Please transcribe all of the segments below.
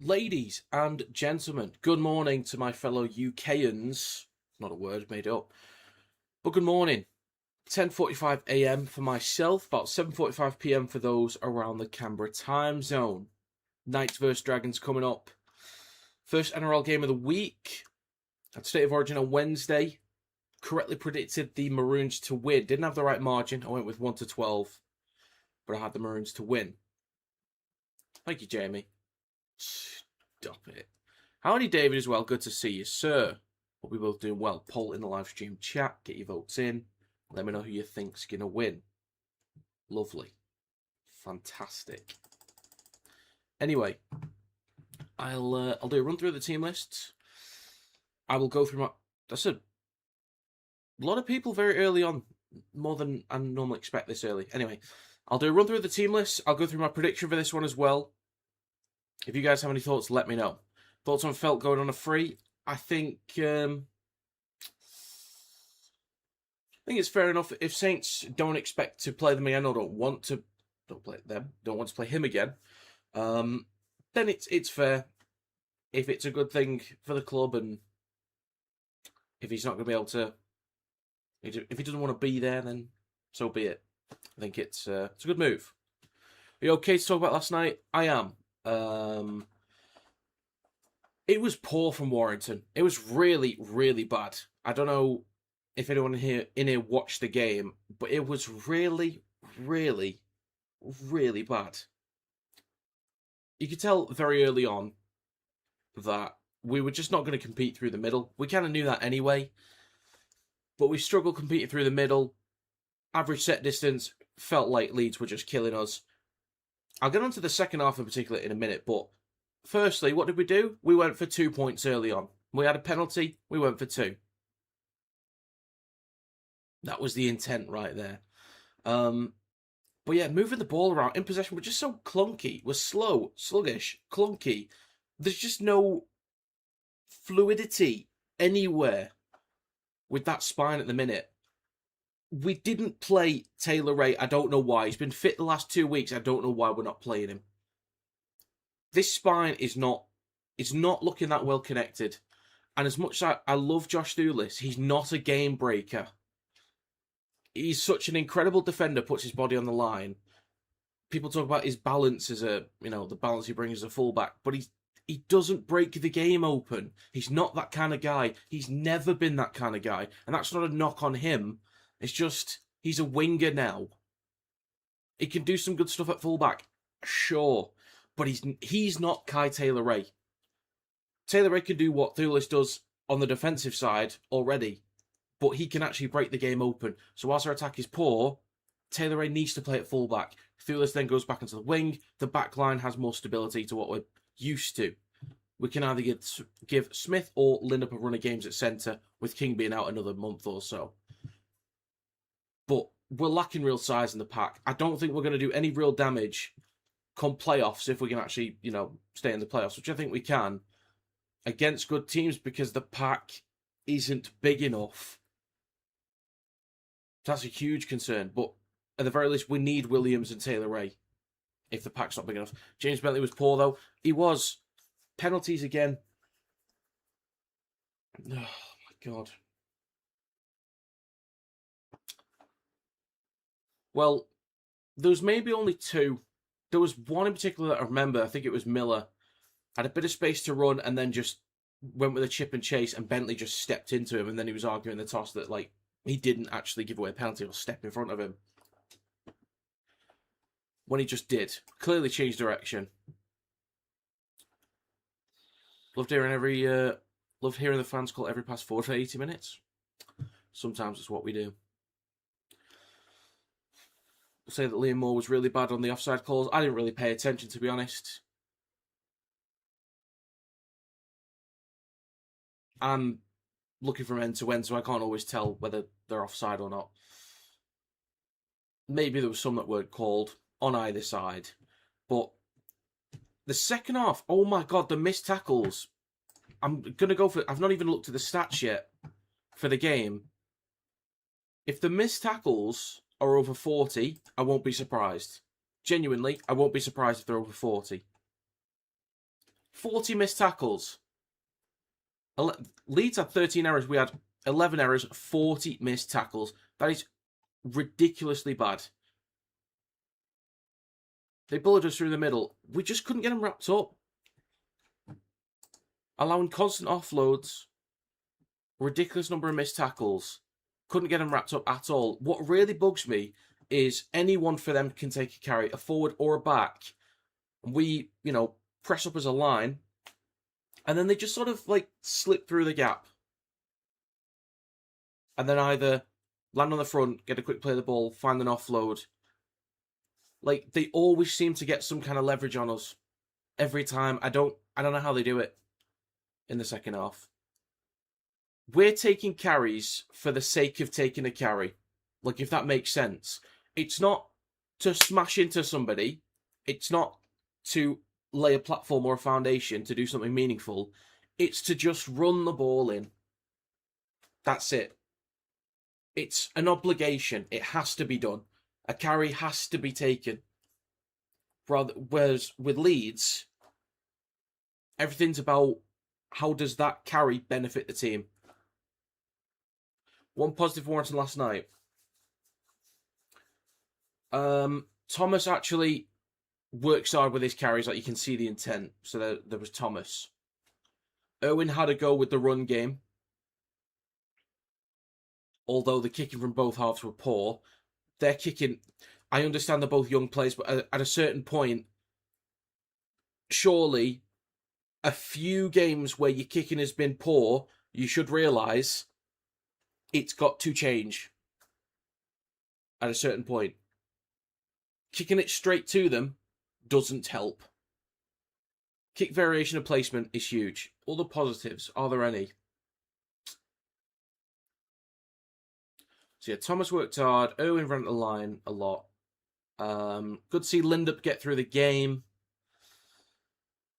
Ladies and gentlemen, good morning to my fellow UKians. Not a word, made it up. But good morning. 10:45 a.m. for myself, about 7:45 p.m. for those around the Canberra time zone. Knights vs Dragons coming up. First NRL game of the week. At State of Origin on Wednesday. Correctly predicted the Maroons to win. Didn't have the right margin. I went with 1-12. But I had the Maroons to win. Thank you, Jamie. Stop it. Howdy, David, as well. Good to see you, sir. Hope we're both doing well. Poll in the live stream chat. Get your votes in. Let me know who you think's going to win. Lovely. Fantastic. Anyway, I'll do a run through the team lists. I will go through my... That's a lot of people very early on. More than I normally expect this early. Anyway, I'll do a run through the team lists. I'll go through my prediction for this one as well. If you guys have any thoughts, let me know. Thoughts on Felt going on a free? I think it's fair enough. If Saints don't expect to play them again or don't want to play him again, then it's fair. If it's a good thing for the club and if he's not going to be able to, if he doesn't want to be there, then so be it. I think it's a good move. Are you okay to talk about last night? I am. It was poor from Warrington. It was really, really bad. I don't know if anyone in here watched the game, but it was really, really, really bad. You could tell very early on that we were just not going to compete through the middle. We kind of knew that anyway, but we struggled competing through the middle. Average set distance, felt like Leeds were just killing us. I'll get on to the second half in particular in a minute, but firstly, what did we do? We went for 2 points early on. We had a penalty, we went for 2. That was the intent right there. But yeah, moving the ball around in possession, we're just so clunky. We're slow, sluggish, clunky. There's just no fluidity anywhere with that spine at the minute. We didn't play Taylor Ray. I don't know why. He's been fit the last 2 weeks. I don't know why we're not playing him. This spine is not looking that well connected. And as much as I love Josh Thulis, he's not a game breaker. He's such an incredible defender, puts his body on the line. People talk about his balance as the balance he brings as a fullback, but he doesn't break the game open. He's not that kind of guy. He's never been that kind of guy. And that's not a knock on him. It's just, he's a winger now. He can do some good stuff at fullback, sure. But he's not Kai Taylor-Ray. Taylor-Ray can do what Thulis does on the defensive side already, but he can actually break the game open. So whilst our attack is poor, Taylor-Ray needs to play at fullback. Thulis then goes back into the wing. The back line has more stability to what we're used to. We can either give Smith or Lindup a run of games at centre, with King being out another month or so. But we're lacking real size in the pack. I don't think we're going to do any real damage come playoffs if we can actually, stay in the playoffs, which I think we can, against good teams because the pack isn't big enough. That's a huge concern. But at the very least, we need Williams and Taylor-Ray if the pack's not big enough. James Bentley was poor, though. He was. Penalties again. Oh, my God. Well, there was maybe only 2. There was one in particular that I remember. I think it was Miller. Had a bit of space to run and then just went with a chip and chase, and Bentley just stepped into him, and then he was arguing the toss that he didn't actually give away a penalty or step in front of him. When he just did. Clearly changed direction. Loved hearing the fans call every pass forward for 80 minutes. Sometimes it's what we do. Say that Liam Moore was really bad on the offside calls. I didn't really pay attention, to be honest. I'm looking from end to end, so I can't always tell whether they're offside or not. Maybe there was some that weren't called on either side. But the second half, oh my God, the missed tackles. I'm going to go for... I've not even looked at the stats yet for the game. If the missed tackles are over 40, I won't be surprised. Genuinely, I won't be surprised if they're over 40. 40 missed tackles. Leeds had 13 errors. We had 11 errors, 40 missed tackles. That is ridiculously bad. They bullied us through the middle. We just couldn't get them wrapped up. Allowing constant offloads. Ridiculous number of missed tackles. Couldn't get them wrapped up at all. What really bugs me is anyone for them can take a carry, a forward or a back. We, press up as a line. And then they just sort of slip through the gap. And then either land on the front, get a quick play of the ball, find an offload. They always seem to get some kind of leverage on us. Every time. I don't know how they do it in the second half. We're taking carries for the sake of taking a carry. If that makes sense. It's not to smash into somebody. It's not to lay a platform or a foundation to do something meaningful. It's to just run the ball in. That's it. It's an obligation. It has to be done. A carry has to be taken. Whereas with Leeds, everything's about how does that carry benefit the team. One positive Warrington last night. Thomas actually works hard with his carries, you can see the intent. So there was Thomas. Owen had a go with the run game. Although the kicking from both halves were poor. Their kicking, I understand they're both young players, but at a certain point, surely a few games where your kicking has been poor, you should realise it's got to change at a certain point. Kicking it straight to them doesn't help. Kick variation of placement is huge. Other positives, are there any? So yeah, Thomas worked hard. Owen ran the line a lot. Good to see Lindup get through the game.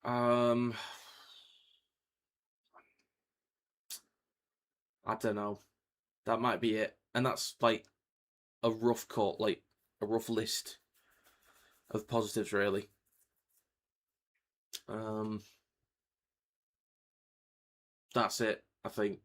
I don't know. That might be it. And that's a rough cut, a rough list of positives, really. That's it, I think.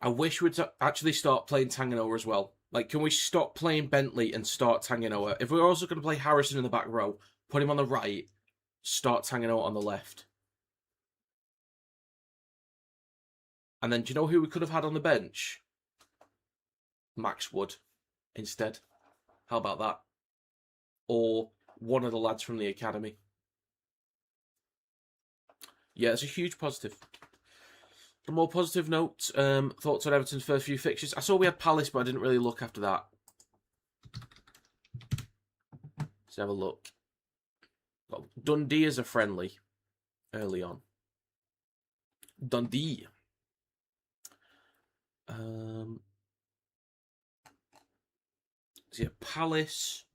I wish we'd actually start playing Tanganoa as well. Can we stop playing Bentley and start Tanganoa? If we're also going to play Harrison in the back row, put him on the right, start Tanganoa on the left. And then do you know who we could have had on the bench? Max Wood instead. How about that? Or one of the lads from the academy. Yeah, it's a huge positive. A more positive note, thoughts on Everton's first few fixtures. I saw we had Palace, but I didn't really look after that. Let's have a look. Well, Dundee is a friendly early on. Dundee. So yeah, Palace.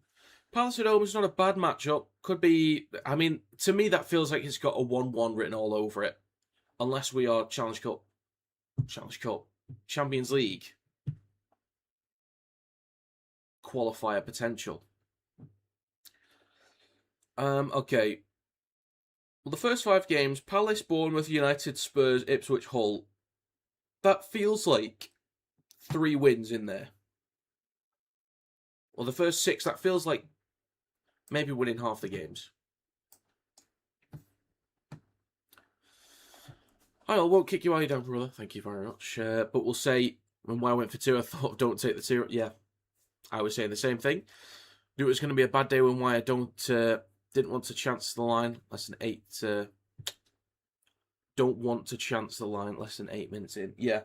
Palace at home is not a bad matchup. Could be, to me that feels like it's got a 1-1 written all over it. Unless we are Challenge Cup, Champions League qualifier potential. Okay. Well, the first 5 games, Palace, Bournemouth, United, Spurs, Ipswich, Hull. That feels like 3 wins in there. Well, the first 6, that feels like maybe winning half the games. I won't kick you while you're down, brother. Thank you very much. But we'll say, when I went for 2, I thought, don't take the 2. Yeah, I was saying the same thing. Knew it was going to be a bad day when I didn't want to chance the line. Less than 8. Don't want to chance the line less than 8 minutes in. Yeah.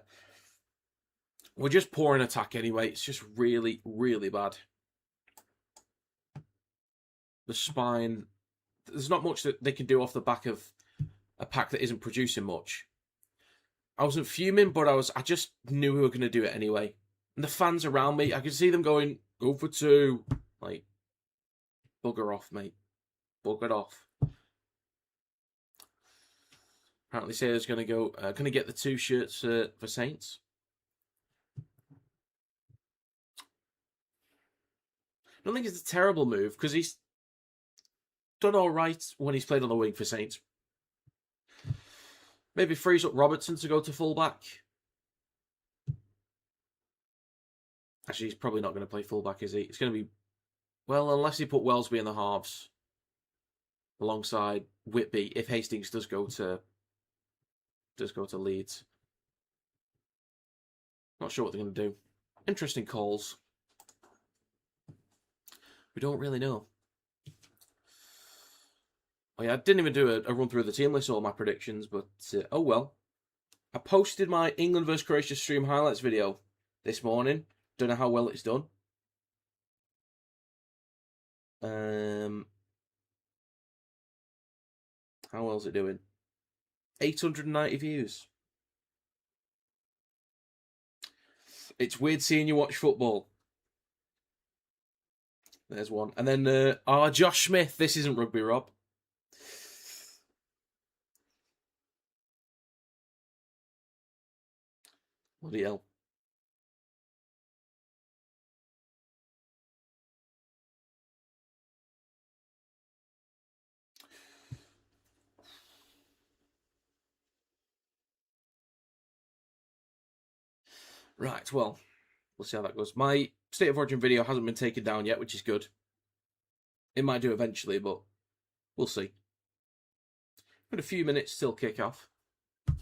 We're just poor in attack anyway. It's just really, really bad. The spine. There's not much that they can do off the back of a pack that isn't producing much. I wasn't fuming, but I just knew we were going to do it anyway. And the fans around me, I could see them going, go for 2. Bugger off, mate. Bugger off. Apparently Sailor's going to get the 2 shirts for Saints. I don't think it's a terrible move, because done all right when he's played on the wing for Saints. Maybe frees up Robertson to go to fullback. Actually, he's probably not going to play fullback, is he? It's going to be, well, unless he put Wellesby in the halves alongside Whitby if Hastings does go to Leeds. Not sure what they're going to do. Interesting calls. We don't really know. Oh yeah, I didn't even do a run through of the team list or my predictions, but oh well. I posted my England vs Croatia stream highlights video this morning. Don't know how well it's done. How well is it doing? 890 views. It's weird seeing you watch football. There's one. And then, Josh Smith. This isn't Rugby Rob. Bloody hell. Right, well, we'll see how that goes. My State of Origin video hasn't been taken down yet, which is good. It might do eventually, but we'll see. Got a few minutes till kick-off. I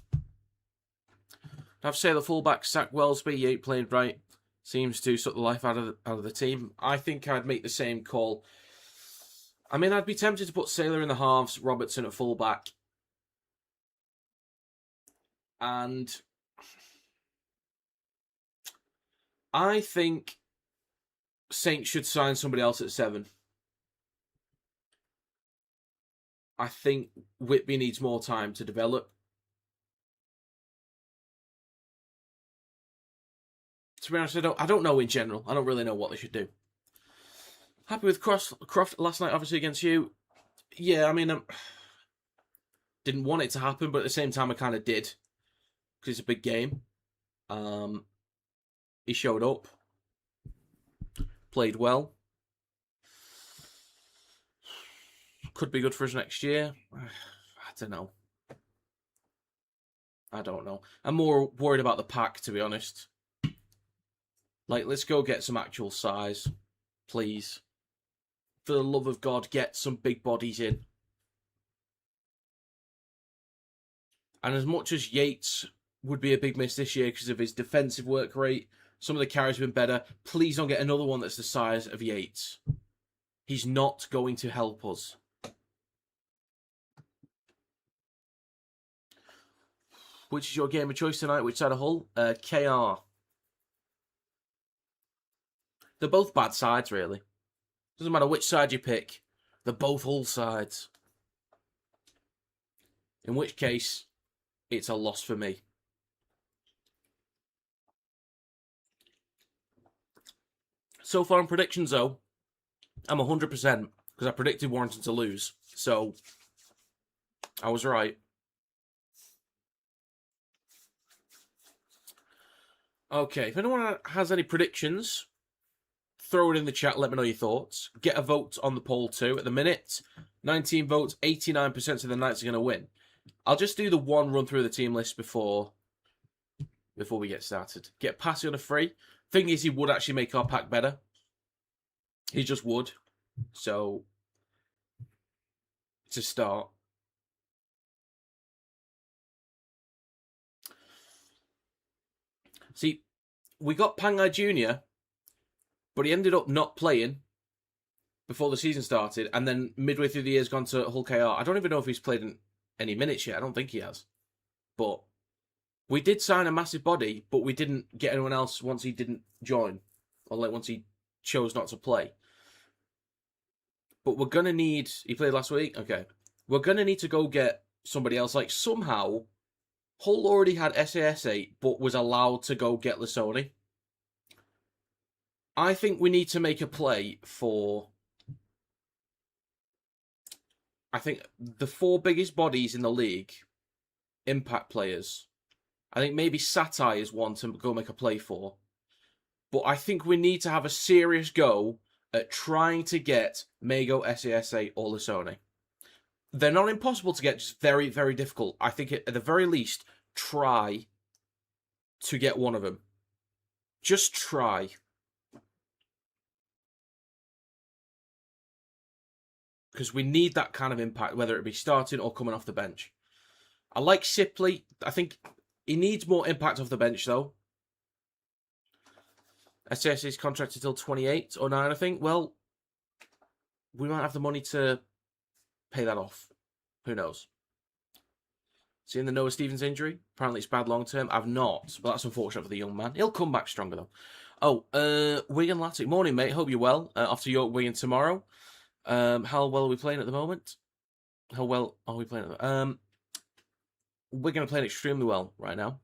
have to say the fullback, Zach Wellesby, he ain't played right. Seems to suck the life out of the team. I think I'd make the same call. I mean, I'd be tempted to put Sailor in the halves, Robertson at fullback. And I think Saints should sign somebody else at 7. I think Whitby needs more time to develop. To be honest, I don't know in general. I don't really know what they should do. Happy with Croft last night, obviously, against you. Yeah, I mean, didn't want it to happen, but at the same time, I kind of did. Because it's a big game. He showed up. Played well. Could be good for us next year. I don't know. I'm more worried about the pack, to be honest. Like, let's go get some actual size. Please. For the love of God, get some big bodies in. And as much as Yates would be a big miss this year because of his defensive work rate, some of the carries have been better. Please don't get another one that's the size of Yates. He's not going to help us. Which is your game of choice tonight? Which side of Hull? KR. They're both bad sides, really. Doesn't matter which side you pick. They're both Hull sides. In which case, it's a loss for me. So far in predictions, though, I'm 100% because I predicted Warrington to lose. So, I was right. Okay, if anyone has any predictions, throw it in the chat, let me know your thoughts. Get a vote on the poll too. At the minute, 19 votes, 89% of the Knights are going to win. I'll just do the one run through the team list before we get started. Get Passy on a free. Thing is, he would actually make our pack better. He just would. So, to start. See, we got Pangai Jr., but he ended up not playing before the season started, and then midway through the year has gone to Hull KR. I don't even know if he's played in any minutes yet. I don't think he has. But we did sign a massive body, but we didn't get anyone else once he didn't join, or like once he chose not to play. But we're going to need... He played last week? Okay. We're going to need to go get somebody else. Like, somehow, Hull already had SAS 8, but was allowed to go get Lasoni. I think we need to make a play for... I think the 4 biggest bodies in the league, impact players. I think maybe Satai is one to go make a play for. But I think we need to have a serious go at trying to get Mago, SAS8 or Lasoni. They're not impossible to get, just very, very difficult. I think at the very least, try to get one of them. Just try. Because we need that kind of impact, whether it be starting or coming off the bench. I like Sipley. I think he needs more impact off the bench, though. SCS is contracted till 28 or 9, I think. Well, we might have the money to pay that off. Who knows? Seeing the Noah Stevens injury? Apparently it's bad long term. I've not, but that's unfortunate for the young man. He'll come back stronger, though. Oh, Wigan Latic. Morning, mate. Hope you're well. Off to York Wigan tomorrow. How well are we playing at the moment? How well are we playing at the moment? Wigan are playing extremely well right now.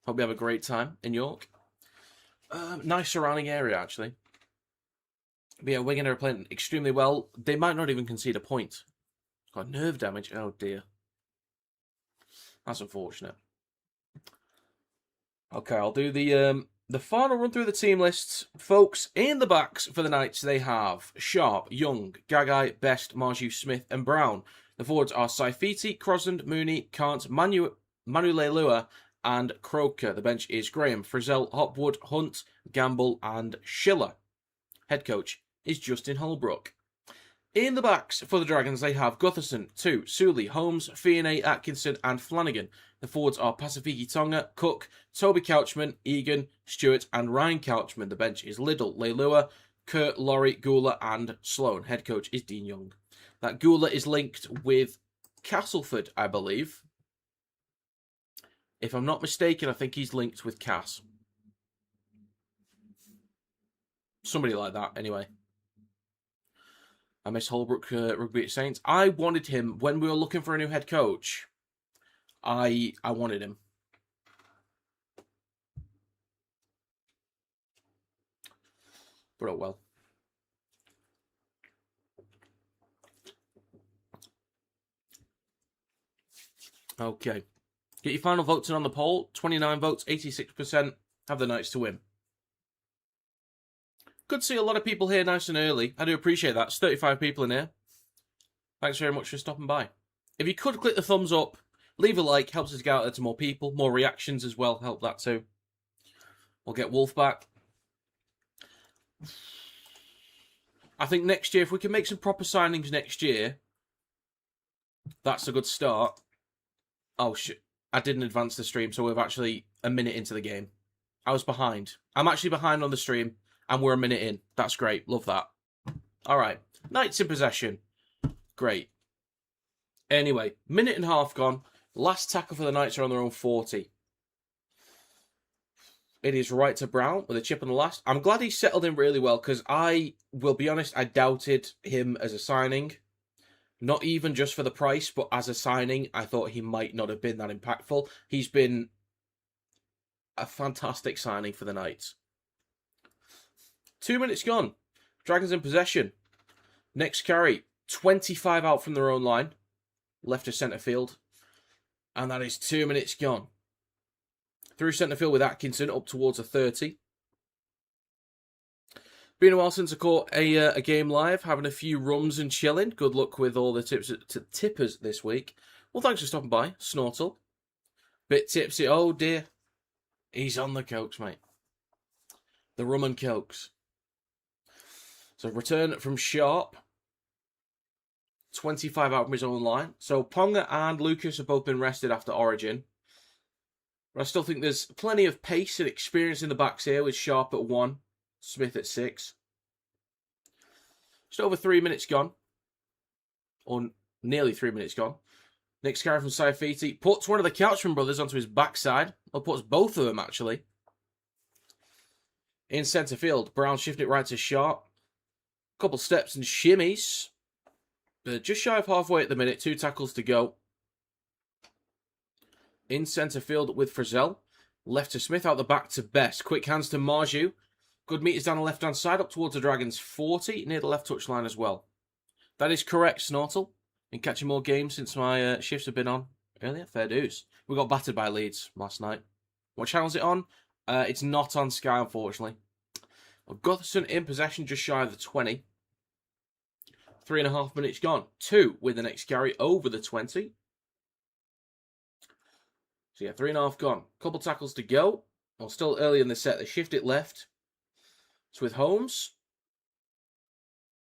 Hope we have a great time in York. Nice surrounding area, actually. But yeah, Wigan are playing extremely well. They might not even concede a point. Got nerve damage. Oh, dear. That's unfortunate. Okay, I'll do the final run through the team lists. Folks, in the backs for the Knights, they have Sharp, Young, Gagai, Best, Marju, Smith, and Brown. The forwards are Saifiti, Crosland, Mooney, Kant, Manulelua, and Croker. The bench is Graham, Frizzell, Hopwood, Hunt, Gamble, and Schiller. Head coach is Justin Holbrook. In the backs for the Dragons, they have Gutherson, 2, Sully, Holmes, Fionney, Atkinson, and Flanagan. The forwards are Pasifiki Tonga, Cook, Toby Couchman, Egan, Stewart, and Ryan Couchman. The bench is Liddell, Leilua, Kurt, Laurie, Gula, and Sloan. Head coach is Dean Young. That Gula is linked with Castleford, I believe. If I'm not mistaken, I think he's linked with Cass. Somebody like that, anyway. I miss Holbrook Rugby at Saints. I wanted him when we were looking for a new head coach. I wanted him. But oh well. Okay. Get your final votes in on the poll. 29 votes, 86%. Have the Knights to win. Good to see a lot of people here nice and early. I do appreciate that. There's 35 people in here. Thanks very much for stopping by. If you could click the thumbs up, leave a like, helps us get out there to more people. More reactions as well, help that too. We'll get Wolf back. I think next year, if we can make some proper signings next year, that's a good start. Oh, shit. I didn't advance the stream, so we're actually a minute into the game. I was behind. I'm actually behind on the stream. And we're a minute in. That's great. Love that. All right. Knights in possession. Great. Anyway, minute and a half gone. Last tackle for the Knights are on their own 40. It is right to Brown with a chip on the last. I'm glad he settled in really well because I will be honest, I doubted him as a signing. Not even just for the price, but as a signing, I thought he might not have been that impactful. He's been a fantastic signing for the Knights. 2 minutes gone. Dragons in possession. Next carry. 25 out from their own line. Left to centre field. And that is 2 minutes gone. Through centre field with Atkinson up towards a 30. Been a while since I caught a game live. Having a few rums and chilling. Good luck with all the tippers this week. Well, thanks for stopping by, Snortle. Bit tipsy. Oh, dear. He's on the cokes, mate. The rum and cokes. So return from Sharp. 25 out from his own line. So Ponga and Lucas have both been rested after Origin. But I still think there's plenty of pace and experience in the backs here with Sharp at 1, Smith at 6. Just over 3 minutes gone. Or nearly 3 minutes gone. Next carry from Saifiti. Puts one of the Couchman brothers onto his backside. Or puts both of them, actually. In centre field. Brown shifting it right to Sharp. Couple steps and shimmies. Just shy of halfway at the minute. 2 tackles to go. In centre field with Frizzell. Left to Smith, out the back to Best. Quick hands to Marju. Good meters down the left-hand side, up towards the Dragons 40, near the left touchline as well. That is correct, Snortle. Been catching more games since my shifts have been on earlier. Fair dues. We got battered by Leeds last night. What channel is it on? It's not on Sky, unfortunately. Well, Gutherson in possession, just shy of the 20. 3.5 minutes gone. 2 with the next carry over the 20. So yeah, 3.5 gone. Couple tackles to go. Well, still early in the set. They shift it left. It's with Holmes.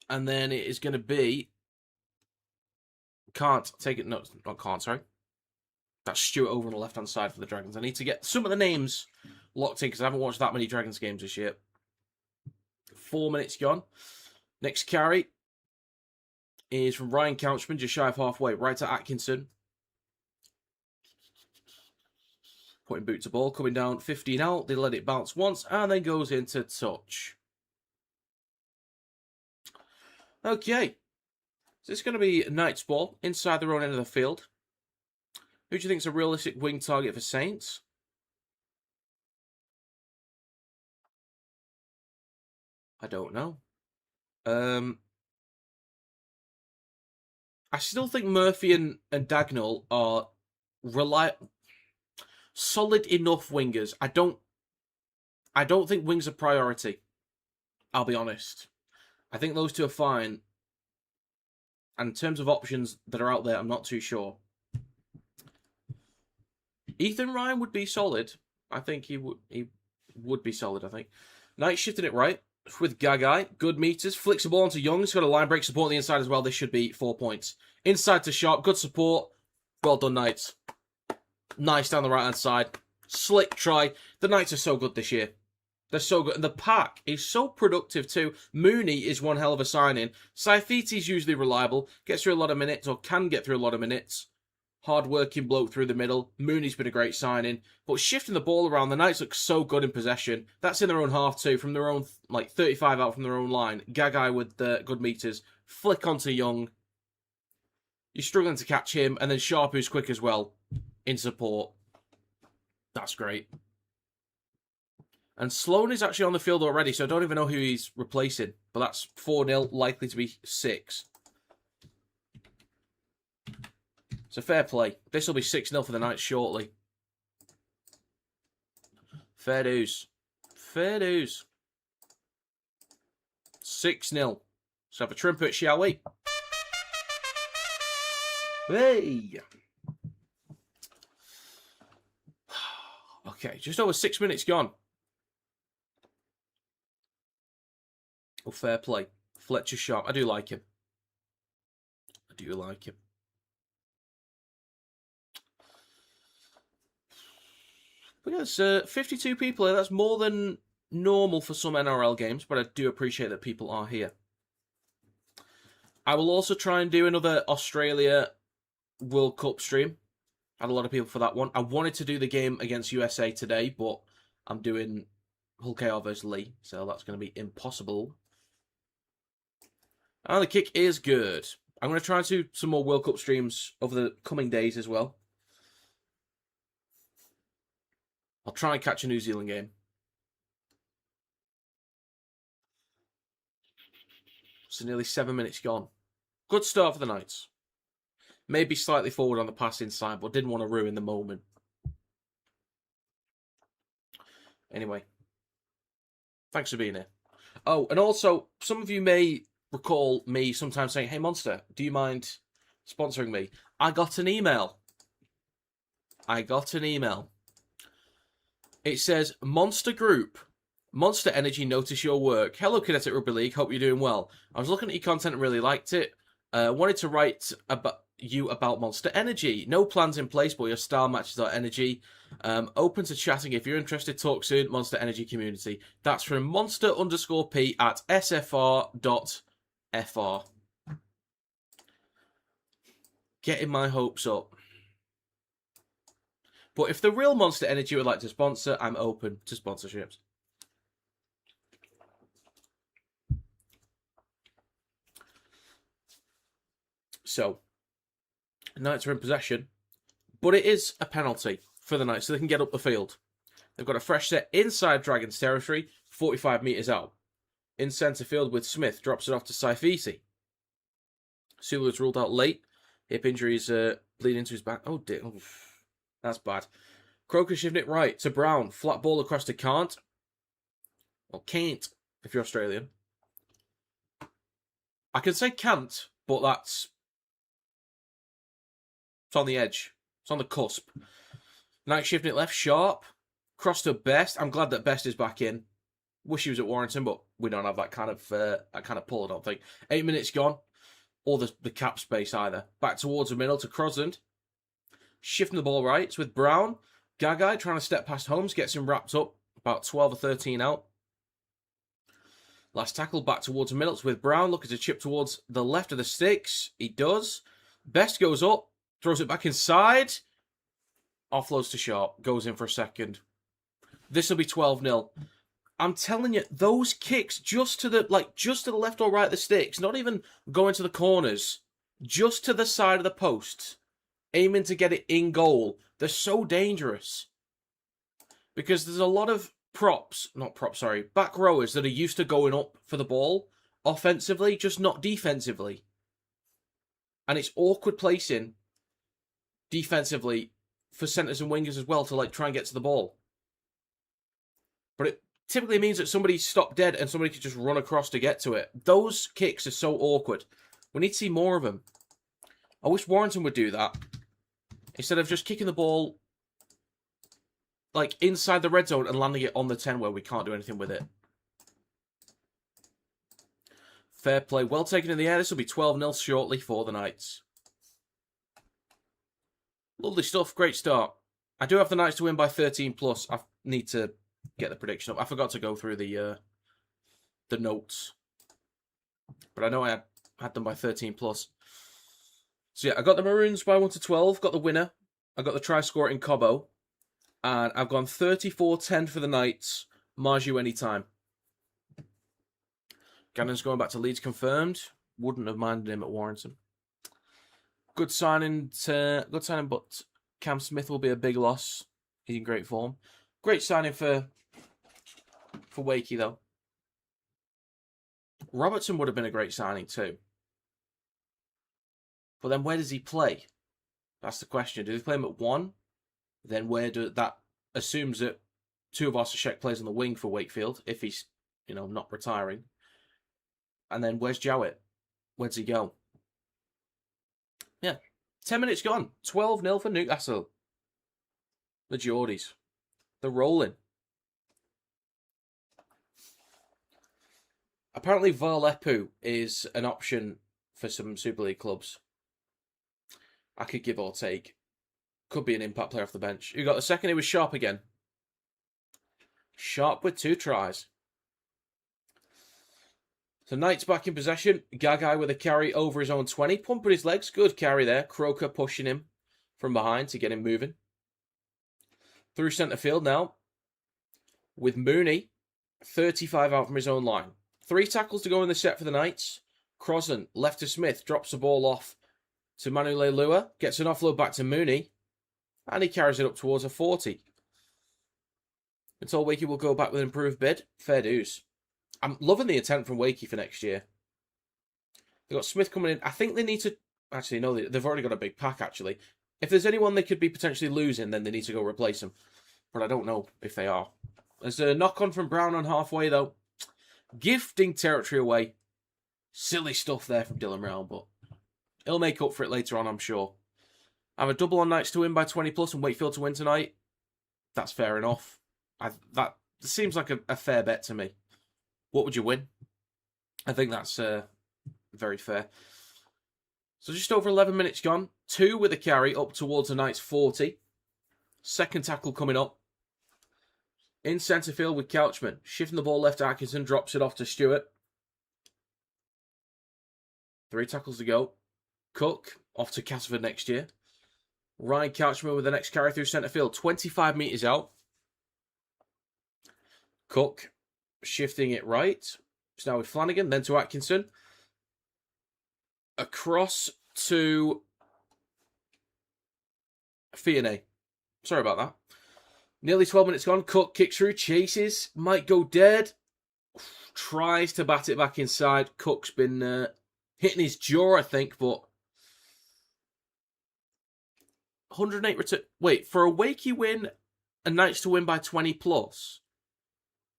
And then it is going to be... Can't take it. No, not can't, sorry. That's Stuart over on the left-hand side for the Dragons. I need to get some of the names locked in because I haven't watched that many Dragons games this year. 4 minutes gone. Next carry is from Ryan Couchman, just shy of halfway. Right to Atkinson. Putting boot to ball, coming down 15 out. They let it bounce once and then goes into touch. Okay. So it's going to be Knights ball inside their own end of the field. Who do you think is a realistic wing target for Saints? I don't know. I still think Murphy and Dagnall are solid enough wingers. I don't think wings are priority. I'll be honest. I think those two are fine. And in terms of options that are out there, I'm not too sure. Ethan Ryan would be solid. I think he would be solid, I think. Knight shifting it right with Gagai. Good meters. Flicks the ball onto Young. He's got a line break support on the inside as well. This should be 4 points. Inside to Sharp. Good support. Well done, Knights. Nice down the right-hand side. Slick try. The Knights are so good this year. They're so good. And the pack is so productive too. Mooney is one hell of a signing. Saifiti's usually reliable. Gets through a lot of minutes, or can get through a lot of minutes. Hard-working bloke through the middle. Mooney's been a great signing. But shifting the ball around, the Knights look so good in possession. That's in their own half too, from their own, 35 out from their own line. Gagai with the good meters. Flick onto Young. You're struggling to catch him. And then Sharp, who's quick as well, in support. That's great. And Sloan is actually on the field already, so I don't even know who he's replacing. But that's 4-0, likely to be 6. So fair play. This will be 6-0 for the Knights shortly. Fair dues. Fair dues. 6-0. So have a trumpet, shall we? Hey! Okay, just over 6 minutes gone. Oh, fair play. Fletcher Sharp. I do like him. I do like him. But yeah, there's 52 people here. That's more than normal for some NRL games, but I do appreciate that people are here. I will also try and do another Australia World Cup stream. I had a lot of people for that one. I wanted to do the game against USA today, but I'm doing Hull KR versus Lee, so that's going to be impossible. And the kick is good. I'm going to try and do some more World Cup streams over the coming days as well. I'll try and catch a New Zealand game. So nearly 7 minutes gone. Good start for the Knights. Maybe slightly forward on the passing side, but didn't want to ruin the moment. Anyway. Thanks for being here. Oh, and also, some of you may recall me sometimes saying, hey, Monster, do you mind sponsoring me? I got an email. It says, Monster Group. Monster Energy notice your work. Hello, Kinetic Rugby League. Hope you're doing well. I was looking at your content and really liked it. Wanted to write about Monster Energy. No plans in place, but your style matches our energy. Open to chatting if you're interested. Talk soon. Monster Energy Community. That's from monster_p at sfr.fr. Getting my hopes up. But if the real Monster Energy would like to sponsor, I'm open to sponsorships. So, Knights are in possession, but it is a penalty for the Knights, so they can get up the field. They've got a fresh set inside Dragons territory, 45 metres out. In centre field with Smith, drops it off to Saifiti. Sulu was ruled out late. Hip injuries bleeding into his back. Oh dear, that's bad. Croker shifting it right to Brown. Flat ball across to Can't. Or Can't, if you're Australian. I can say can't, but it's on the edge. It's on the cusp. Knights shifting it left, Sharp. Cross to Best. I'm glad that Best is back in. Wish he was at Warrington, but we don't have that kind of pull, I don't think. 8 minutes gone. Or the cap space either. Back towards the middle to Crosland. Shifting the ball right. It's with Brown. Gagai trying to step past Holmes. Gets him wrapped up. About 12 or 13 out. Last tackle back towards the middle. It's with Brown. Looking to chip towards the left of the sticks. He does. Best goes up. Throws it back inside. Offloads to Sharp. Goes in for a second. This will be 12-0. I'm telling you, those kicks just to the left or right of the sticks, not even going to the corners, just to the side of the post, aiming to get it in goal. They're so dangerous. Because there's a lot of back rowers that are used to going up for the ball offensively, just not defensively. And it's awkward placing defensively for centres and wingers as well to try and get to the ball. But it typically means that somebody stopped dead and somebody could just run across to get to it. Those kicks are so awkward. We need to see more of them. I wish Warrington would do that. Instead of just kicking the ball inside the red zone and landing it on the 10 where we can't do anything with it. Fair play. Well taken in the air. This will be 12-0 shortly for the Knights. Lovely stuff. Great start. I do have the Knights to win by 13+. I need to get the prediction up. I forgot to go through the notes. But I know I had them by 13+. So yeah, I got the Maroons by 1-12. Got the winner. I got the try score in Cobbo. And I've gone 34-10 for the Knights. Marju anytime. Gannon's going back to Leeds confirmed. Wouldn't have minded him at Warrington. Good signing, but Cam Smith will be a big loss. He's in great form. Great signing for Wakey, though. Robertson would have been a great signing, too. But then where does he play? That's the question. Do they play him at 1? Then that assumes that Tuivasa-Sheck plays on the wing for Wakefield, if he's, not retiring. And then where's Jowett? Where's he go? Yeah. 10 minutes gone. 12-0 for Newcastle. The Geordies. They're rolling. Apparently Varlepu is an option for some Super League clubs. I could give or take. Could be an impact player off the bench. You got the second, it was Sharp again. Sharp with 2 tries. So Knights back in possession. Gagai with a carry over his own 20. Pumping his legs. Good carry there. Croker pushing him from behind to get him moving. Through centre field now. With Mooney. 35 out from his own line. 3 tackles to go in the set for the Knights. Crosland left to Smith. Drops the ball off to Manu Leilua. Gets an offload back to Mooney. And he carries it up towards a 40. Until Wakey will go back with an improved bid. Fair dues. I'm loving the intent from Wakey for next year. They've got Smith coming in. I think they need to... Actually, no, they've already got a big pack, actually. If there's anyone they could be potentially losing, then they need to go replace them. But I don't know if they are. There's a knock-on from Brown on halfway, though. Gifting territory away. Silly stuff there from Dylan Brown, but he'll make up for it later on, I'm sure. I have a double on Knights to win by 20+ and Wakefield to win tonight. That's fair enough. That seems like a fair bet to me. What would you win? I think that's very fair. So just over 11 minutes gone. 2 with a carry up towards the Knights 40. Second tackle coming up. In centre field with Couchman. Shifting the ball left to Atkinson. Drops it off to Stewart. 3 tackles to go. Cook off to Castleford next year. Ryan Couchman with the next carry through centre field. 25 metres out. Cook shifting it right. It's now with Flanagan. Then to Atkinson. Across to Fionney. Sorry about that. Nearly 12 minutes gone. Cook kicks through. Chases. Might go dead. Tries to bat it back inside. Cook's been hitting his jaw, I think, but 108 return. Wait, for a Wakey win and Knights to win by 20+.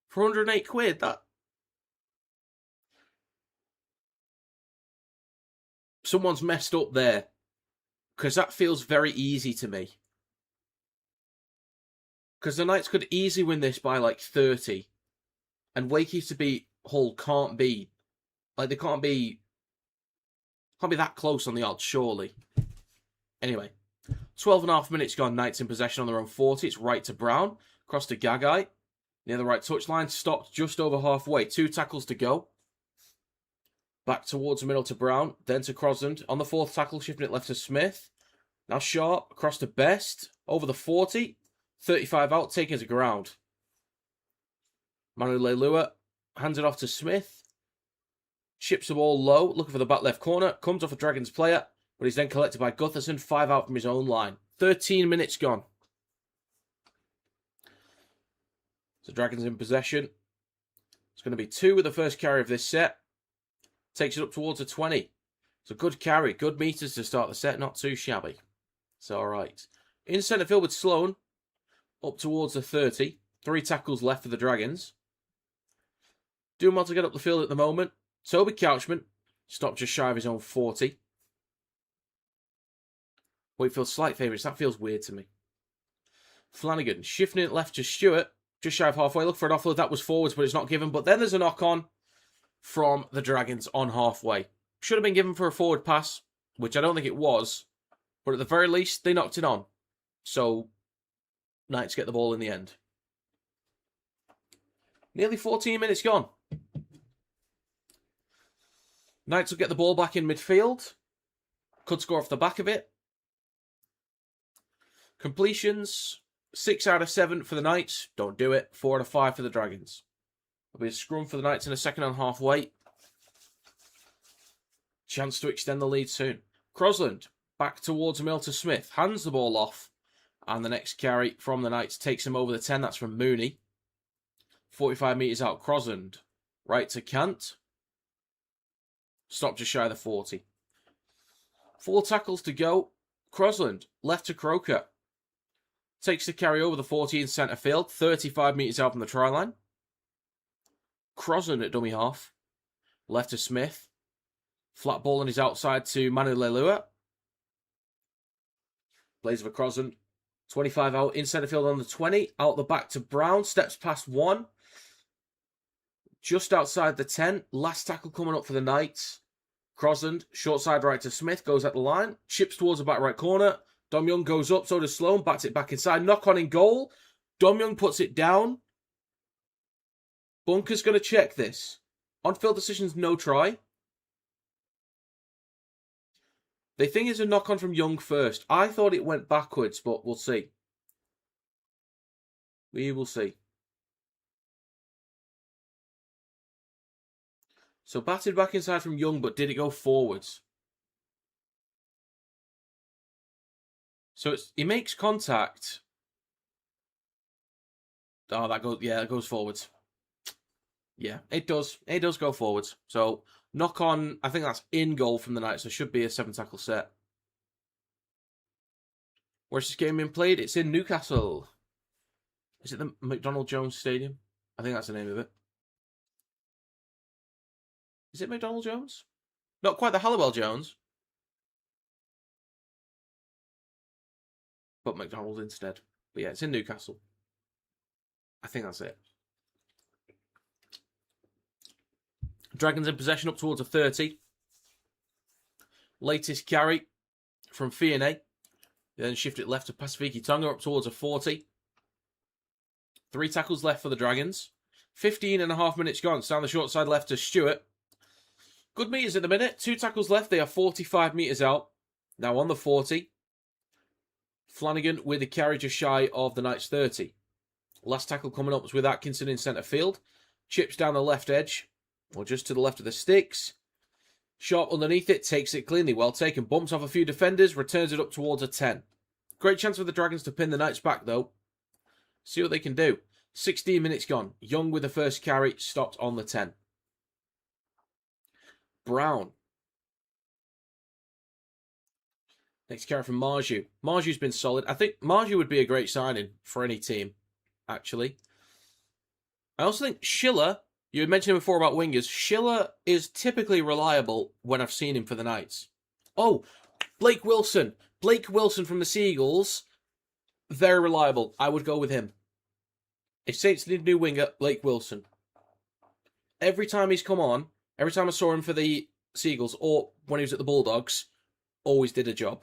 For 108 quid, that... someone's messed up there. Because that feels very easy to me. Because the Knights could easily win this by like 30. And Wakey to beat Hull can't be... Like, they can't be that close on the odds, surely. Anyway, 12.5 minutes gone. Knights in possession on their own 40. It's right to Brown. Across to Gagai. Near the right touchline. Stopped just over halfway. 2 tackles to go. Back towards the middle to Brown. Then to Crosland. On the 4th tackle, shifting it left to Smith. Now Sharp. Across to Best. Over the 40. 35 out. Taking it to ground. Manu Leilua hands it off to Smith. Chips the ball low, looking for the back left corner. Comes off a Dragons player, but he's then collected by Gutherson. 5 out from his own line. 13 minutes gone. So Dragons in possession. It's going to be 2 with the first carry of this set. Takes it up towards a 20. It's a good carry. Good meters to start the set. Not too shabby. It's all right. In centre field with Sloan. Up towards the 30. 3 tackles left for the Dragons. Doing well to get up the field at the moment. Toby Couchman stopped just shy of his own 40. Wakefield slight favourites. That feels weird to me. Flanagan shifting it left to Stewart. Just shy of halfway. Look for an offload. That was forwards, but it's not given. But then there's a knock-on from the Dragons on halfway. Should have been given for a forward pass, which I don't think it was. But at the very least, they knocked it on. So, Knights get the ball in the end. Nearly 14 minutes gone. Knights will get the ball back in midfield. Could score off the back of it. Completions, 6 out of 7 for the Knights. Don't do it. 4 out of 5 for the Dragons. There'll be a scrum for the Knights in a second on halfway. Chance to extend the lead soon. Crosland, back towards Mill to Smith. Hands the ball off. And the next carry from the Knights takes him over the 10. That's from Mooney. 45 metres out. Crosland, right to Kant. Stopped just shy of the 40. 4 tackles to go. Crosland, left to Croker. Takes the carry over the 40 in centre field. 35 metres out from the try line. Crosland at dummy half. Left to Smith. Flat ball on his outside to Manu Leilua. Plays for Crosland. 25 out in centre field on the 20. Out the back to Brown. Steps past 1. Just outside the 10. Last tackle coming up for the Knights. Crosland, short side right to Smith, goes at the line. Chips towards the back right corner. Dom Young goes up, so does Sloan. Bats it back inside. Knock on in goal. Dom Young puts it down. Bunker's going to check this. On-field decisions, no try. They think it's a knock-on from Young first. I thought it went backwards, but we'll see. We will see. So batted back inside from Young, but did it go forwards? So he makes contact. Oh, that goes, yeah, it goes forwards. Yeah, it does. It does go forwards. So knock on, I think that's in goal from the Knights. There should be a 7 tackle set. Where's this game being played? It's in Newcastle. Is it the McDonald Jones Stadium? I think that's the name of it. Is it McDonald Jones? Not quite the Halliwell Jones. But McDonald instead. But yeah, it's in Newcastle. I think that's it. Dragons in possession up towards a 30. Latest carry from Fionney. Then shift it left to Pasifiki Tonga up towards a 40. 3 tackles left for the Dragons. 15.5 minutes gone. It's down the short side left to Stewart. Good meters at the minute. 2 tackles left. They are 45 metres out. Now on the 40. Flanagan with a carry just shy of the Knights 30. Last tackle coming up was with Atkinson in centre field. Chips down the left edge. Or just to the left of the sticks. Sharp underneath it. Takes it cleanly. Well taken. Bumps off a few defenders. Returns it up towards a 10. Great chance for the Dragons to pin the Knights back though. See what they can do. 16 minutes gone. Young with the first carry. Stopped on the 10. Brown. Next carry from Marju. Marju's been solid. I think Marju would be a great signing for any team, actually. I also think Schiller, you had mentioned before about wingers. Schiller is typically reliable when I've seen him for the Knights. Oh, Blake Wilson. Blake Wilson from the Seagulls. Very reliable. I would go with him. If Saints need a new winger, Blake Wilson. Every time he's come on, every time I saw him for the Seagulls, or when he was at the Bulldogs, always did a job.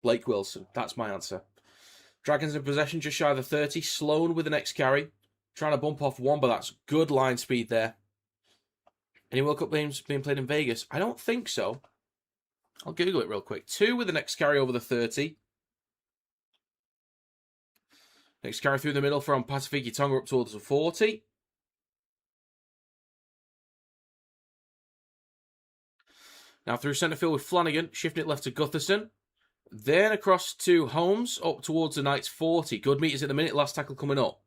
Blake Wilson. That's my answer. Dragons in possession, just shy of the 30. Sloan with the next carry. Trying to bump off one, but that's good line speed there. Any World Cup games being played in Vegas? I don't think so. I'll Google it real quick. 2 with the next carry over the 30. Next carry through the middle from Pasifiki Tonga up towards the 40. Now through centre field with Flanagan, shifting it left to Gutherson. Then across to Holmes, up towards the Knights 40. Good meters at the minute, last tackle coming up.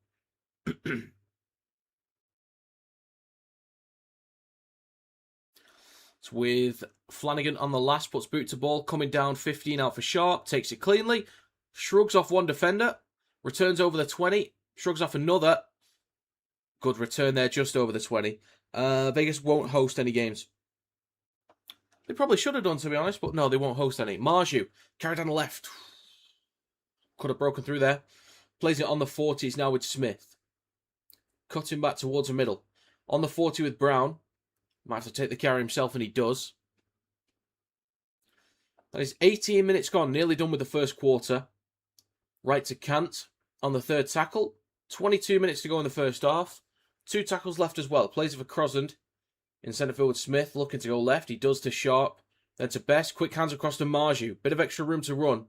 It's with Flanagan on the last, puts boot to ball, coming down 15 out for Sharp, takes it cleanly, shrugs off one defender, returns over the 20, shrugs off another. Good return there, just over the 20. Vegas won't host any games. They probably should have done, to be honest, but no, they won't host any. Marju, carried down the left. Could have broken through there. Plays it on the 40s now with Smith. Cutting back towards the middle. On the 40 with Brown. Might have to take the carry himself, and he does. That is 18 minutes gone, nearly done with the first quarter. Right to Kant on the third tackle. 22 minutes to go in the first half. 2 tackles left as well. Plays it for Crosland. In centre field with Smith, looking to go left. He does to Sharp. Then to Best. Quick hands across to Marju. Bit of extra room to run.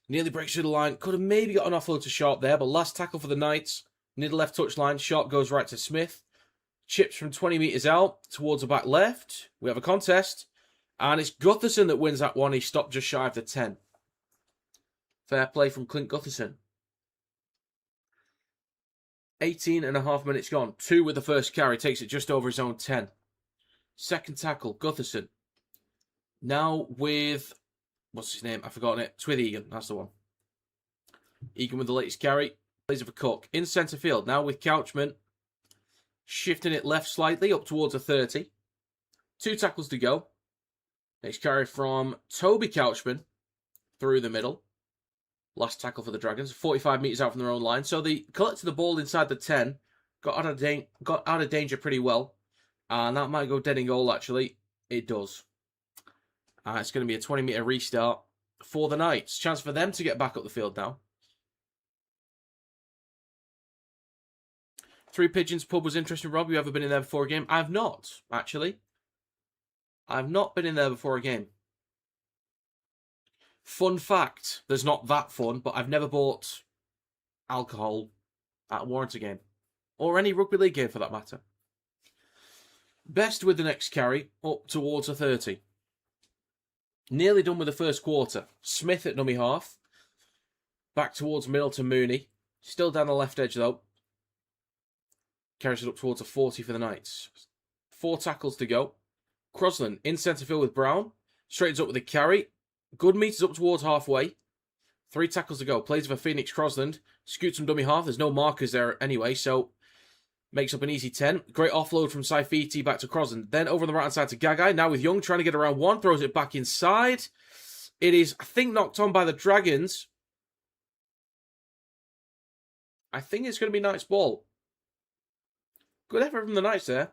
Nearly breaks through the line. Could have maybe got an offload to Sharp there, but last tackle for the Knights. Near the left touch line. Sharp goes right to Smith. Chips from 20 metres out towards the back left. We have a contest. And it's Gutherson that wins that one. He stopped just shy of the 10. Fair play from Clint Gutherson. 18.5 minutes gone. 2 with the first carry. Takes it just over his own 10. Second tackle, Gutherson. Now with... What's his name? I've forgotten it. It's with Egan. That's the one. Egan with the latest carry. Plays it for Cook. In centre field. Now with Couchman. Shifting it left slightly up towards a 30. 2 tackles to go. Next carry from Toby Couchman. Through the middle. Last tackle for the Dragons. 45 metres out from their own line. So they collected the ball inside the 10. Got out of danger pretty well. And that might go dead in goal, actually. It does. It's going to be a 20-metre restart for the Knights. Chance for them to get back up the field now. Three Pigeons pub was interesting, Rob. You ever been in there before a game? I've not, actually. I've not been in there before a game. Fun fact, there's not that fun, but I've never bought alcohol at a Warranty game. Or any Rugby League game, for that matter. Best with the next carry, up towards a 30. Nearly done with the first quarter. Smith at dummy half. Back towards middle to Mooney. Still down the left edge, though. Carries it up towards a 40 for the Knights. 4 tackles to go. Crosland in centre field with Brown. Straightens up with a carry. Good meters up towards halfway. 3 tackles to go. Plays for Phoenix Crosland. Scoots from dummy half. There's no markers there anyway, so makes up an easy 10. Great offload from Saifiti back to Crosland. Then over on the right-hand side to Gagai. Now with Young trying to get around one. Throws it back inside. It is, I think, knocked on by the Dragons. I think it's going to be Knights' ball. Good effort from the Knights there.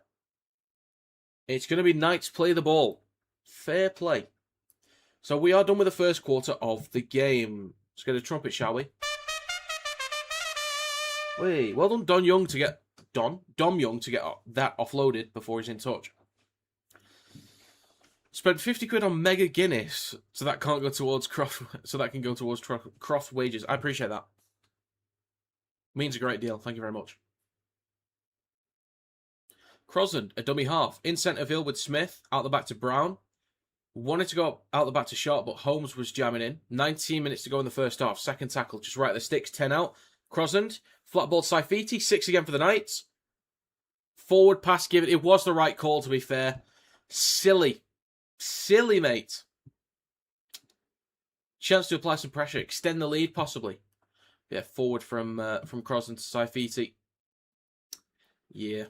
It's going to be Knights play the ball. Fair play. So we are done with the first quarter of the game. Let's get a trumpet, shall we? Wait, well done, Dom Young to get that offloaded before he's in touch. Spent 50 quid on Mega Guinness, so that can't go towards Croft wages. I appreciate that. Means a great deal. Thank you very much. Crosland, a dummy half. In centre field with Smith. Out the back to Brown. Wanted to go out the back to Sharp, but Holmes was jamming in. 19 minutes to go in the first half. Second tackle, just right at the sticks. 10 out. Crosland. Flat ball Saifiti. 6 again for the Knights. Forward pass given. It was the right call, to be fair. Silly. Silly, mate. Chance to apply some pressure. Extend the lead, possibly. Yeah, forward from Crosland to Saifiti. Yeah.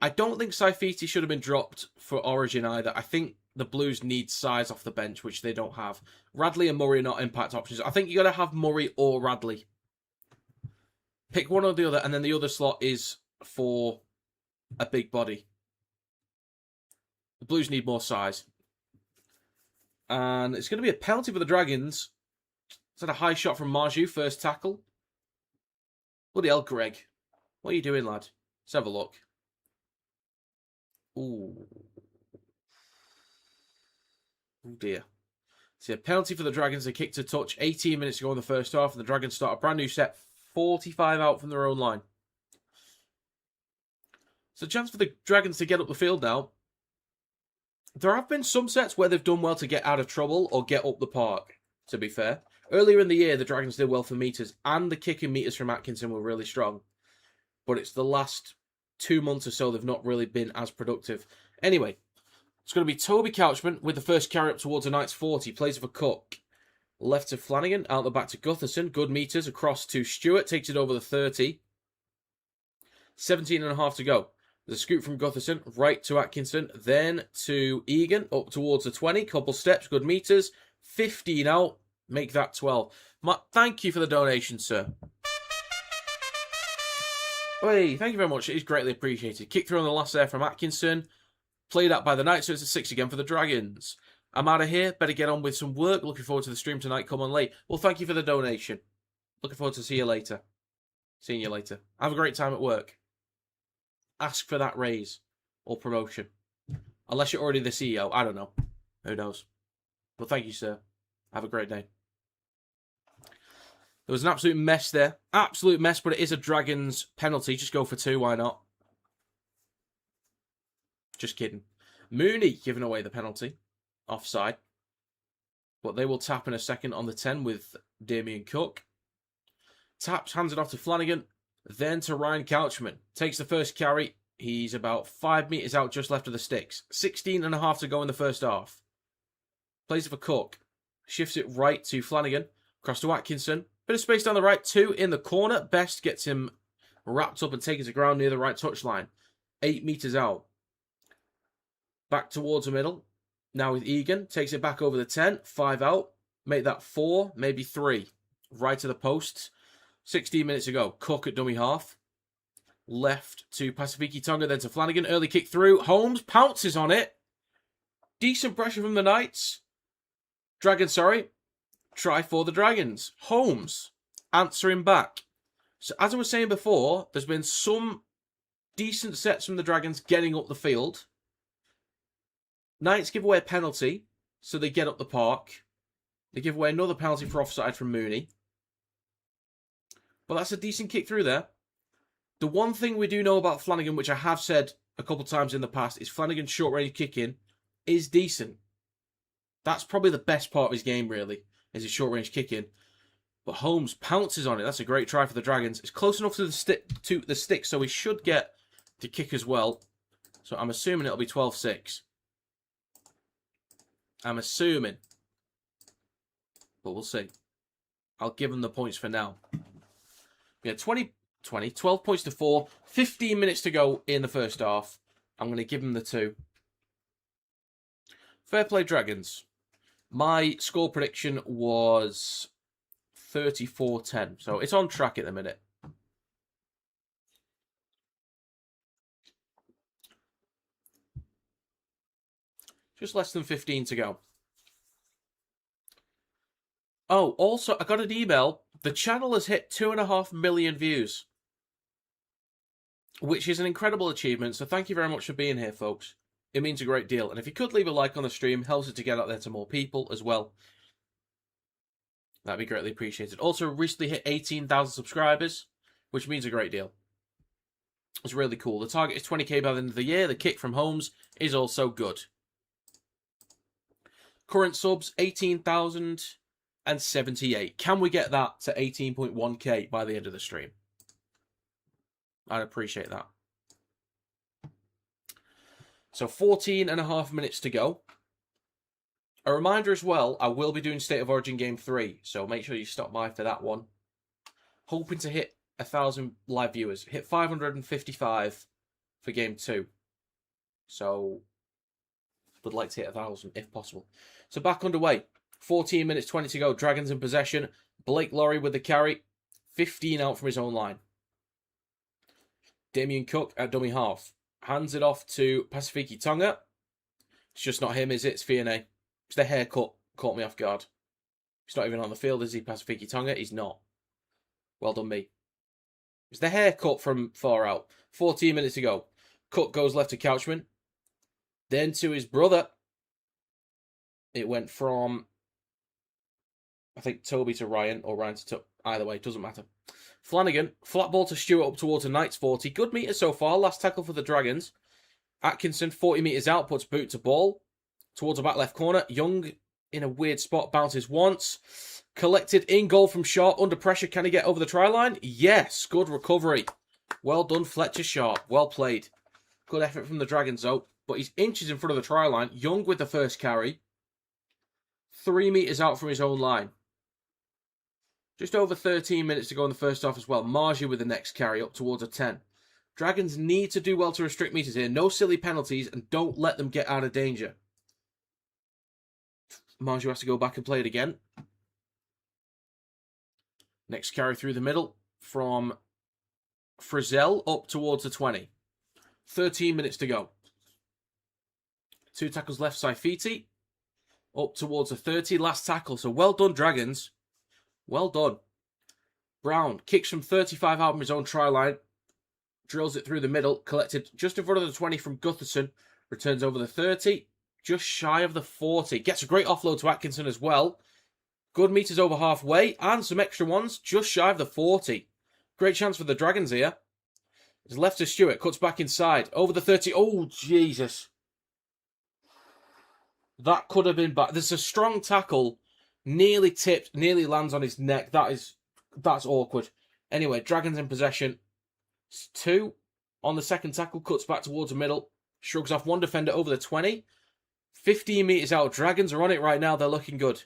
I don't think Saifiti should have been dropped for Origin either. I think the Blues need size off the bench, which they don't have. Radley and Murray are not impact options. I think you got to have Murray or Radley. Pick one or the other, and then the other slot is for a big body. The Blues need more size. And it's going to be a penalty for the Dragons. It's had a high shot from Marju, first tackle. Bloody hell, Greg. What are you doing, lad? Let's have a look. Ooh. Oh, dear. See, a penalty for the Dragons. They kicked a touch 18 minutes ago in the first half, and the Dragons start a brand new set, 45 out from their own line. So a chance for the Dragons to get up the field now. There have been some sets where they've done well to get out of trouble or get up the park, to be fair. Earlier in the year, the Dragons did well for meters, and the kicking meters from Atkinson were really strong. But it's the last 2 months or so they've not really been as productive. Anyway, it's going to be Toby Couchman with the first carry up towards the Knights 40. Plays for Cook. Left to Flanagan, out the back to Gutherson. Good meters, across to Stewart. Takes it over the 30. 17.5 to go. There's a scoop from Gutherson, right to Atkinson. Then to Egan, up towards the 20. Couple steps, good meters. 15 out. Make that 12. Thank you for the donation, sir. Hey, thank you very much. It is greatly appreciated. Kick through on the last there from Atkinson. Played out by the Knights, so it's a 6 again for the Dragons. I'm out of here. Better get on with some work. Looking forward to the stream tonight. Come on late. Well, thank you for the donation. Looking forward to seeing you later. Have a great time at work. Ask for that raise or promotion. Unless you're already the CEO. I don't know. Who knows? But thank you, sir. Have a great day. There was an absolute mess there. Absolute mess, but it is a Dragons penalty. Just go for 2. Why not? Just kidding. Mooney giving away the penalty. Offside. But they will tap in a second on the 10 with Damien Cook. Taps, hands it off to Flanagan. Then to Ryan Couchman. Takes the first carry. He's about 5 metres out just left of the sticks. 16.5 to go in the first half. Plays it for Cook. Shifts it right to Flanagan. Across to Atkinson. Bit of space down the right. 2 in the corner. Best gets him wrapped up and taken to ground near the right touchline. 8 metres out. Back towards the middle. Now with Egan. Takes it back over the 10. 5 out. Make that 4. Maybe 3. Right to the posts. 16 minutes ago. Cook at dummy half. Left to Pasifiki Tonga. Then to Flanagan. Early kick through. Holmes pounces on it. Decent pressure from the Knights. Dragons, sorry. Try for the Dragons. Holmes answering back. So as I was saying before, there's been some decent sets from the Dragons getting up the field. Knights give away a penalty, so they get up the park. They give away another penalty for offside from Mooney. But that's a decent kick through there. The one thing we do know about Flanagan, which I have said a couple times in the past, is Flanagan's short-range kicking is decent. That's probably the best part of his game, really, is his short-range kicking. But Holmes pounces on it. That's a great try for the Dragons. It's close enough to the stick, so he should get to kick as well. So I'm assuming it'll be 12-6. I'm assuming. But we'll see. I'll give him the points for now. Yeah, 12 points to 4. 15 minutes to go in the first half. I'm going to give him the 2. Fair play, Dragons. My score prediction was 34-10. So it's on track at the minute. Just less than 15 to go. Oh, also, I got an email. The channel has hit 2.5 million views, which is an incredible achievement. So thank you very much for being here, folks. It means a great deal. And if you could leave a like on the stream, helps it to get out there to more people as well. That'd be greatly appreciated. Also, recently hit 18,000 subscribers, which means a great deal. It's really cool. The target is 20k by the end of the year. The kick from Holmes is also good. Current subs, 18,078. Can we get that to 18.1k by the end of the stream? I'd appreciate that. So 14.5 minutes to go. A reminder as well, I will be doing State of Origin Game 3, so make sure you stop by for that one. Hoping to hit 1,000 live viewers. Hit 555 for game 2. So, would like to hit 1,000 if possible. So back underway. 14 minutes 20 to go. Dragons in possession. Blake Laurie with the carry. 15 out from his own line. Damien Cook at dummy half. Hands it off to Pasifiki Tonga. It's just not him, is it? It's Fiane. It's the haircut. Caught me off guard. He's not even on the field, is he, Pasifiki Tonga? He's not. Well done, me. It's the haircut from far out. 14 minutes to go. Cook goes left to Couchman. Then to his brother. It went from, I think, Toby to Ryan, or Ryan to Toby. Either way, doesn't matter. Flanagan, flat ball to Stewart up towards the Knights 40. Good meters so far. Last tackle for the Dragons. Atkinson, 40 metres out, puts boot to ball. Towards the back left corner. Young in a weird spot, bounces once. Collected in goal from Sharp. Under pressure, can he get over the try line? Yes, good recovery. Well done, Fletcher Sharp. Well played. Good effort from the Dragons, though. But he's inches in front of the try line. Young with the first carry. 3 metres out from his own line. Just over 13 minutes to go in the first half as well. Margie with the next carry up towards a 10. Dragons need to do well to restrict meters here. No silly penalties and don't let them get out of danger. Margie has to go back and play it again. Next carry through the middle from Frizzell up towards the 20. 13 minutes to go. 2 tackles left, Saifiti. Up towards the 30. Last tackle. So well done, Dragons. Well done. Brown kicks from 35 out from his own try line. Drills it through the middle. Collected just in front of the 20 from Gutherson. Returns over the 30. Just shy of the 40. Gets a great offload to Atkinson as well. Good meters over halfway. And some extra ones. Just shy of the 40. Great chance for the Dragons here. It's left to Stewart. Cuts back inside. Over the 30. Oh, Jesus. That could have been bad. There's a strong tackle. Nearly tipped. Nearly lands on his neck. That's awkward. Anyway, Dragons in possession. 2 on the second tackle. Cuts back towards the middle. Shrugs off one defender over the 20. 15 metres out. Dragons are on it right now. They're looking good.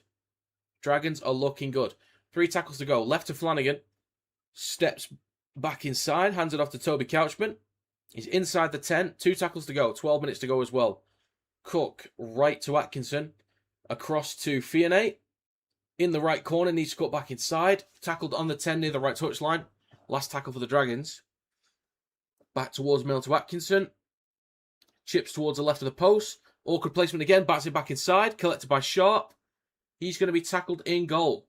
Dragons are looking good. 3 tackles to go. Left to Flanagan. Steps back inside. Hands it off to Toby Couchman. He's inside the 10. 2 tackles to go. 12 minutes to go as well. Cook right to Atkinson. Across to Fiane. In the right corner. Needs to cut back inside. Tackled on the 10 near the right touchline. Last tackle for the Dragons. Back towards middle to Atkinson. Chips towards the left of the post. Awkward placement again. Bats it back inside. Collected by Sharp. He's going to be tackled in goal.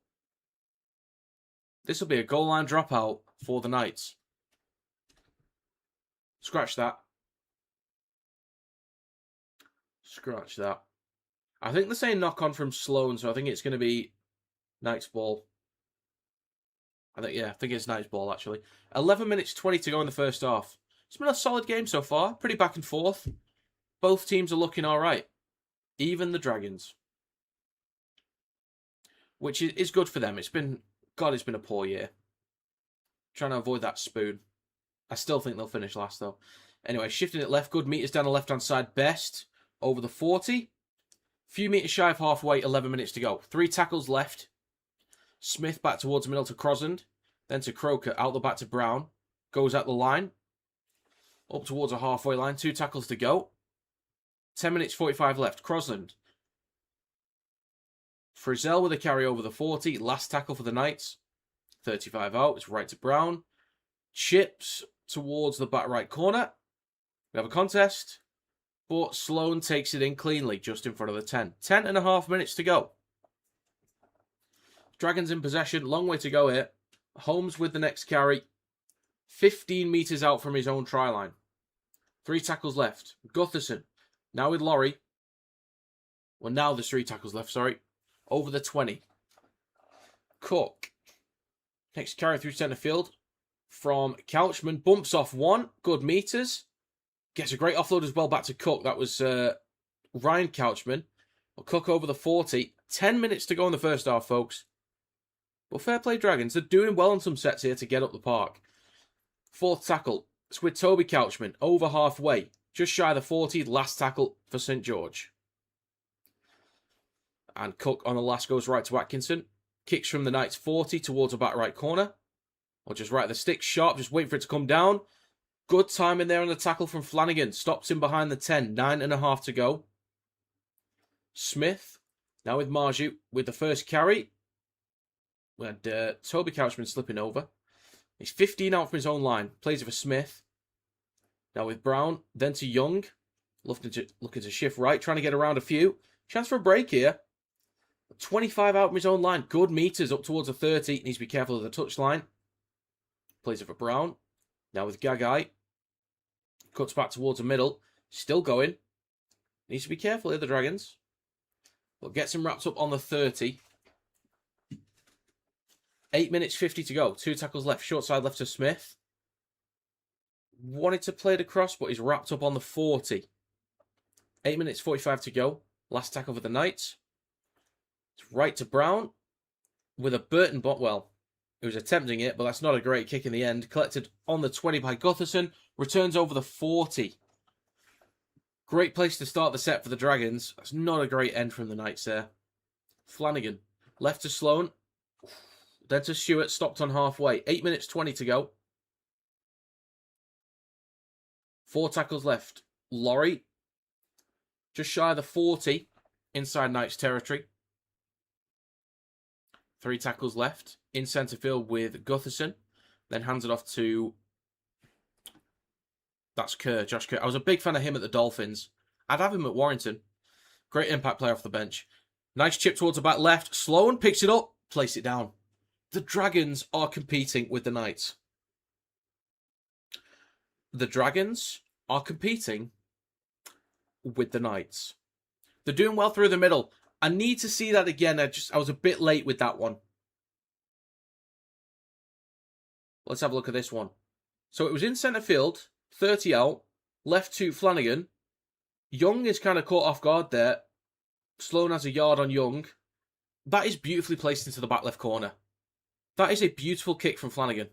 This will be a goal line dropout for the Knights. Scratch that. Scratch that. I think they're saying knock on from Sloan, so I think it's going to be Knights ball. I think it's Knights ball actually. 11 minutes 20 to go in the first half. It's been a solid game so far. Pretty back and forth. Both teams are looking all right. Even the Dragons. Which is good for them. It's been a poor year. Trying to avoid that spoon. I still think they'll finish last though. Anyway, shifting it left. Good meters down the left-hand side. Best over the 40. Few meters shy of halfway. 11 minutes to go. 3 tackles left. Smith back towards the middle to Crosland. Then to Croker. Out the back to Brown. Goes out the line. Up towards a halfway line. 2 tackles to go. 10 minutes 45 left. Crosland. Frizzell with a carry over the 40. Last tackle for the Knights. 35 out. It's right to Brown. Chips towards the back right corner. We have a contest. But Sloan takes it in cleanly just in front of the 10. 10.5 minutes to go. Dragons in possession. Long way to go here. Holmes with the next carry. 15 metres out from his own try line. 3 tackles left. Gutherson. Now with Laurie. Well, now there's 3 tackles left, sorry. Over the 20. Cook. Next carry through centre field. From Couchman. Bumps off 1. Good meters. Gets a great offload as well back to Cook. That was Ryan Couchman. Cook over the 40. 10 minutes to go in the first half, folks. But fair play Dragons. They're doing well on some sets here to get up the park. 4th tackle. It's with Toby Couchman. Over halfway. Just shy of the 40. Last tackle for St. George. And Cook on the last goes right to Atkinson. Kicks from the Knights 40 towards the back right corner. Or just right at the stick. Sharp just waiting for it to come down. Good time in there on the tackle from Flanagan. Stops him behind the 10. 9.5 to go. Smith, now with Marju, with the first carry. We had Toby Couchman slipping over. He's 15 out from his own line. Plays it for Smith. Now with Brown, then to Young. Looking to shift right, trying to get around a few. Chance for a break here. 25 out from his own line. Good meters up towards the 30. Needs to be careful of the touchline. Plays it for Brown. Now with Gagai. Cuts back towards the middle. Still going. Needs to be careful here, the Dragons. But gets him wrapped up on the 30. 8 minutes 50 to go. 2 tackles left. Short side left to Smith. Wanted to play it across, but he's wrapped up on the 40. 8 minutes 45 to go. Last tackle for the Knights. It's right to Brown. With a Burton bot. Well, he was attempting it, but that's not a great kick in the end. Collected on the 20 by Gutherson. Returns over the 40. Great place to start the set for the Dragons. That's not a great end from the Knights there. Flanagan. Left to Sloan. Then to Stewart. Stopped on halfway. 8 minutes 20 to go. 4 tackles left. Laurie. Just shy of the 40. Inside Knights territory. 3 tackles left. In centre field with Gutherson. Then hands it off to... That's Kerr, Josh Kerr. I was a big fan of him at the Dolphins. I'd have him at Warrington. Great impact player off the bench. Nice chip towards the back left. Sloan picks it up. Place it down. The Dragons are competing with the Knights. The Dragons are competing with the Knights. They're doing well through the middle. I need to see that again. I was a bit late with that one. Let's have a look at this one. So it was in centre field. 30 out. Left to Flanagan. Young is kind of caught off guard there. Sloan has a yard on Young. That is beautifully placed into the back left corner. That is a beautiful kick from Flanagan.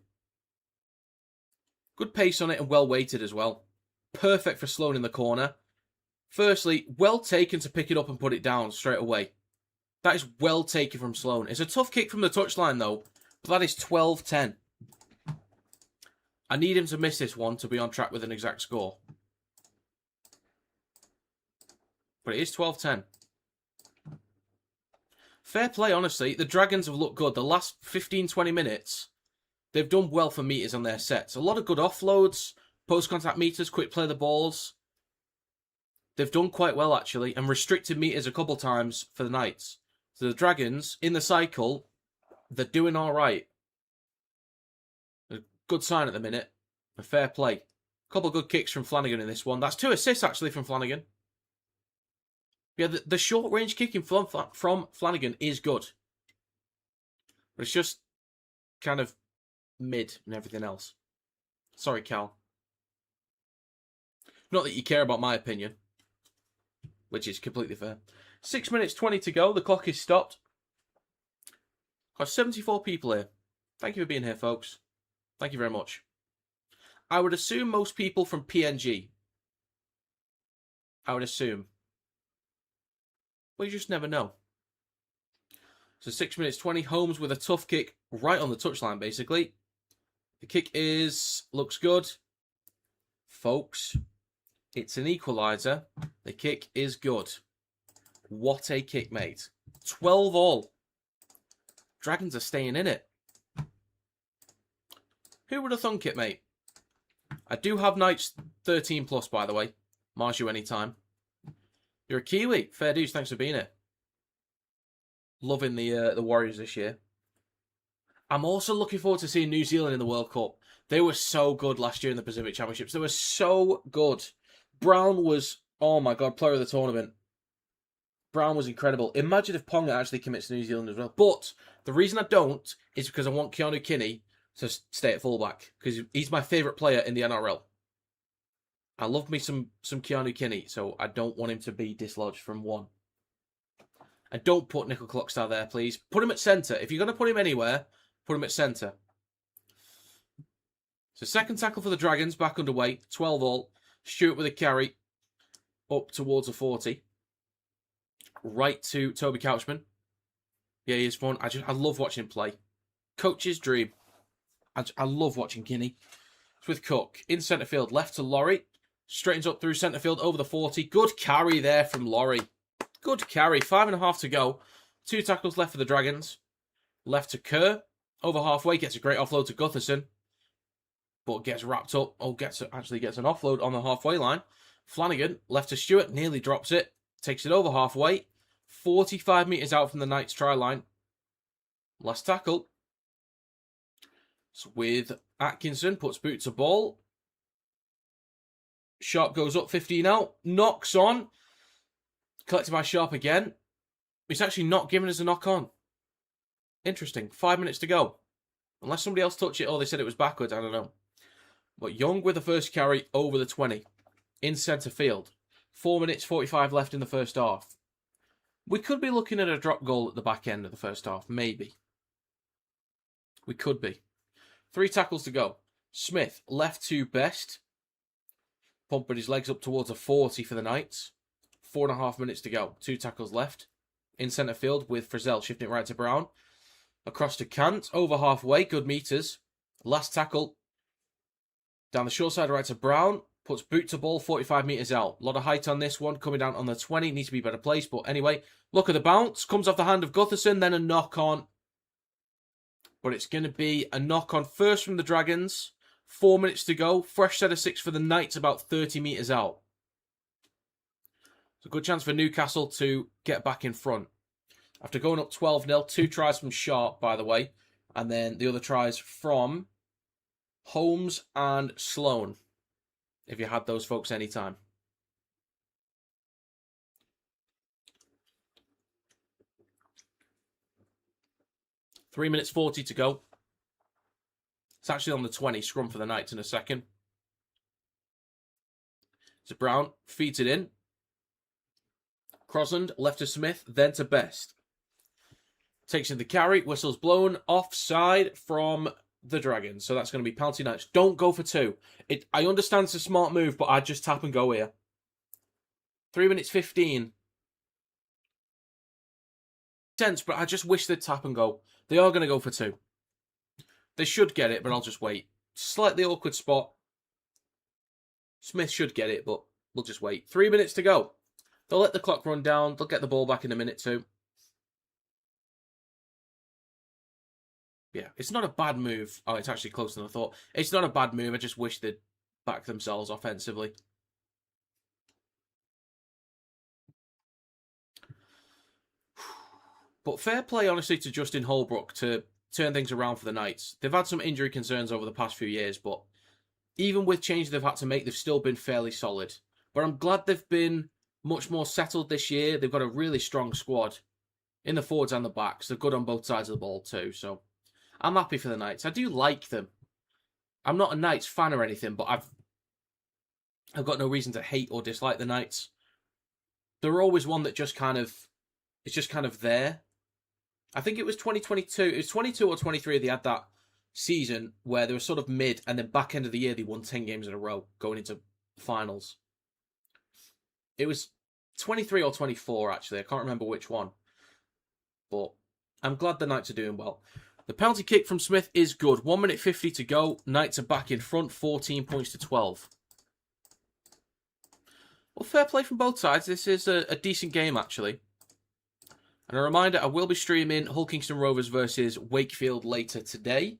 Good pace on it and well weighted as well. Perfect for Sloan in the corner. Firstly, well taken to pick it up and put it down straight away. That is well taken from Sloan. It's a tough kick from the touchline though, but that is 12-10. I need him to miss this one to be on track with an exact score. But it is 12-10. Fair play, honestly. The Dragons have looked good. The last 15-20 minutes, they've done well for meters on their sets. A lot of good offloads, post-contact meters, quick play the balls. They've done quite well, actually, and restricted meters a couple times for the Knights. So the Dragons, in the cycle, they're doing all right. A good sign at the minute. A fair play. A couple of good kicks from Flanagan in this one. That's 2 assists, actually, from Flanagan. Yeah, the short-range kicking from Flanagan is good. But it's just kind of mid and everything else. Sorry, Cal. Not that you care about my opinion, which is completely fair. 6 minutes 20 to go. The clock is stopped. Got 74 people here. Thank you for being here, folks. Thank you very much. I would assume most people from PNG. I would assume. Well, you just never know. So 6 minutes 20. Holmes with a tough kick right on the touchline, basically. The kick looks good. Folks, it's an equaliser. The kick is good. What a kick, mate. 12 all. Dragons are staying in it. Who would have thunk it, mate? I do have Knights 13 plus, by the way. Marsh you anytime. You're a Kiwi. Fair dues, thanks for being here. Loving the Warriors this year. I'm also looking forward to seeing New Zealand in the World Cup. They were so good last year in the Pacific Championships. They were so good. Brown was, oh my God, player of the tournament. Brown was incredible. Imagine if Ponga actually commits to New Zealand as well. But the reason I don't is because I want Keanu Kinney to stay at fullback. Because he's my favourite player in the NRL. I love me some Keanu Kinney, so I don't want him to be dislodged from one. And don't put Nickel Clockstar there, please. Put him at centre. If you're going to put him anywhere, put him at centre. So second tackle for the Dragons, back underway. 12 all. Stewart with a carry up towards the 40. Right to Toby Couchman. Yeah, he is fun. I love watching him play. Coach's dream. I love watching Kinney. It's with Cook. In centre field, left to Laurie. Straightens up through centre field over the 40. Good carry there from Laurie. Good carry. 5.5 to go. 2 tackles left for the Dragons. Left to Kerr. Over halfway. Gets a great offload to Gutherson. But gets wrapped up. Actually gets an offload on the halfway line. Flanagan. Left to Stewart. Nearly drops it. Takes it over halfway. 45 metres out from the Knights try line. Last tackle. It's with Atkinson. Puts boot to ball. Sharp goes up 15 out. Knocks on. Collected by Sharp again. He's actually not giving us a knock on. Interesting. 5 minutes to go. Unless somebody else touched it or they said it was backwards. I don't know. But Young with the first carry over the 20. In centre field. 4 minutes 45 left in the first half. We could be looking at a drop goal at the back end of the first half. Maybe. We could be. 3 tackles to go. Smith left to Best. Pumping his legs up towards a 40 for the Knights. 4.5 minutes to go. 2 tackles left. In centre field with Frizzell shifting it right to Brown. Across to Kant. Over halfway. Good meters. Last tackle. Down the short side right to Brown. Puts boot to ball 45 metres out. A lot of height on this one. Coming down on the 20. Needs to be better placed. But anyway. Look at the bounce. Comes off the hand of Gutherson. Then a knock on. But it's going to be a knock on first from the Dragons. 4 minutes to go. Fresh set of 6 for the Knights about 30 metres out. It's a good chance for Newcastle to get back in front. After going up 12-0, 2 tries from Sharp, by the way. And then the other tries from Holmes and Sloan. If you had those folks anytime. Three minutes 40 to go. It's actually on the 20. Scrum for the Knights in a second. So Brown feeds it in. Crosland left to Smith, then to Best. Takes in the carry. Whistle's blown. Offside from the Dragons. So that's going to be penalty Knights. Don't go for 2. I understand it's a smart move, but I'd just tap and go here. 3 minutes 15. Sense, but I just wish they'd tap and go. They are going to go for 2. They should get it, but I'll just wait. Slightly awkward spot. Smith should get it, but we'll just wait. 3 minutes to go. They'll let the clock run down. They'll get the ball back in a minute too. Yeah, it's not a bad move. Oh, it's actually closer than I thought. It's not a bad move. I just wish they'd back themselves offensively. But fair play, honestly, to Justin Holbrook to turn things around for the Knights. They've had some injury concerns over the past few years, but even with changes they've had to make, they've still been fairly solid. But I'm glad they've been much more settled this year. They've got a really strong squad in the forwards and the backs. They're good on both sides of the ball too, so I'm happy for the Knights. I do like them. I'm not a Knights fan or anything, but I've got no reason to hate or dislike the Knights. They're always one that just kind of, it's just kind of there. I think it was 2022. It was 22 or 23. They had that season where they were sort of mid, and then back end of the year they won 10 games in a row going into finals. It was 23 or 24 actually. I can't remember which one, but I'm glad the Knights are doing well. The penalty kick from Smith is good. 1 minute 50 to go. Knights are back in front. 14 points to 12. Well, fair play from both sides. This is a decent game actually. And a reminder, I will be streaming Hull Kingston Rovers versus Wakefield later today.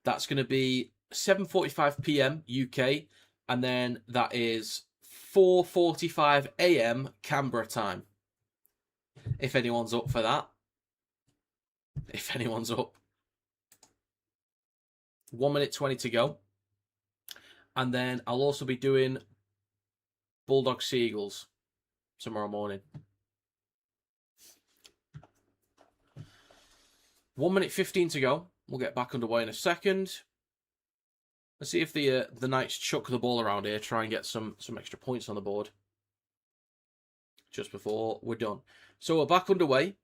That's going to be 7:45 PM UK. And then that is 4:45 AM Canberra time. If anyone's up for that. If anyone's up. 1 minute 20 to go. And then I'll also be doing Bulldogs Seagulls tomorrow morning. 1 minute 15 to go. We'll get back underway in a second. Let's see if the Knights chuck the ball around here, try and get some extra points on the board. Just before we're done. So we're back underway.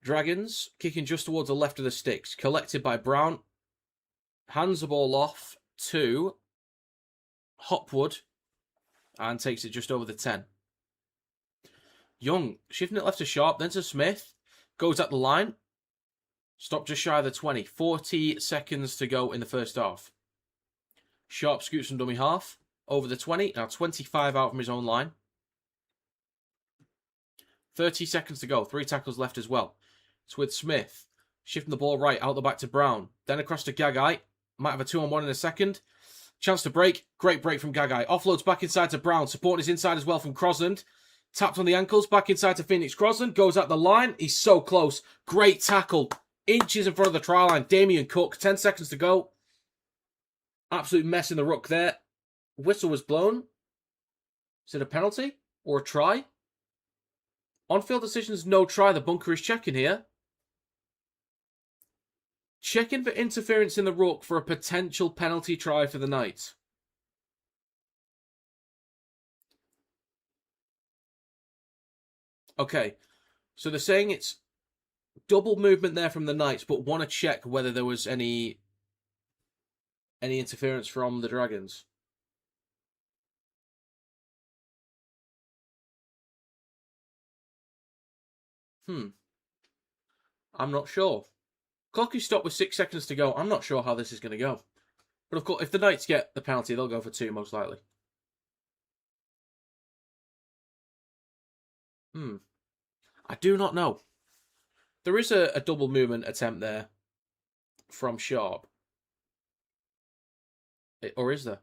Dragons kicking just towards the left of the sticks. Collected by Brown. Hands the ball off to Hopwood. And takes it just over the 10. Young shifting it left to Sharp, then to Smith. Goes at the line. Stop just shy of the 20. 40 seconds to go in the first half. Sharp scoots from dummy half. Over the 20. Now 25 out from his own line. 30 seconds to go. 3 tackles left as well. It's with Smith. Shifting the ball right, out the back to Brown. Then across to Gagai. Might have a 2-on-1 in a second. Chance to break. Great break from Gagai. Offloads back inside to Brown. Support is inside as well from Crosland. Tapped on the ankles. Back inside to Phoenix Crosland. Goes at the line. He's so close. Great tackle. Inches in front of the try line. Damien Cook. 10 seconds to go. Absolute mess in the ruck there. Whistle was blown. Is it a penalty or a try? On-field decisions, no try. The bunker is checking here. Checking for interference in the ruck for a potential penalty try for the Knights. Okay, so they're saying it's double movement there from the Knights, but want to check whether there was any interference from the Dragons. I'm not sure. Clock is stopped with 6 seconds to go. I'm not sure how this is going to go. But of course, if the Knights get the penalty, they'll go for 2, most likely. I do not know. There is a double movement attempt there from Sharp. Or is there?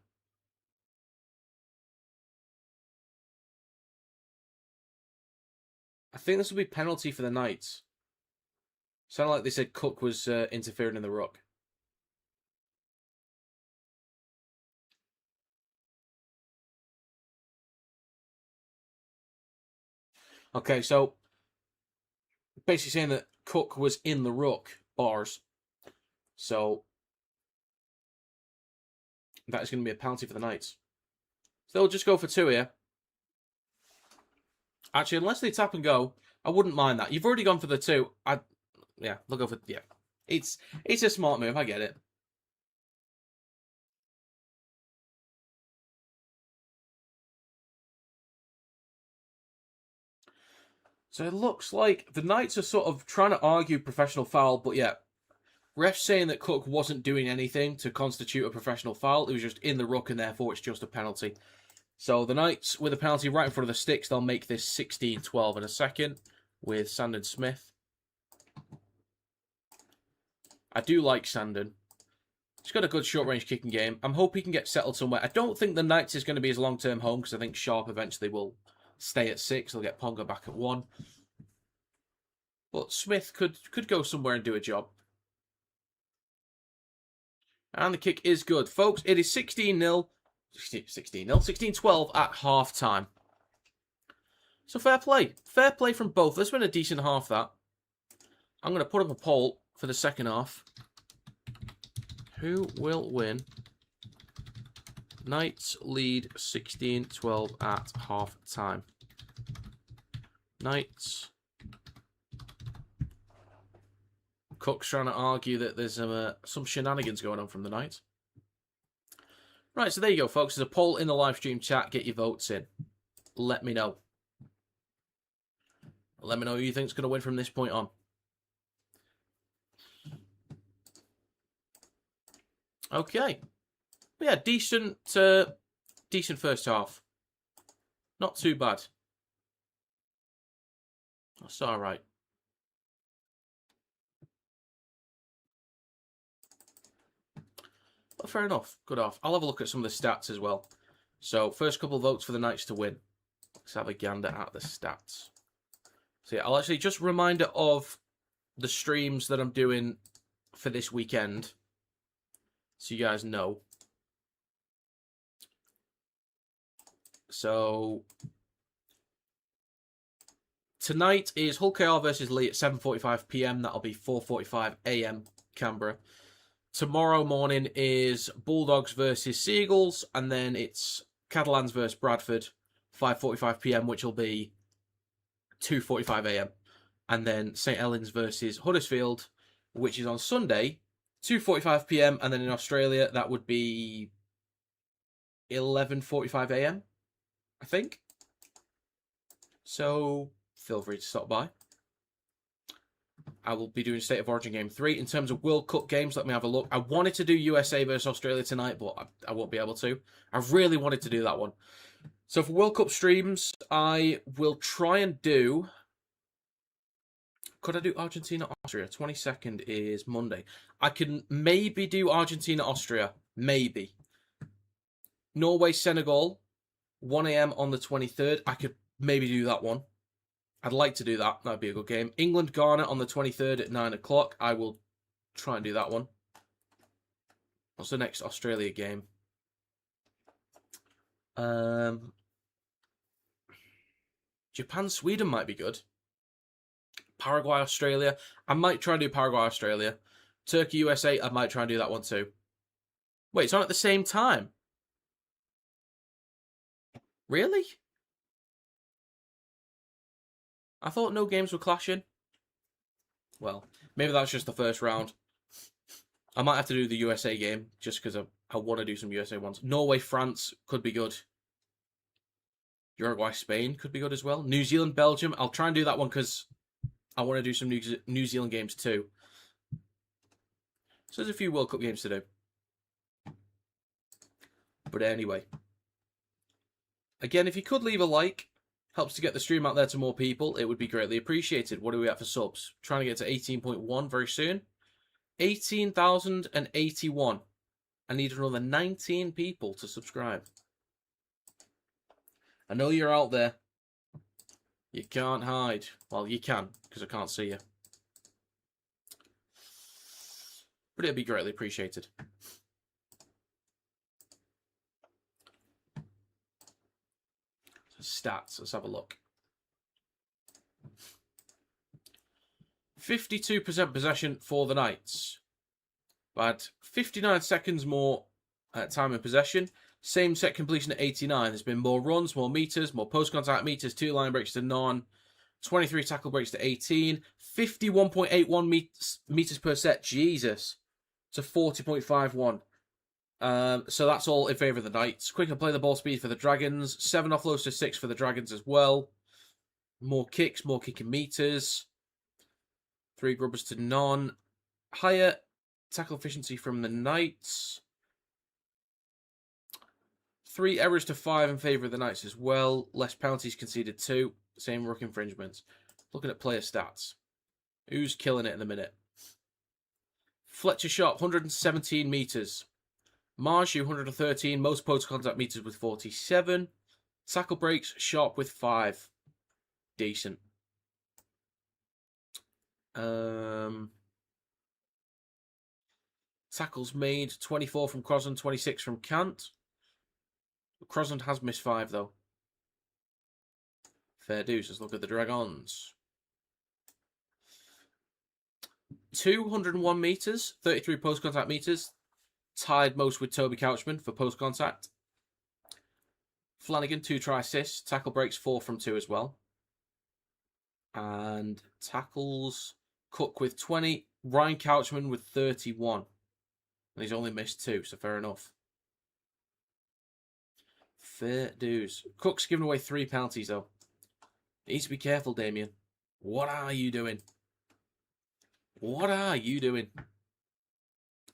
I think this will be penalty for the Knights. Sounded like they said Cook was interfering in the ruck. Okay, so basically saying that Cook was in the ruck, bars. So that is going to be a penalty for the Knights. So they'll just go for 2 here. Actually, unless they tap and go, I wouldn't mind that. You've already gone for the 2. Yeah, they'll go for... Yeah. It's a smart move, I get it. So it looks like the Knights are sort of trying to argue professional foul, but yeah, refs saying that Cook wasn't doing anything to constitute a professional foul. It was just in the ruck, and therefore it's just a penalty. So the Knights, with a penalty right in front of the sticks, they'll make this 16-12 in a second with Sandon Smith. I do like Sandon. He's got a good short-range kicking game. I'm hoping he can get settled somewhere. I don't think the Knights is going to be his long-term home, because I think Sharp eventually will stay at 6. They'll get Ponga back at 1. But Smith could go somewhere and do a job. And the kick is good. Folks, it is 16-0. 16-12 at half-time. So fair play. Fair play from both. There's been a decent half, that. I'm going to put up a poll for the second half. Who will win? Knights lead 16-12 at half-time. Knights. Cook's trying to argue that there's some shenanigans going on from the Knights. Right, so there you go, folks. There's a poll in the live stream chat. Get your votes in. Let me know. Let me know who you think's going to win from this point on. Okay. But yeah, decent first half. Not too bad. That's all right. But fair enough. Good off. I'll have a look at some of the stats as well. So, first couple of votes for the Knights to win. Let's have a gander at the stats. So yeah, I'll actually just a reminder of the streams that I'm doing for this weekend, so you guys know. So tonight is Hull KR versus Lee at 7:45 PM. That'll be 4:45 AM Canberra. Tomorrow morning is Bulldogs versus Seagulls, and then it's Catalans versus Bradford, 5:45 PM, which will be 2:45 AM. And then St Helens versus Huddersfield, which is on Sunday, 2:45 PM. And then in Australia, that would be 11:45 AM, I think. So feel free to stop by. I will be doing State of Origin Game 3. In terms of World Cup games, let me have a look. I wanted to do USA versus Australia tonight, but I won't be able to. I really wanted to do that one. So for World Cup streams, I will try and do... Could I do Argentina-Austria? 22nd is Monday. I can maybe do Argentina-Austria. Maybe. Norway-Senegal, 1 a.m. on the 23rd. I could maybe do that one. I'd like to do that. That'd be a good game. England-Ghana on the 23rd at 9 o'clock. I will try and do that one. What's the next Australia game? Japan-Sweden might be good. Paraguay-Australia. I might try and do Paraguay-Australia. Turkey-USA. I might try and do that one too. Wait, it's on at the same time? Really? I thought no games were clashing. Well, maybe that's just the first round. I might have to do the USA game just because I want to do some USA ones. Norway-France could be good. Uruguay-Spain could be good as well. New Zealand-Belgium. I'll try and do that one because I want to do some New Zealand games too. So there's a few World Cup games to do. But anyway. Again, if you could leave a like, helps to get the stream out there to more people. It would be greatly appreciated. What are we at for subs? Trying to get to 18.1 very soon. 18,081. I need another 19 people to subscribe. I know you're out there. You can't hide. Well, you can, because I can't see you. But it'd be greatly appreciated. Stats, let's have a look. 52% possession for the Knights. But 59 seconds more time in possession. Same set completion at 89. There's been more runs, more meters, more post-contact meters, 2 line breaks to none, 23 tackle breaks to 18, 51.81 meters per set. Jesus. To 40.51. So that's all in favour of the Knights. Quicker play the ball speed for the Dragons. 7 offloads to 6 for the Dragons as well. More kicks, more kicking meters. 3 grubbers to none. Higher tackle efficiency from the Knights. 3 errors to 5 in favour of the Knights as well. Less penalties conceded 2. Same ruck infringements. Looking at player stats. Who's killing it in a minute? Fletcher Sharp, 117 metres. Marshu, 113. Most post-contact meters with 47. Tackle breaks, Sharp with 5. Decent. Tackles made, 24 from Crosland, 26 from Cant. Crosland has missed 5, though. Fair dues. Let's look at the Dragons. 201 metres, 33 post-contact meters. Tied most with Toby Couchman for post-contact. Flanagan, 2 try assists. Tackle breaks, 4 from 2 as well. And tackles, Cook with 20. Ryan Couchman with 31. And he's only missed 2, so fair enough. Fair dues. Cook's given away 3 penalties, though. Needs to be careful, Damien. What are you doing? What are you doing?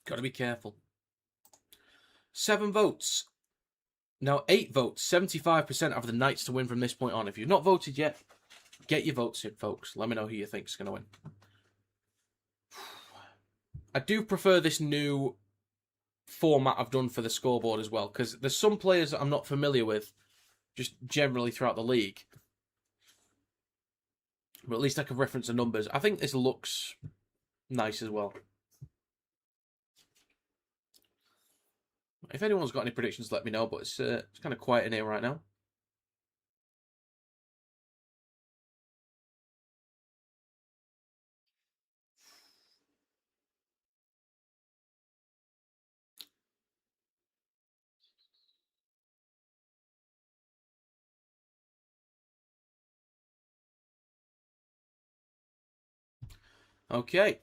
Got to be careful. 7 votes. Now 8 votes. 75% of the Knights to win from this point on. If you've not voted yet, get your votes in, folks. Let me know who you think is going to win. I do prefer this new format I've done for the scoreboard as well, because there's some players that I'm not familiar with, just generally throughout the league. But at least I can reference the numbers. I think this looks nice as well. If anyone's got any predictions, let me know, but it's kind of quiet in here right now. Okay.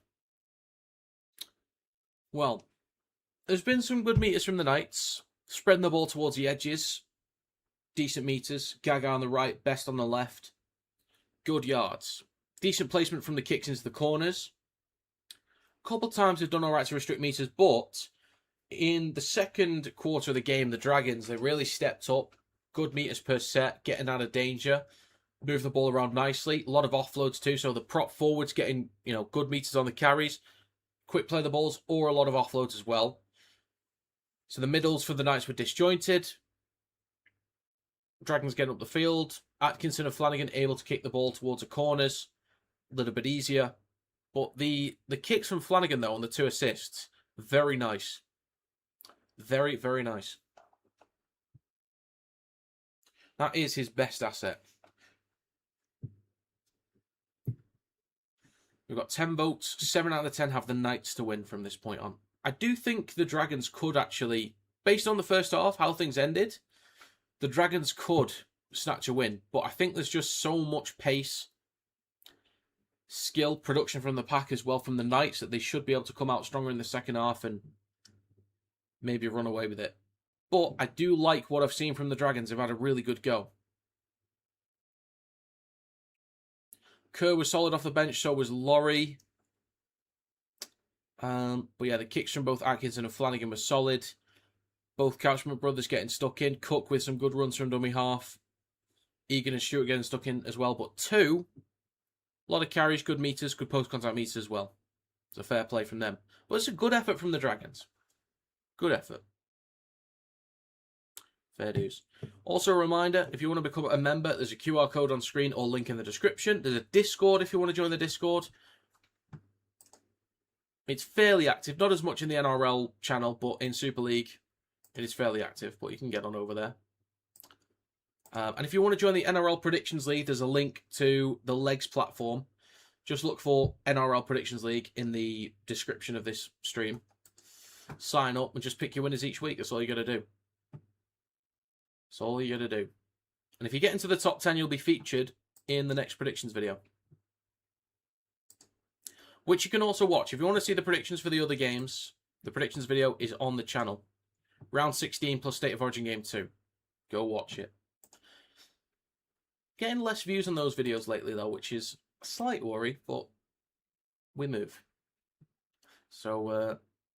Well, there's been some good meters from the Knights. Spreading the ball towards the edges. Decent meters. Gaga on the right, Best on the left. Good yards. Decent placement from the kicks into the corners. A couple of times they've done all right to restrict meters, but in the second quarter of the game, the Dragons, they really stepped up. Good meters per set, getting out of danger, move the ball around nicely. A lot of offloads too, so the prop forwards getting, good meters on the carries, quick play the balls, or a lot of offloads as well. So the middles for the Knights were disjointed. Dragons getting up the field. Atkinson and Flanagan able to kick the ball towards the corners. A little bit easier. But the kicks from Flanagan, though, on the 2 assists, very nice. Very, very nice. That is his best asset. We've got 10 votes. 7 out of the 10 have the Knights to win from this point on. I do think the Dragons could actually, based on the first half, how things ended, the Dragons could snatch a win. But I think there's just so much pace, skill, production from the pack as well from the Knights that they should be able to come out stronger in the second half and maybe run away with it. But I do like what I've seen from the Dragons. They've had a really good go. Kerr was solid off the bench, so was Laurie. But yeah, the kicks from both Atkinson and Flanagan were solid. Both Couchman brothers getting stuck in. Cook with some good runs from dummy half. Egan and Stewart getting stuck in as well. But 2, a lot of carries, good meters, good post-contact meters as well. It's a fair play from them. But it's a good effort from the Dragons. Good effort. Fair dues. Also a reminder, if you want to become a member, there's a QR code on screen or link in the description. There's a Discord if you want to join the Discord. It's fairly active. Not as much in the NRL channel, but in Super League, it is fairly active. But you can get on over there. And if you want to join the NRL Predictions League, there's a link to the Legs platform. Just look for NRL Predictions League in the description of this stream. Sign up and just pick your winners each week. That's all you got to do. That's all you got to do. And if you get into the top 10, you'll be featured in the next predictions video. Which you can also watch. If you want to see the predictions for the other games, the predictions video is on the channel. Round 16 plus State of Origin Game 2. Go watch it. Getting less views on those videos lately, though, which is a slight worry, but we move. So,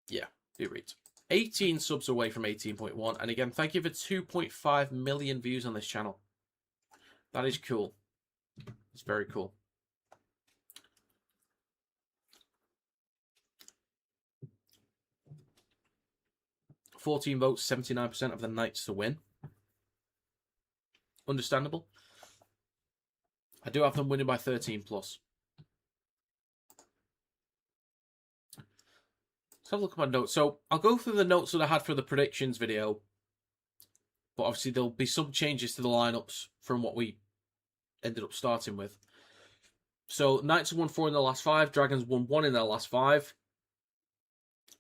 yeah, do read. 18 subs away from 18.1. And again, thank you for 2.5 million views on this channel. That is cool. It's very cool. $14 votes, 79% of the Knights to win. Understandable. I do have them winning by 13 plus. Let's have a look at my notes. So I'll go through the notes that I had for the predictions video. But obviously there'll be some changes to the lineups from what we ended up starting with. So Knights have won 4 in their last 5. Dragons won 1 in their last 5.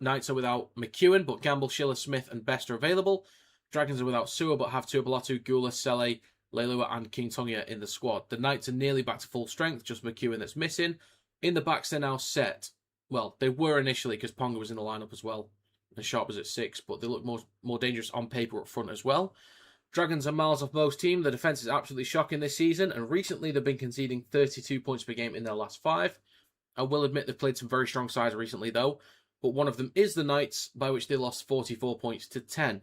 Knights are without McEwen, but Gamble, Schiller, Smith and Best are available. Dragons are without Sewer, but have Tuapolatu, Gula, Sele, Leilua and King Tonga in the squad. The Knights are nearly back to full strength, just McEwen that's missing. In the backs, they're now set. Well, they were initially because Ponga was in the lineup as well. And Sharp was at 6, but they look more dangerous on paper up front as well. Dragons are miles off most team. The defence is absolutely shocking this season, and recently they've been conceding 32 points per game in their last 5. I will admit they've played some very strong sides recently, though, but one of them is the Knights, by which they lost 44 points to 10.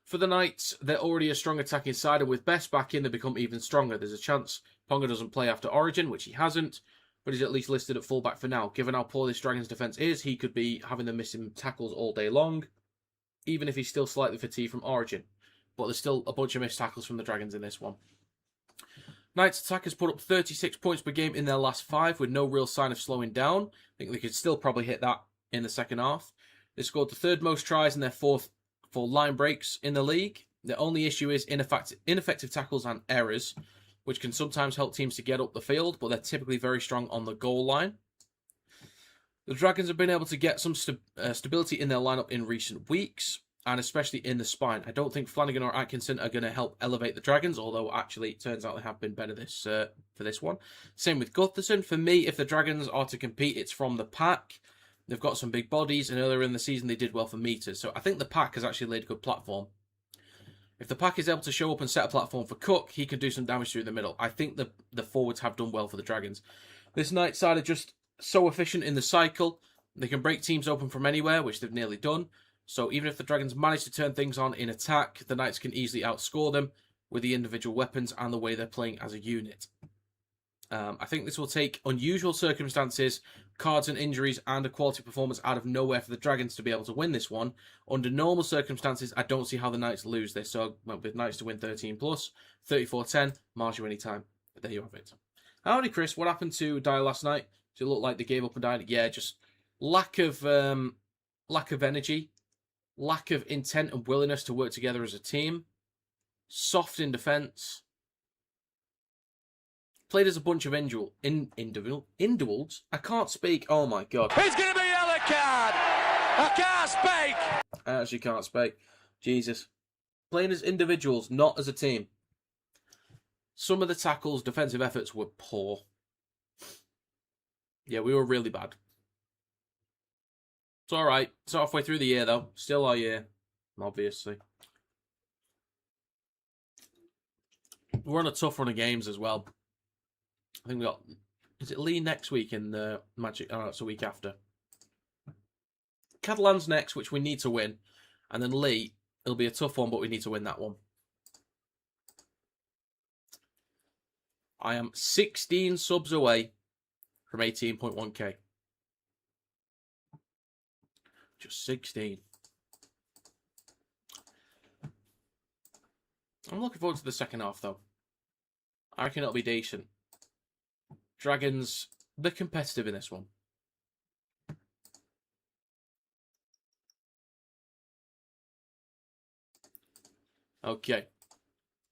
For the Knights, they're already a strong attacking side, and with Best back in, they become even stronger. There's a chance Ponga doesn't play after Origin, which he hasn't, but he's at least listed at fullback for now. Given how poor this Dragons defence is, he could be having them missing tackles all day long, even if he's still slightly fatigued from Origin. But there's still a bunch of missed tackles from the Dragons in this one. Knights attackers put up 36 points per game in their last 5 with no real sign of slowing down. I think they could still probably hit that in the second half. They scored the 3rd most tries in their 4th for line breaks in the league. The only issue is ineffective tackles and errors, which can sometimes help teams to get up the field, but they're typically very strong on the goal line. The Dragons have been able to get some stability in their lineup in recent weeks, and especially in the spine. I don't think Flanagan or Atkinson are going to help elevate the Dragons, although actually it turns out they have been better for this one. Same with Gutherson. For me, if the Dragons are to compete, it's from the pack. They've got some big bodies, and earlier in the season they did well for meters. So I think the pack has actually laid a good platform. If the pack is able to show up and set a platform for Cook, he can do some damage through the middle. I think the forwards have done well for the Dragons. This Knight side are just so efficient in the cycle. They can break teams open from anywhere, which they've nearly done. So even if the Dragons manage to turn things on in attack, the Knights can easily outscore them with the individual weapons and the way they're playing as a unit. I think this will take unusual circumstances, cards and injuries, and a quality performance out of nowhere for the Dragons to be able to win this one. Under normal circumstances, I don't see how the Knights lose this. So I went with Knights to win 13+, 34-10, march you anytime. But there you have it. Howdy, Chris. What happened to Dyer last night? Did it look like they gave up and died? Yeah, just lack of energy, lack of intent and willingness to work together as a team, soft in defence. Played as a bunch of individuals. I can't speak. Oh my god. It's going to be yellow card. I can't speak. I actually can't speak. Jesus. Playing as individuals, not as a team. Some of the tackles, defensive efforts were poor. Yeah, we were really bad. It's alright. It's halfway through the year though. Still our year. Obviously. We're on a tough run of games as well. I think we got... Is it Lee next week in the Magic... Oh, it's a week after. Catalan's next, which we need to win. And then Lee, it'll be a tough one, but we need to win that one. I am 16 subs away from 18.1k. Just 16. I'm looking forward to the second half, though. I reckon it'll be decent. Dragons, they're competitive in this one. Okay.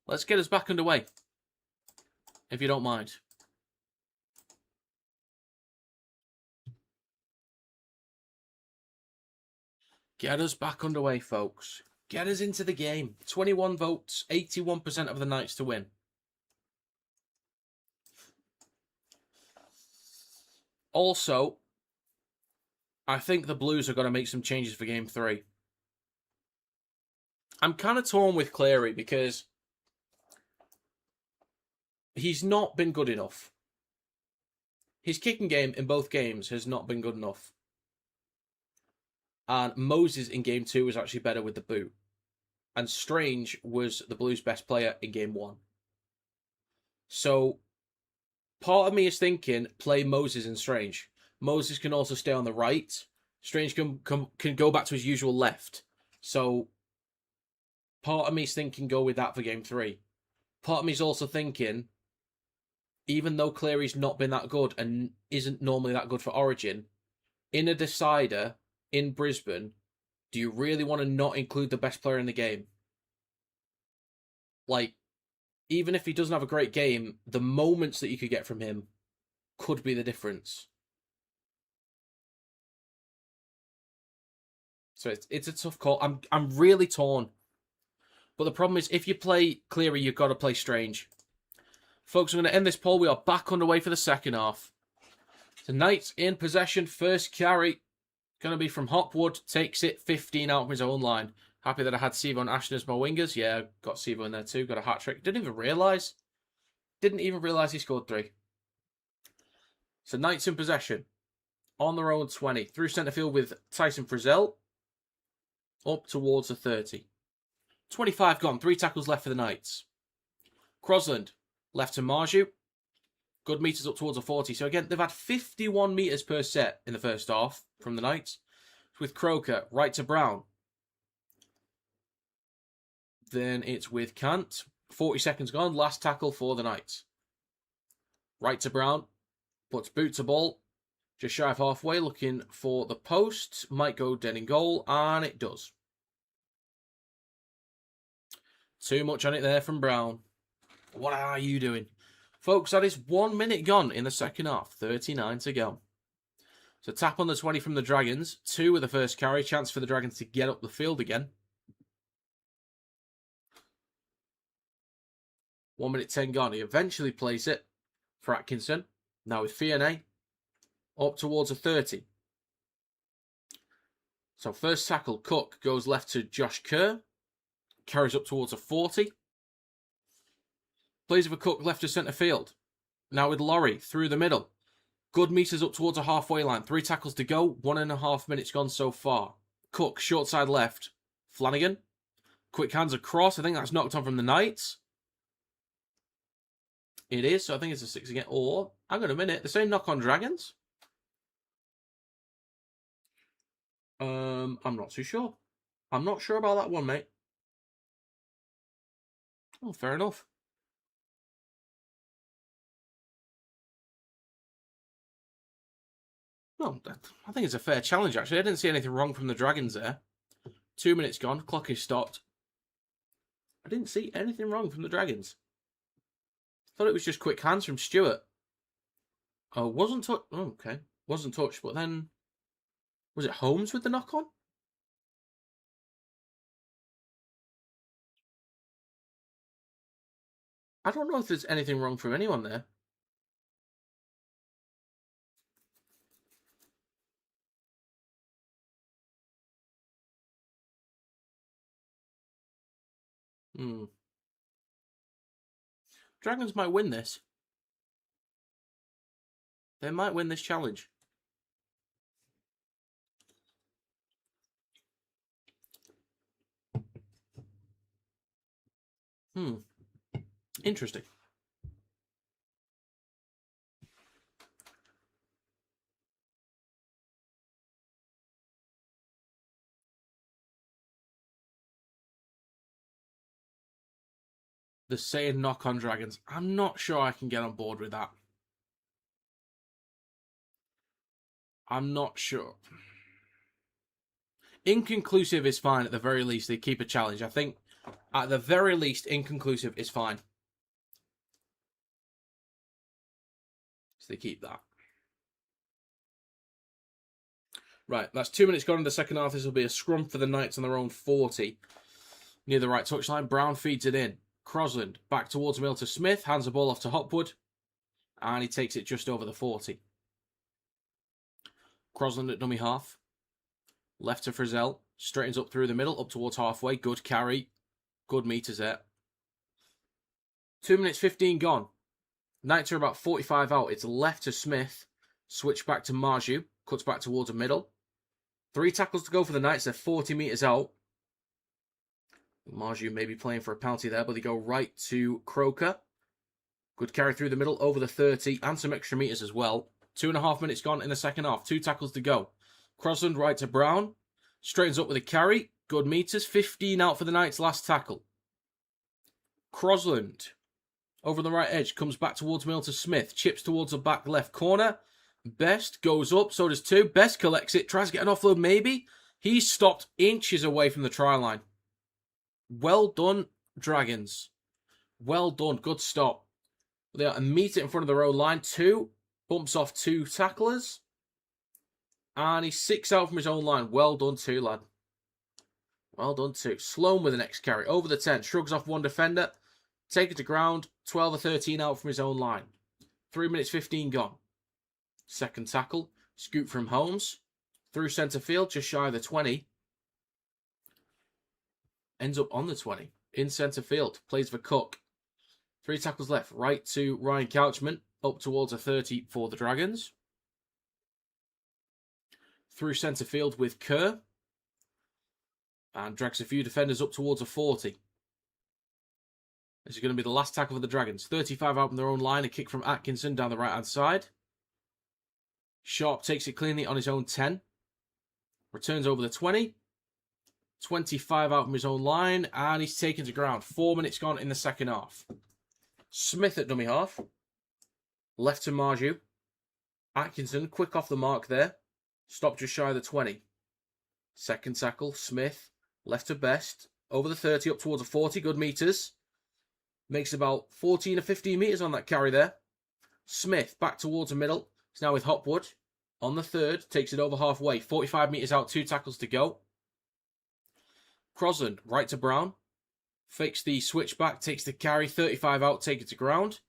Let's get us back underway. If you don't mind. Get us back underway, folks. Get us into the game. 21 votes, 81% of the Knights to win. Also, I think the Blues are going to make some changes for Game 3. I'm kind of torn with Cleary because he's not been good enough. His kicking game in both games has not been good enough. And Moses in Game 2 was actually better with the boot. And Strange was the Blues' best player in Game 1. So, part of me is thinking, play Moses and Strange. Moses can also stay on the right. Strange can go back to his usual left. So, part of me is thinking, go with that for Game 3. Part of me is also thinking, even though Cleary's not been that good and isn't normally that good for Origin, in a decider in Brisbane, do you really want to not include the best player in the game? Like, even if he doesn't have a great game, the moments that you could get from him could be the difference. So it's a tough call. I'm really torn. But the problem is, if you play Cleary, you've got to play Strange. Folks, I'm going to end this poll. We are back underway for the second half. The Knights in possession. First carry. Going to be from Hopwood. Takes it 15 out from his own line. Happy that I had Sivo and Ashton as my wingers. Yeah, got Sivo in there too. Got a hat-trick. Didn't even realise he scored 3. So Knights in possession. On their own 20. Through centre field with Tyson Frizzell. Up towards the 30. 25 gone. 3 tackles left for the Knights. Crosland. Left to Marju. Good metres up towards a 40. So again, they've had 51 metres per set in the first half from the Knights. With Croker, right to Brown. Then it's with Kant. 40 seconds gone. Last tackle for the Knights. Right to Brown. Puts boot to ball. Just shy of halfway. Looking for the post. Might go dead in goal. And it does. Too much on it there from Brown. What are you doing? Folks, that is 1 minute gone in the second half. 39 to go. So tap on the 20 from the Dragons. 2 with the first carry. Chance for the Dragons to get up the field again. 1 minute 10 gone. He eventually plays it for Atkinson. Now with Fionney. Up towards a 30. So first tackle, Cook goes left to Josh Kerr. Carries up towards a 40. Plays with Cook left to centre field. Now with Laurie through the middle. Good meters up towards a halfway line. 3 tackles to go. 1.5 minutes gone so far. Cook, short side left. Flanagan. Quick hands across. I think that's knocked on from the Knights. It is, so I think it's a 6 again. Or, hang on a minute, they're saying knock on Dragons. I'm not too sure. I'm not sure about that one, mate. Oh, fair enough. Well, I think it's a fair challenge, actually. I didn't see anything wrong from the Dragons there. 2 minutes gone. Clock is stopped. I didn't see anything wrong from the Dragons. Thought it was just quick hands from Stewart. Oh, wasn't touched. Oh, okay. Wasn't touched, but then... Was it Holmes with the knock-on? I don't know if there's anything wrong from anyone there. Dragons might win this. They might win this challenge. Interesting. The saying knock on Dragons. I'm not sure I can get on board with that. I'm not sure. Inconclusive is fine at the very least. They keep a challenge. I think at the very least, inconclusive is fine. So they keep that. Right, that's 2 minutes gone in the second half. This will be a scrum for the Knights on their own 40. Near the right touchline, Brown feeds it in. Crosland back towards Milton Smith, hands the ball off to Hopwood, and he takes it just over the 40. Crosland at dummy half. Left to Frizzell, straightens up through the middle, up towards halfway. Good carry. Good meters there. 2 minutes 15 gone. Knights are about 45 out. It's left to Smith. Switch back to Marju. Cuts back towards the middle. 3 tackles to go for the Knights. They're 40 metres out. Marju may be playing for a penalty there, but they go right to Croker. Good carry through the middle, over the 30, and some extra metres as well. 2.5 minutes gone in the second half. 2 tackles to go. Crosland right to Brown. Straightens up with a carry. Good meters. 15 out for the Knights' last tackle. Crosland over the right edge. Comes back towards Milton Smith. Chips towards the back left corner. Best goes up. So does 2. Best collects it. Tries to get an offload maybe. He's stopped inches away from the try line. Well done, Dragons. Well done. Good stop. They are a meter in front of their own line. 2. Bumps off 2 tacklers. And he's 6 out from his own line. Well done, 2, lad. Well done, 2. Sloan with the next carry. Over the 10. Shrugs off 1 defender. Take it to ground. 12 or 13 out from his own line. 3 minutes 15 gone. Second tackle. Scoop from Holmes. Through centre field. Just shy of the 20. Ends up on the 20. In centre field. Plays for Cook. 3 tackles left. Right to Ryan Couchman. Up towards a 30 for the Dragons. Through centre field with Kerr. And drags a few defenders up towards a 40. This is going to be the last tackle for the Dragons. 35 out from their own line. A kick from Atkinson down the right-hand side. Sharp takes it cleanly on his own 10. Returns over the 20. 25 out from his own line. And he's taken to ground. 4 minutes gone in the second half. Smith at dummy half. Left to Marju. Atkinson, quick off the mark there. Stopped just shy of the 20. Second tackle, Smith. Left to Best. Over the 30, up towards the 40. Good meters. Makes about 14 or 15 metres on that carry there. Smith, back towards the middle. He's now with Hopwood. On the third, takes it over halfway. 45 metres out, 2 tackles to go. Crosland, right to Brown. Fakes the switch back, takes the carry. 35 out, take it to ground.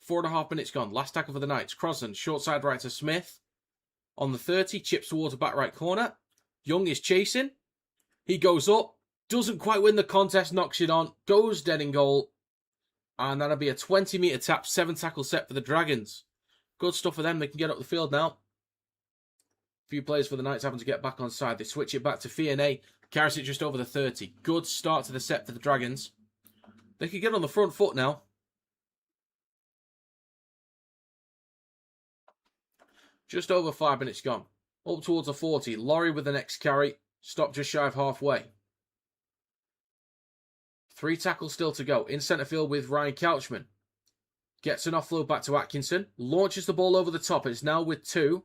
4.5 minutes gone. Last tackle for the Knights. Crosland, short side right to Smith. On the 30, chips towards the back right corner. Young is chasing. He goes up. Doesn't quite win the contest. Knocks it on. Goes dead in goal. And that'll be a 20-metre tap. 7 tackle set for the Dragons. Good stuff for them. They can get up the field now. A few players for the Knights having to get back on side. They switch it back to Fianet. Carries it just over the 30. Good start to the set for the Dragons. They can get on the front foot now. Just over 5 minutes gone. Up towards the 40. Laurie with the next carry. Stopped just shy of halfway. 3 tackles still to go. In centre field with Ryan Couchman. Gets an offload back to Atkinson. Launches the ball over the top. It's now with 2.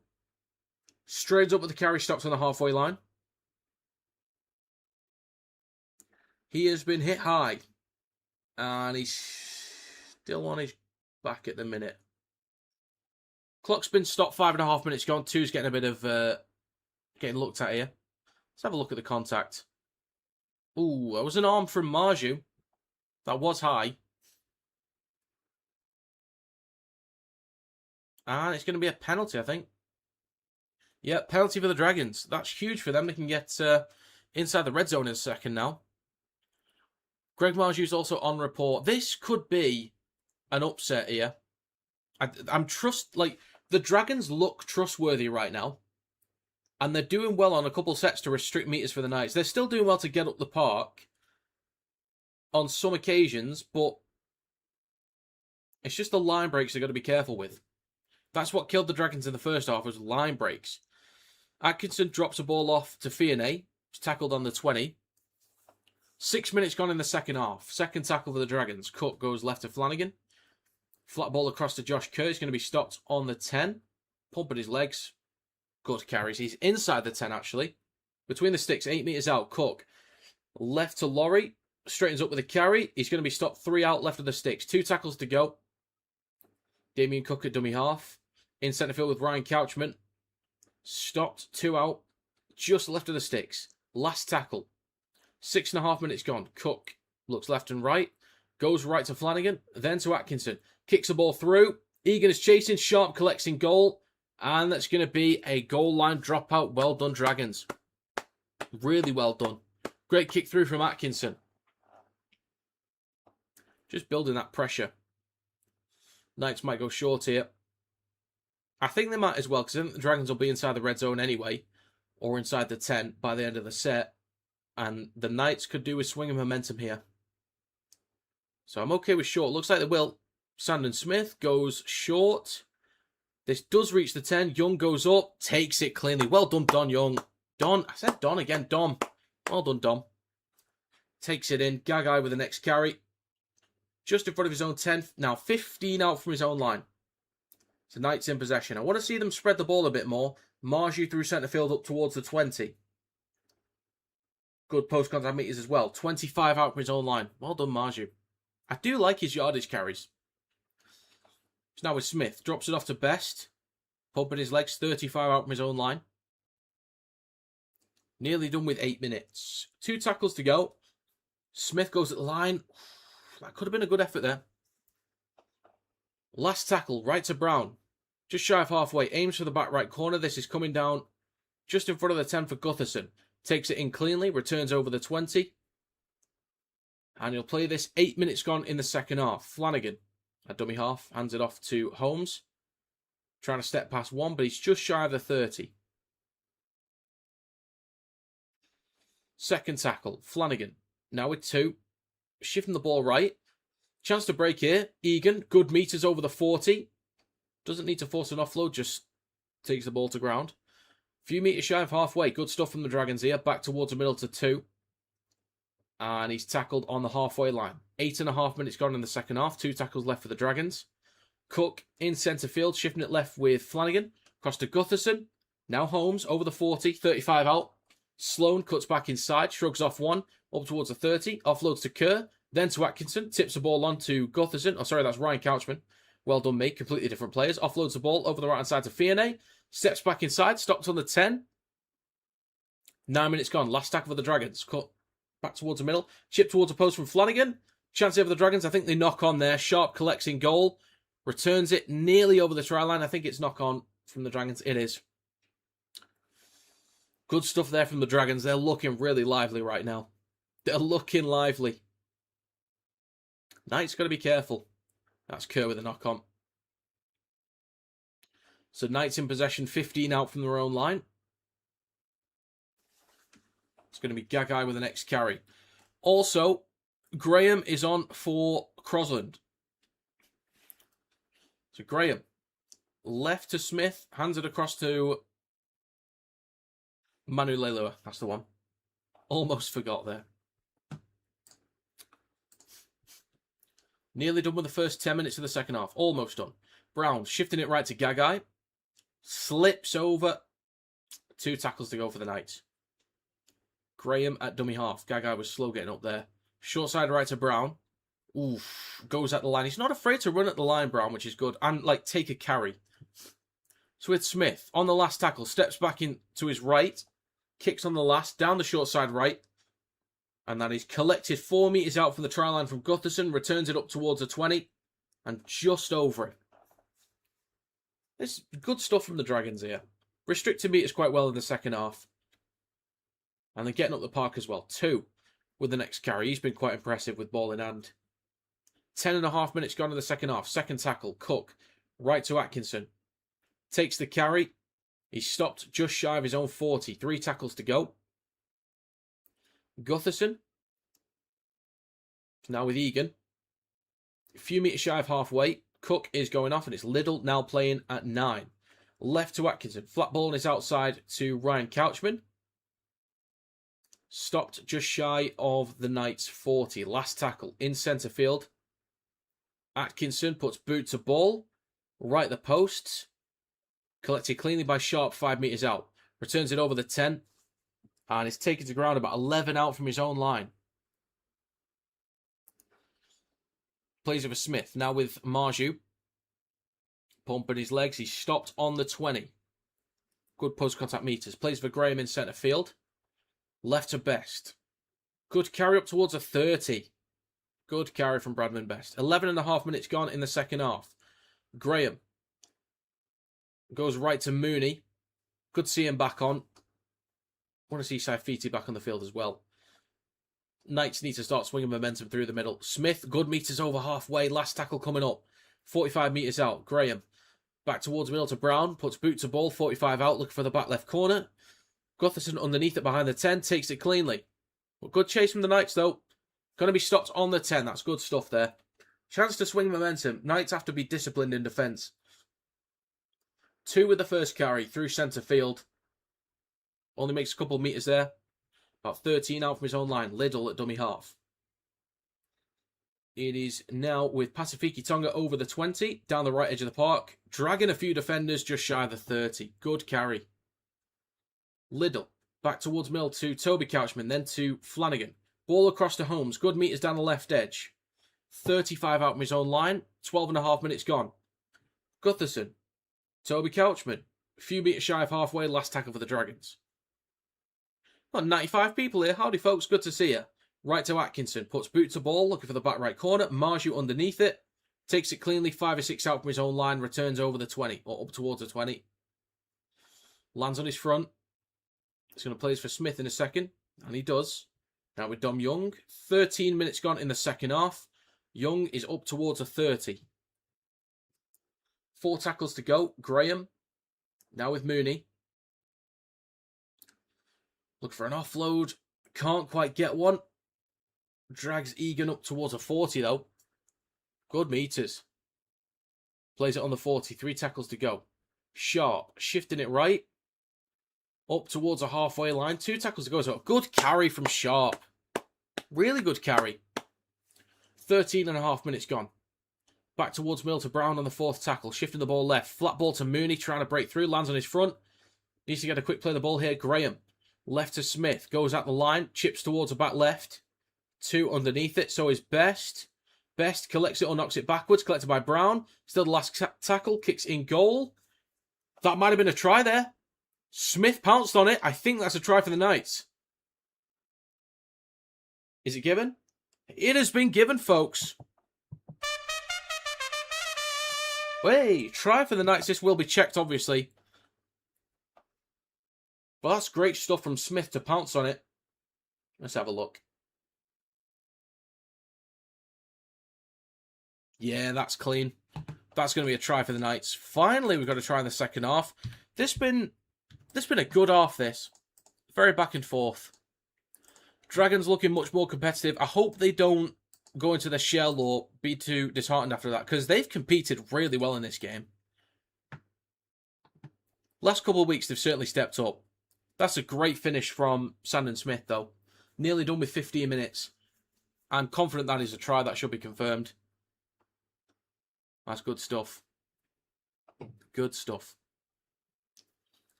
Straightens up with the carry. Stops on the halfway line. He has been hit high. And he's still on his back at the minute. Clock's been stopped. 5.5 minutes gone. 2's getting a bit of getting looked at here. Let's have a look at the contact. Ooh, that was an arm from Marju. That was high. And it's going to be a penalty, I think. Yeah, penalty for the Dragons. That's huge for them. They can get inside the red zone in a second now. Greg Marju's also on report. This could be an upset here. The Dragons look trustworthy right now. And they're doing well on a couple sets to restrict meters for the Knights. They're still doing well to get up the park on some occasions, but it's just the line breaks they've got to be careful with. That's what killed the Dragons in the first half, was line breaks. Atkinson drops a ball off to Fianet. It's tackled on the 20. 6 minutes gone in the second half. Second tackle for the Dragons. Cook goes left to Flanagan. Flat ball across to Josh Kerr. He's going to be stopped on the 10. Pumping his legs. Good carries. He's inside the 10, actually. Between the sticks, 8 metres out. Cook. Left to Laurie. Straightens up with a carry. He's going to be stopped 3 out left of the sticks. 2 tackles to go. Damien Cook at dummy half. In centre field with Ryan Couchman. Stopped. 2 out. Just left of the sticks. Last tackle. 6.5 minutes gone. Cook looks left and right. Goes right to Flanagan. Then to Atkinson. Kicks the ball through. Egan is chasing. Sharp collects in goal. And that's going to be a goal line dropout. Well done, Dragons. Really well done. Great kick through from Atkinson. Just building that pressure. Knights might go short here. I think they might as well, because I think the Dragons will be inside the red zone anyway. Or inside the 10 by the end of the set. And the Knights could do with swinging momentum here. So I'm okay with short. Looks like they will. Sandon Smith goes short. This does reach the 10. Young goes up. Takes it cleanly. Well done, Don Young. Don. I said Don again. Dom. Well done, Dom. Takes it in. Gagai with the next carry. Just in front of his own 10. Now 15 out from his own line. So Knights in possession. I want to see them spread the ball a bit more. Marju through centre field up towards the 20. Good post-contact meters as well. 25 out from his own line. Well done, Marju. I do like his yardage carries. So now with Smith. Drops it off to Best. Pumping his legs. 35 out from his own line. Nearly done with 8 minutes. 2 tackles to go. Smith goes at the line. That could have been a good effort there. Last tackle. Right to Brown. Just shy of halfway. Aims for the back right corner. This is coming down just in front of the 10 for Gutherson. Takes it in cleanly. Returns over the 20. And he'll play this 8 minutes gone in the second half. Flanagan at dummy half. Hands it off to Holmes. Trying to step past 1, but he's just shy of the 30. Second tackle. Flanagan. Now with 2. Shifting the ball right. Chance to break here. Egan. Good meters over the 40. Doesn't need to force an offload. Just takes the ball to ground. Few meters shy of halfway. Good stuff from the Dragons here. Back towards the middle to 2. And he's tackled on the halfway line. 8.5 minutes gone in the second half. 2 tackles left for the Dragons. Cook in centre field. Shifting it left with Flanagan. Across to Gutherson. Now Holmes over the 40. 35 out. Sloan cuts back inside. Shrugs off 1. Up towards the 30. Offloads to Kerr. Then to Atkinson. Tips the ball on to Gutherson. Oh, sorry, that's Ryan Couchman. Well done, mate. Completely different players. Offloads the ball over the right-hand side to Fianet. Steps back inside. Stopped on the 10. 9 minutes gone. Last tackle for the Dragons. Cut back towards the middle. Chip towards a post from Flanagan. Chance over the Dragons. I think they knock on there. Sharp collects in goal. Returns it nearly over the try line. I think it's knock on from the Dragons. It is. Good stuff there from the Dragons. They're looking really lively right now. They're looking lively. Knights got to be careful. That's Kerr with a knock on. So Knights in possession, 15 out from their own line. It's going to be Gagai with the next carry. Also, Graham is on for Crosland. So Graham, left to Smith, hands it across to Manu Leilua. That's the one. Almost forgot there. Nearly done with the first 10 minutes of the second half. Almost done. Brown shifting it right to Gagai. Slips over. 2 tackles to go for the Knights. Graham at dummy half. Gagai was slow getting up there. Short side right to Brown. Oof. Goes at the line. He's not afraid to run at the line, Brown, which is good. And, take a carry. So with Smith, on the last tackle, steps back in to his right. Kicks on the last, down the short side right. And that is collected 4 metres out from the try line from Gutherson. Returns it up towards the 20. And just over it. There's good stuff from the Dragons here. Restricted meters quite well in the second half. And they're getting up the park as well. 2 with the next carry. He's been quite impressive with ball in hand. 10.5 minutes gone in the second half. Second tackle. Cook. Right to Atkinson. Takes the carry. He's stopped just shy of his own 40. 3 tackles to go. Gutherson. Now with Egan. A few metres shy of halfway. Cook is going off and it's Liddell now playing at 9. Left to Atkinson. Flat ball on his outside to Ryan Couchman. Stopped just shy of the Knights 40. Last tackle in centre field. Atkinson puts boot to ball. Right at the posts. Collected cleanly by Sharp 5 metres out. Returns it over the 10. And is taken to ground about 11 out from his own line. Plays over Smith. Now with Marju. Pumping his legs. He's stopped on the 20. Good post-contact meters. Plays for Graham in centre field. Left to Best. Good carry up towards a 30. Good carry from Bradman Best. 11.5 minutes gone in the second half. Graham. Goes right to Mooney. Good to see him back on. Want to see Saifiti back on the field as well. Knights need to start swinging momentum through the middle. Smith, good meters over halfway. Last tackle coming up. 45 metres out. Graham. Back towards middle to Brown. Puts boot to ball. 45 out. Looking for the back left corner. Gutherson underneath it behind the 10. Takes it cleanly. But good chase from the Knights though. Going to be stopped on the 10. That's good stuff there. Chance to swing momentum. Knights have to be disciplined in defence. 2 with the first carry through centre field. Only makes a couple of metres there. About 13 out from his own line. Liddell at dummy half. It is now with Pasifiki Tonga over the 20. Down the right edge of the park. Dragging a few defenders just shy of the 30. Good carry. Liddell. Back towards middle to Toby Couchman. Then to Flanagan. Ball across to Holmes. Good meters down the left edge. 35 out from his own line. 12.5 minutes gone. Gutherson. Toby Couchman. A few metres shy of halfway. Last tackle for the Dragons. Got 95 people here. Howdy, folks. Good to see you. Right to Atkinson. Puts boot to ball. Looking for the back right corner. Marju underneath it. Takes it cleanly. 5 or 6 out from his own line. Returns over the 20. Or up towards the 20. Lands on his front. He's going to play for Smith in a second. And he does. Now with Dom Young. 13 minutes gone in the second half. Young is up towards a 30. 4 tackles to go. Graham. Now with Mooney. Look for an offload. Can't quite get one. Drags Egan up towards a 40 though. Good meters. Plays it on the 40. 3 tackles to go. Sharp. Shifting it right. Up towards a halfway line. 2 tackles to go. So good carry from Sharp. Really good carry. 13.5 minutes gone. Back towards middle to Brown on the 4th tackle. Shifting the ball left. Flat ball to Mooney. Trying to break through. Lands on his front. Needs to get a quick play of the ball here. Graham. Left to Smith. Goes at the line. Chips towards the back left. 2 underneath it. So is Best. Best collects it or knocks it backwards. Collected by Brown. Still the last tackle. Kicks in goal. That might have been a try there. Smith pounced on it. I think that's a try for the Knights. Is it given? It has been given, folks. Hey, try for the Knights. This will be checked, obviously. But that's great stuff from Smith to pounce on it. Let's have a look. Yeah, that's clean. That's going to be a try for the Knights. Finally, we've got a try in the second half. This been a good half, this. Very back and forth. Dragons looking much more competitive. I hope they don't go into their shell or be too disheartened after that, because they've competed really well in this game. Last couple of weeks, they've certainly stepped up. That's a great finish from Sandon Smith, though. Nearly done with 15 minutes. I'm confident that is a try. That should be confirmed. That's good stuff. Good stuff.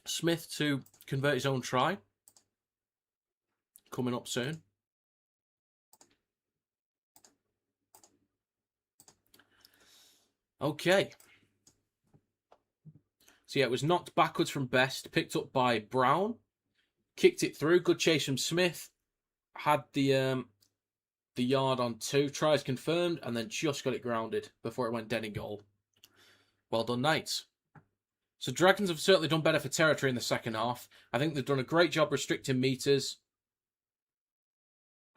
Smith to convert his own try. Coming up soon. Okay. So yeah, it was knocked backwards from Best, picked up by Brown, kicked it through. Good chase from Smith. Had the yard on 2. Tries confirmed, and then just got it grounded before it went dead in goal. Well done, Knights. So Dragons have certainly done better for territory in the second half. I think they've done a great job restricting meters.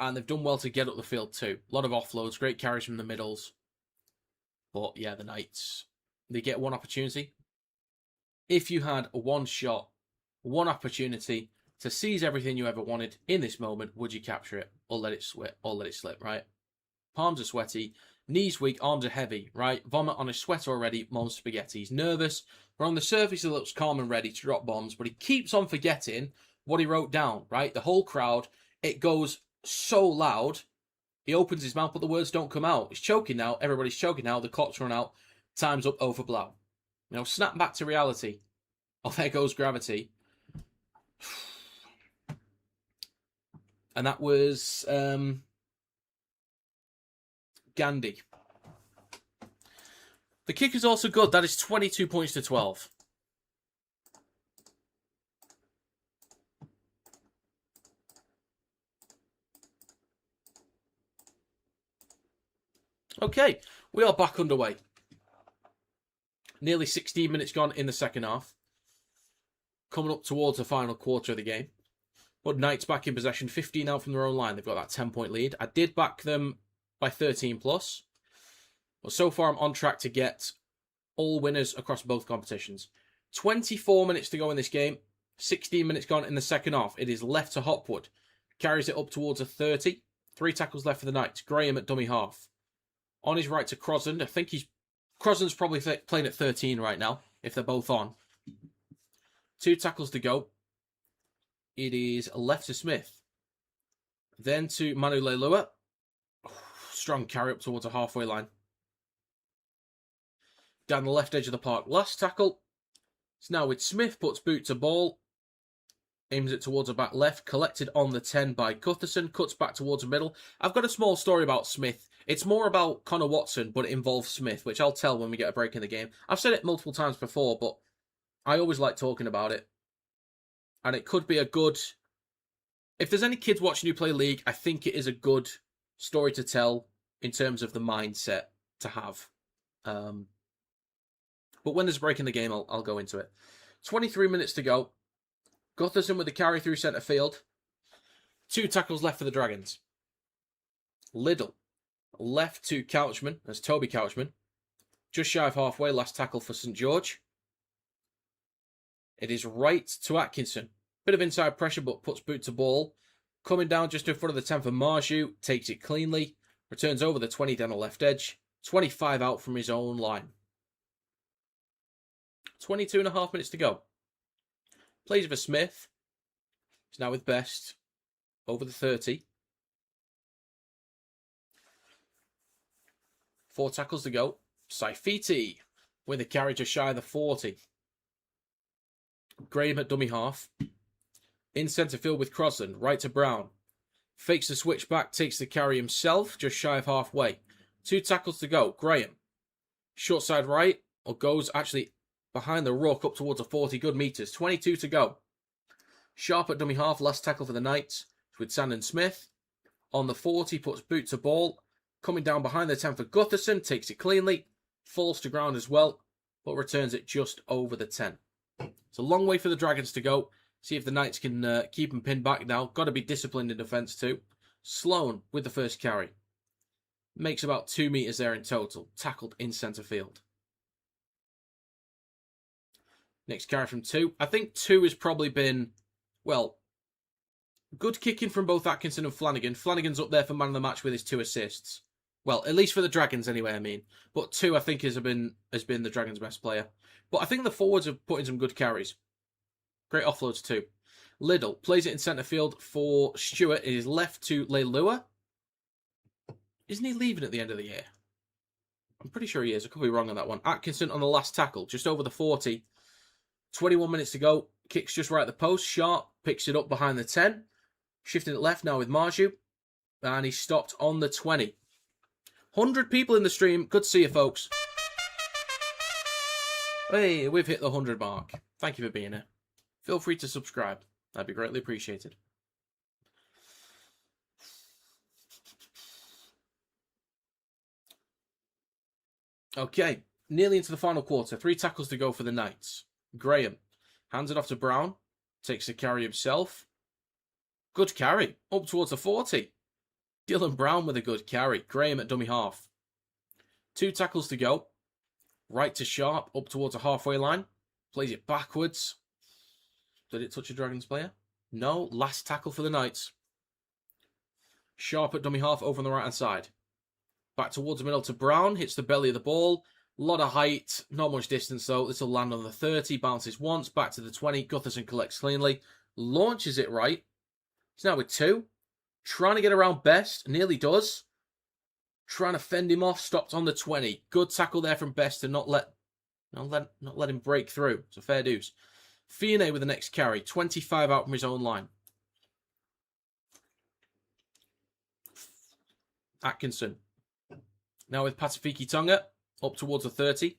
And they've done well to get up the field too. A lot of offloads, great carries from the middles. But yeah, the Knights, they get one opportunity. If you had one shot, one opportunity to seize everything you ever wanted in this moment, would you capture it or let it slip, right? Palms are sweaty, knees weak, arms are heavy, right? Vomit on his sweat already, mom's spaghetti. He's nervous, but on the surface he looks calm and ready to drop bombs, but he keeps on forgetting what he wrote down, right? The whole crowd, it goes so loud, he opens his mouth, but the words don't come out. He's choking now, everybody's choking now, the clock's run out, time's up, over blow. You know, snap back to reality. Oh, there goes gravity. And that was Gandhi. The kick is also good. That is 22 points to 12. Okay, we are back underway. Nearly 16 minutes gone in the second half. Coming up towards the final quarter of the game. But Knights back in possession, 15 out from their own line. They've got that 10-point lead. I did back them by 13 plus. But so far I'm on track to get all winners across both competitions. 24 minutes to go in this game. 16 minutes gone in the second half. It is left to Hopwood. Carries it up towards a 30. 3 tackles left for the Knights. Graham at dummy half. On his right to Crosland. I think Crosland's probably playing at 13 right now, if they're both on. 2 tackles to go. It is left to Smith. Then to Manu Leilua. Strong carry up towards a halfway line. Down the left edge of the park. Last tackle. It's now with Smith. Puts boot to ball. Aims it towards the back left. Collected on the 10 by Gutherson. Cuts back towards the middle. I've got a small story about Smith. It's more about Connor Watson, but it involves Smith, which I'll tell when we get a break in the game. I've said it multiple times before, but I always like talking about it. And it could be a good... If there's any kids watching who play League, I think it is a good story to tell in terms of the mindset to have. But when there's a break in the game, I'll go into it. 23 minutes to go. Gutherson with the carry through centre field. 2 tackles left for the Dragons. Liddell left to Couchman. That's Toby Couchman. Just shy of halfway. Last tackle for St George. It is right to Atkinson. Bit of inside pressure, but puts boot to ball. Coming down just in front of the 10 for Marju. Takes it cleanly. Returns over the 20 down the left edge. 25 out from his own line. 22.5 minutes to go. Plays for Smith. He's now with Best. Over the 30. 4 tackles to go. Saifiti with a carry just shy of the 40. Graham at dummy half. In centre field with Crosland. Right to Brown. Fakes the switch back. Takes the carry himself. Just shy of halfway. 2 tackles to go. Graham. Short side right. Or goes actually behind the ruck up towards a 40. Good meters. 22 to go. Sharp at dummy half. Last tackle for the Knights. With Sandon Smith. On the 40. Puts boot to ball. Coming down behind the 10 for Gutherson. Takes it cleanly. Falls to ground as well. But returns it just over the 10. It's a long way for the Dragons to go. See if the Knights can keep them pinned back now. Got to be disciplined in defence too. Sloan with the first carry. Makes about 2 metres there in total. Tackled in centre field. Next carry from 2. I think 2 has probably been, well, good kicking from both Atkinson and Flanagan. Flanagan's up there for man of the match with his 2 assists. Well, at least for the Dragons anyway, I mean. But 2, I think, has been the Dragons' best player. But I think the forwards have put in some good carries. Great offloads too. Liddell plays it in centre field for Stewart. It is left to Leilua. Isn't he leaving at the end of the year? I'm pretty sure he is. I could be wrong on that one. Atkinson on the last tackle, just over the 40. 21 minutes to go. Kicks just right at the post. Sharp picks it up behind the 10. Shifting it left now with Marju. And he's stopped on the 20. 100 people in the stream. Good to see you, folks. Hey, we've hit the 100 mark. Thank you for being here. Feel free to subscribe. That'd be greatly appreciated. Okay, nearly into the final quarter. 3 tackles to go for the Knights. Graham hands it off to Brown. Takes the carry himself. Good carry. Up towards the 40. Dylan Brown with a good carry. Graham at dummy half. 2 tackles to go. Right to Sharp. Up towards the halfway line. Plays it backwards. Did it touch a Dragons player? No. Last tackle for the Knights. Sharp at dummy half over on the right-hand side. Back towards the middle to Brown. Hits the belly of the ball. A lot of height. Not much distance though. This will land on the 30. Bounces once. Back to the 20. Gutherson collects cleanly. Launches it right. He's now with 2. Trying to get around Best. Nearly does. Trying to fend him off. Stopped on the 20. Good tackle there from Best to not let him break through. It's a fair deuce. Fionney with the next carry. 25 out from his own line. Atkinson. Now with Patafiki Tonga. Up towards the 30.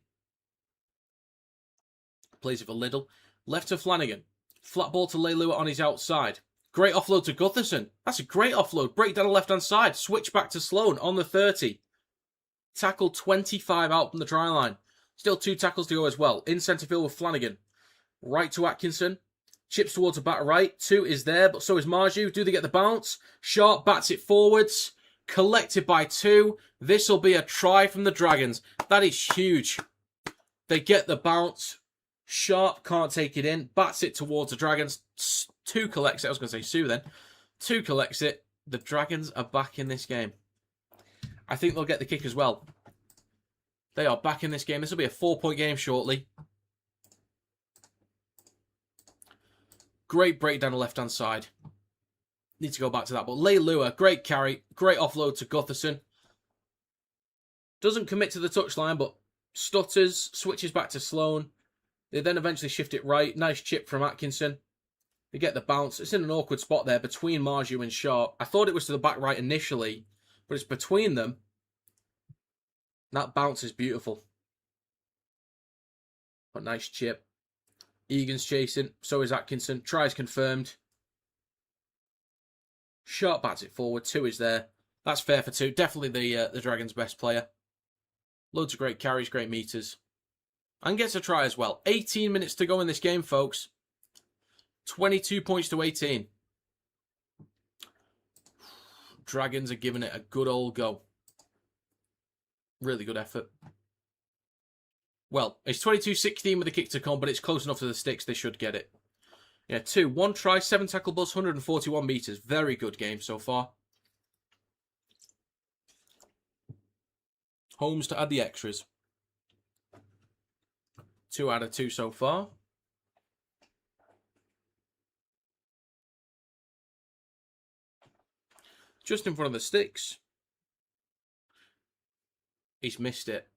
Plays it for Liddell. Left to Flanagan. Flat ball to Leilua on his outside. Great offload to Gutherson. That's a great offload. Break down the left-hand side. Switch back to Sloan on the 30. Tackle 25 out from the try line. Still 2 tackles to go as well. In centre field with Flanagan. Right to Atkinson. Chips towards the back right. 2 is there, but so is Marju. Do they get the bounce? Sharp bats it forwards. Collected by 2. This will be a try from the Dragons. That is huge. They get the bounce. Sharp can't take it in. Bats it towards the Dragons. 2 collects it. I was going to say Sue then. 2 collects it. The Dragons are back in this game. I think they'll get the kick as well. They are back in this game. This will be a 4-point game shortly. Great break down the left-hand side. Need to go back to that. But Leilua, great carry. Great offload to Gutherson. Doesn't commit to the touchline, but stutters. Switches back to Sloan. They then eventually shift it right. Nice chip from Atkinson. They get the bounce. It's in an awkward spot there between Marju and Sharp. I thought it was to the back right initially, but it's between them. That bounce is beautiful. But nice chip. Egan's chasing. So is Atkinson. Tries confirmed. Sharp bats it forward. 2 is there. That's fair for 2. Definitely the Dragons' best player. Loads of great carries, great meters. And gets a try as well. 18 minutes to go in this game, folks. 22 points to 18. Dragons are giving it a good old go. Really good effort. Well, it's 22-16 with the kick to come, but it's close enough to the sticks. They should get it. Yeah, 2. 1 try, 7 tackle bus, 141 metres. Very good game so far. Holmes to add the extras. 2 out of 2 so far. Just in front of the sticks. He's missed it.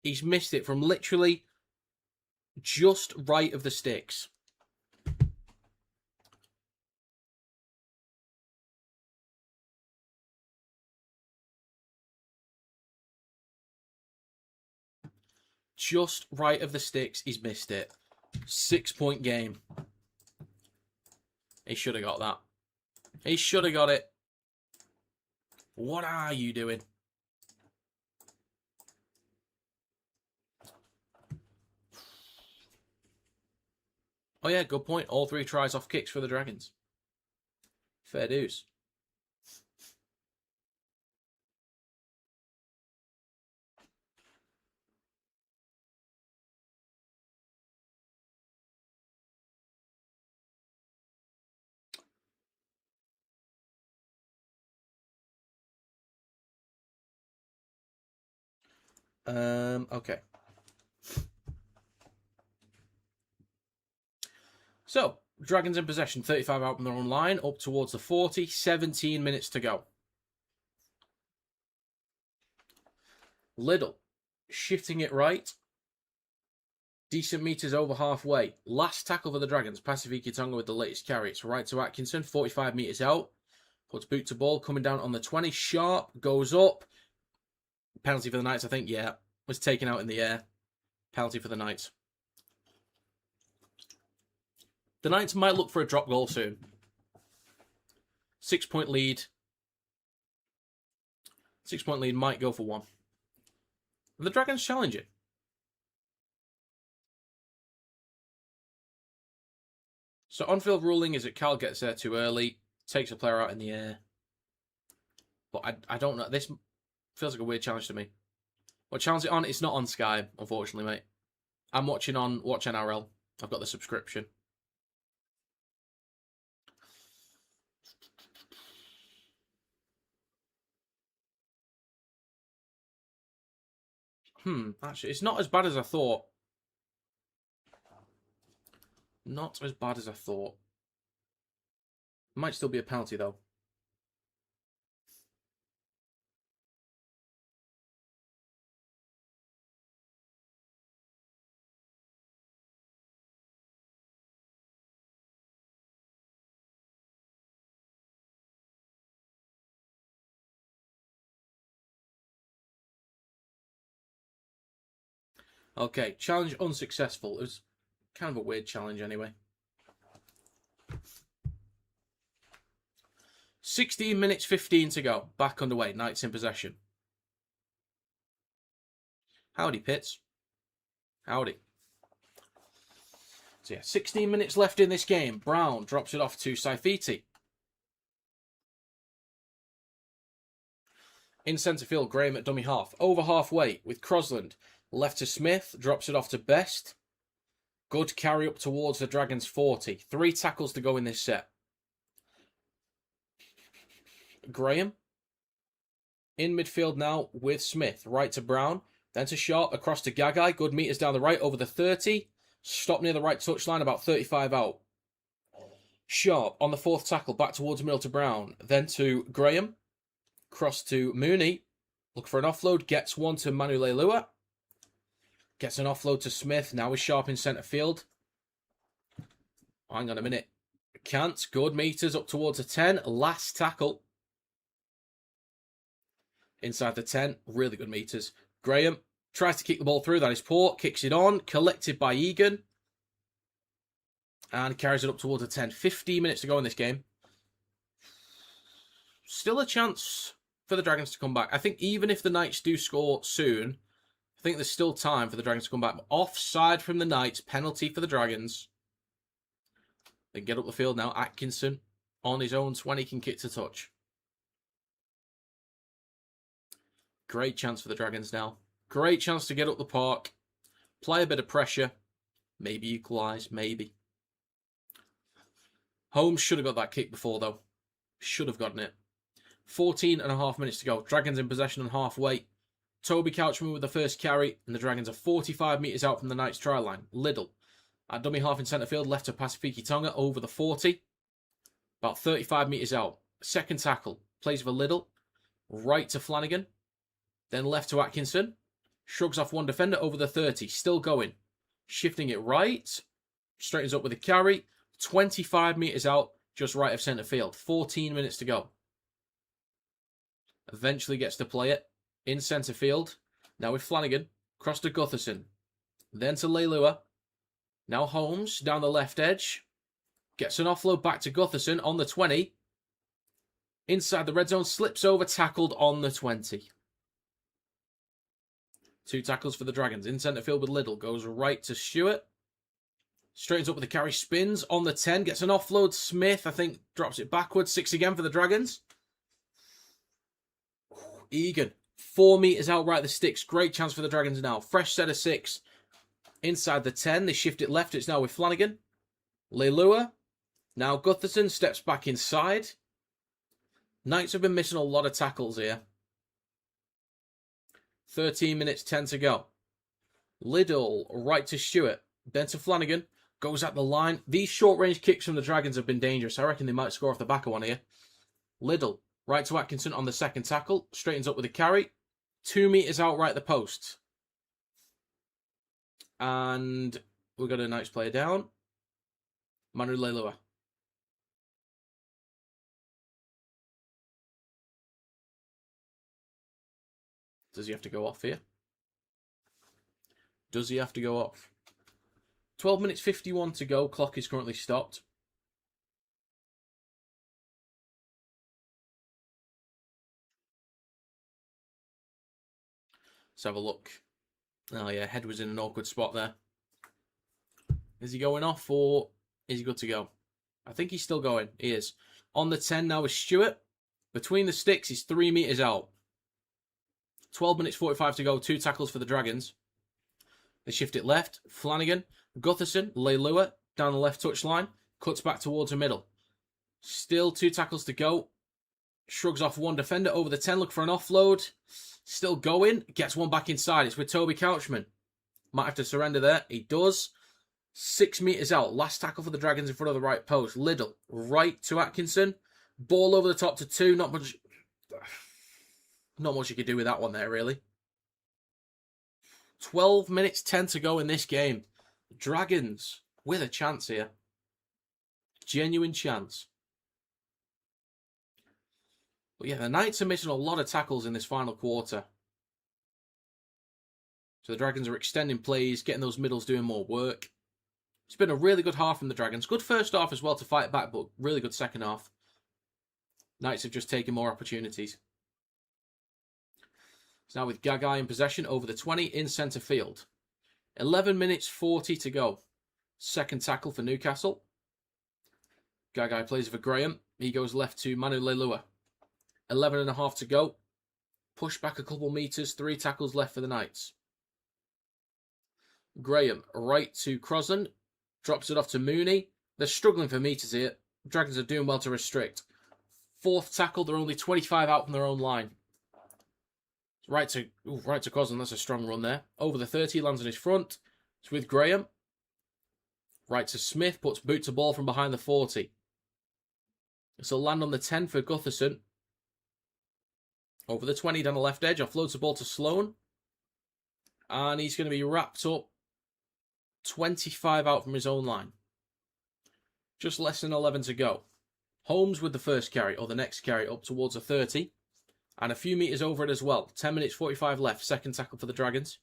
He's missed it from literally just right of the sticks. Just right of the sticks, he's missed it. 6-point game. He should have got that. He should have got it. What are you doing? Oh yeah, good point. All 3 tries off kicks for the Dragons. Fair dues. Okay. So, Dragons in possession, 35 out from their own line, up towards the 40, 17 minutes to go. Little, shifting it right. Decent meters over halfway. Last tackle for the Dragons. Pasifiki Tonga with the latest carry. It's right to Atkinson, 45 meters out. Puts boot to ball, coming down on the 20. Sharp, goes up. Penalty for the Knights, I think, yeah. Was taken out in the air. Penalty for the Knights. The Knights might look for a drop goal soon. 6-point lead. 6-point lead might go for one. The Dragons challenge it. So on-field ruling is that Cal gets there too early, takes a player out in the air. But I don't know. This feels like a weird challenge to me. What challenge it on? It's not on Sky, unfortunately, mate. I'm watching on Watch NRL. I've got the subscription. Actually, it's not as bad as I thought. Not as bad as I thought. Might still be a penalty, though. Okay, challenge unsuccessful. It was kind of a weird challenge anyway. 16 minutes 15 to go. Back underway. Knights in possession. Howdy, Pitts. Howdy. So yeah, 16 minutes left in this game. Brown drops it off to Saifiti. In centre field, Graham at dummy half. Over halfway with Crosland. Left to Smith. Drops it off to Best. Good carry up towards the Dragons 40. 3 tackles to go in this set. Graham. In midfield now with Smith. Right to Brown. Then to Sharp. Across to Gagai. Good meters down the right over the 30. Stop near the right touchline. About 35 out. Sharp on the 4th tackle. Back towards middle to Brown. Then to Graham. Cross to Mooney. Look for an offload. Gets one to Manu Leilua. Gets an offload to Smith. Now is Sharp in centre field. Hang on a minute. Can't. Good meters up towards the 10. Last tackle. Inside the 10. Really good meters. Graham tries to kick the ball through. That is poor. Kicks it on. Collected by Egan. And carries it up towards the 10. 15 minutes to go in this game. Still a chance for the Dragons to come back. I think even if the Knights do score soon, I think there's still time for the Dragons to come back. Offside from the Knights. Penalty for the Dragons. They get up the field now. Atkinson on his own 20 can kick to touch. Great chance for the Dragons now. Great chance to get up the park. Play a bit of pressure. Maybe equalise. Maybe. Holmes should have got that kick before, though. Should have gotten it. 14 and a half minutes to go. Dragons in possession on halfway. Toby Couchman with the first carry. And the Dragons are 45 metres out from the Knights try line. Liddle at dummy half in centre field. Left to Pasifiki Tonga over the 40. About 35 metres out. Second tackle. Plays for Liddle. Right to Flanagan. Then left to Atkinson. Shrugs off one defender over the 30. Still going. Shifting it right. Straightens up with a carry. 25 metres out. Just right of centre field. 14 minutes to go. Eventually gets to play it. In centre field. Now with Flanagan. Cross to Gutherson. Then to Leilua. Now Holmes down the left edge. Gets an offload back to Gutherson on the 20. Inside the red zone. Slips over. Tackled on the 20. 2 tackles for the Dragons. In centre field with Liddle. Goes right to Stewart. Straightens up with the carry. Spins on the 10. Gets an offload. Smith, I think, drops it backwards. 6 again for the Dragons. Egan. 4 metres out right the sticks. Great chance for the Dragons now. Fresh set of 6. Inside the 10. They shift it left. It's now with Flanagan. Leilua. Now Gutherson steps back inside. Knights have been missing a lot of tackles here. 13 minutes, 10 to go. Liddell, right to Stewart. Then to Flanagan. Goes at the line. These short-range kicks from the Dragons have been dangerous. I reckon they might score off the back of one here. Liddell, right to Atkinson on the second tackle. Straightens up with a carry. 2 metres out right at the post. And we've got a Knights player down. Manu Leilua. Does he have to go off here? Does he have to go off? 12 minutes 51 to go. Clock is currently stopped. Let's have a look. Oh yeah, head was in an awkward spot there. Is he going off or is he good to go? I think he's still going. He is. On the 10 now is Stewart. Between the sticks, he's 3 metres out. 12 minutes 45 to go. 2 tackles for the Dragons. They shift it left. Flanagan, Gutherson, Leilua down the left touchline. Cuts back towards the middle. Still 2 tackles to go. Shrugs off one defender over the 10. Look for an offload. Still going. Gets one back inside. It's with Toby Couchman. Might have to surrender there. He does. 6 metres out. Last tackle for the Dragons in front of the right post. Liddell, right to Atkinson. Ball over the top to 2. Not much you could do with that one there, really. 12 minutes 10 to go in this game. Dragons with a chance here. Genuine chance. But yeah, the Knights are missing a lot of tackles in this final quarter. So the Dragons are extending plays, getting those middles doing more work. It's been a really good half from the Dragons. Good first half as well to fight back, but really good second half. Knights have just taken more opportunities. So now with Gagai in possession over the 20 in centre field. 11 minutes 40 to go. Second tackle for Newcastle. Gagai plays for Graham. He goes left to Manu Leilua. 11 and a half to go. Push back a couple metres. 3 tackles left for the Knights. Graham right to Crosland. Drops it off to Mooney. They're struggling for metres here. Dragons are doing well to restrict. 4th tackle. They're only 25 out from their own line. Right to Crosland. That's a strong run there. Over the 30. Lands on his front. It's with Graham. Right to Smith. Puts boot to ball from behind the 40. So land on the 10 for Gutherson. Over the 20 down the left edge. Offloads the ball to Sloan. And he's going to be wrapped up 25 out from his own line. Just less than 11 to go. Holmes with the first carry, or the next carry, up towards the 30. And a few metres over it as well. 10 minutes 45 left. Second tackle for the Dragons.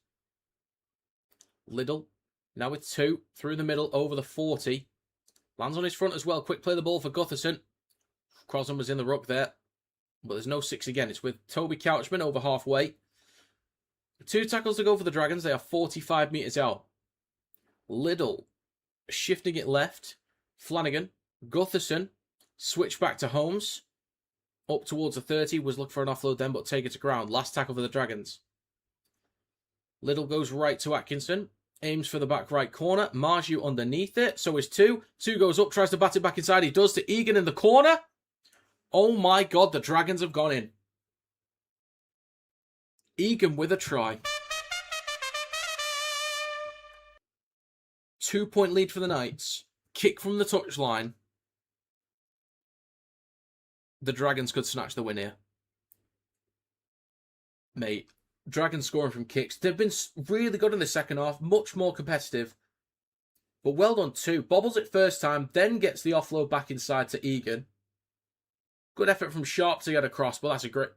Liddell, now with 2. Through the middle, over the 40. Lands on his front as well. Quick play the ball for Gutherson. Crosland was in the ruck there. But there's no 6 again. It's with Toby Couchman over halfway. 2 tackles to go for the Dragons. They are 45 metres out. Liddell shifting it left. Flanagan. Gutherson. Switch back to Holmes. Up towards the 30. Was looking for an offload then, but take it to ground. Last tackle for the Dragons. Liddell goes right to Atkinson. Aims for the back right corner. Marju underneath it. So is 2. 2 goes up. Tries to bat it back inside. He does to Egan in the corner. Oh my God, the Dragons have gone in. Egan with a try. 2-point lead for the Knights. Kick from the touchline. The Dragons could snatch the win here. Mate, Dragons scoring from kicks. They've been really good in the second half. Much more competitive. But well done too. Bobbles it first time, then gets the offload back inside to Egan. Good effort from Sharp to get across, but that's a great,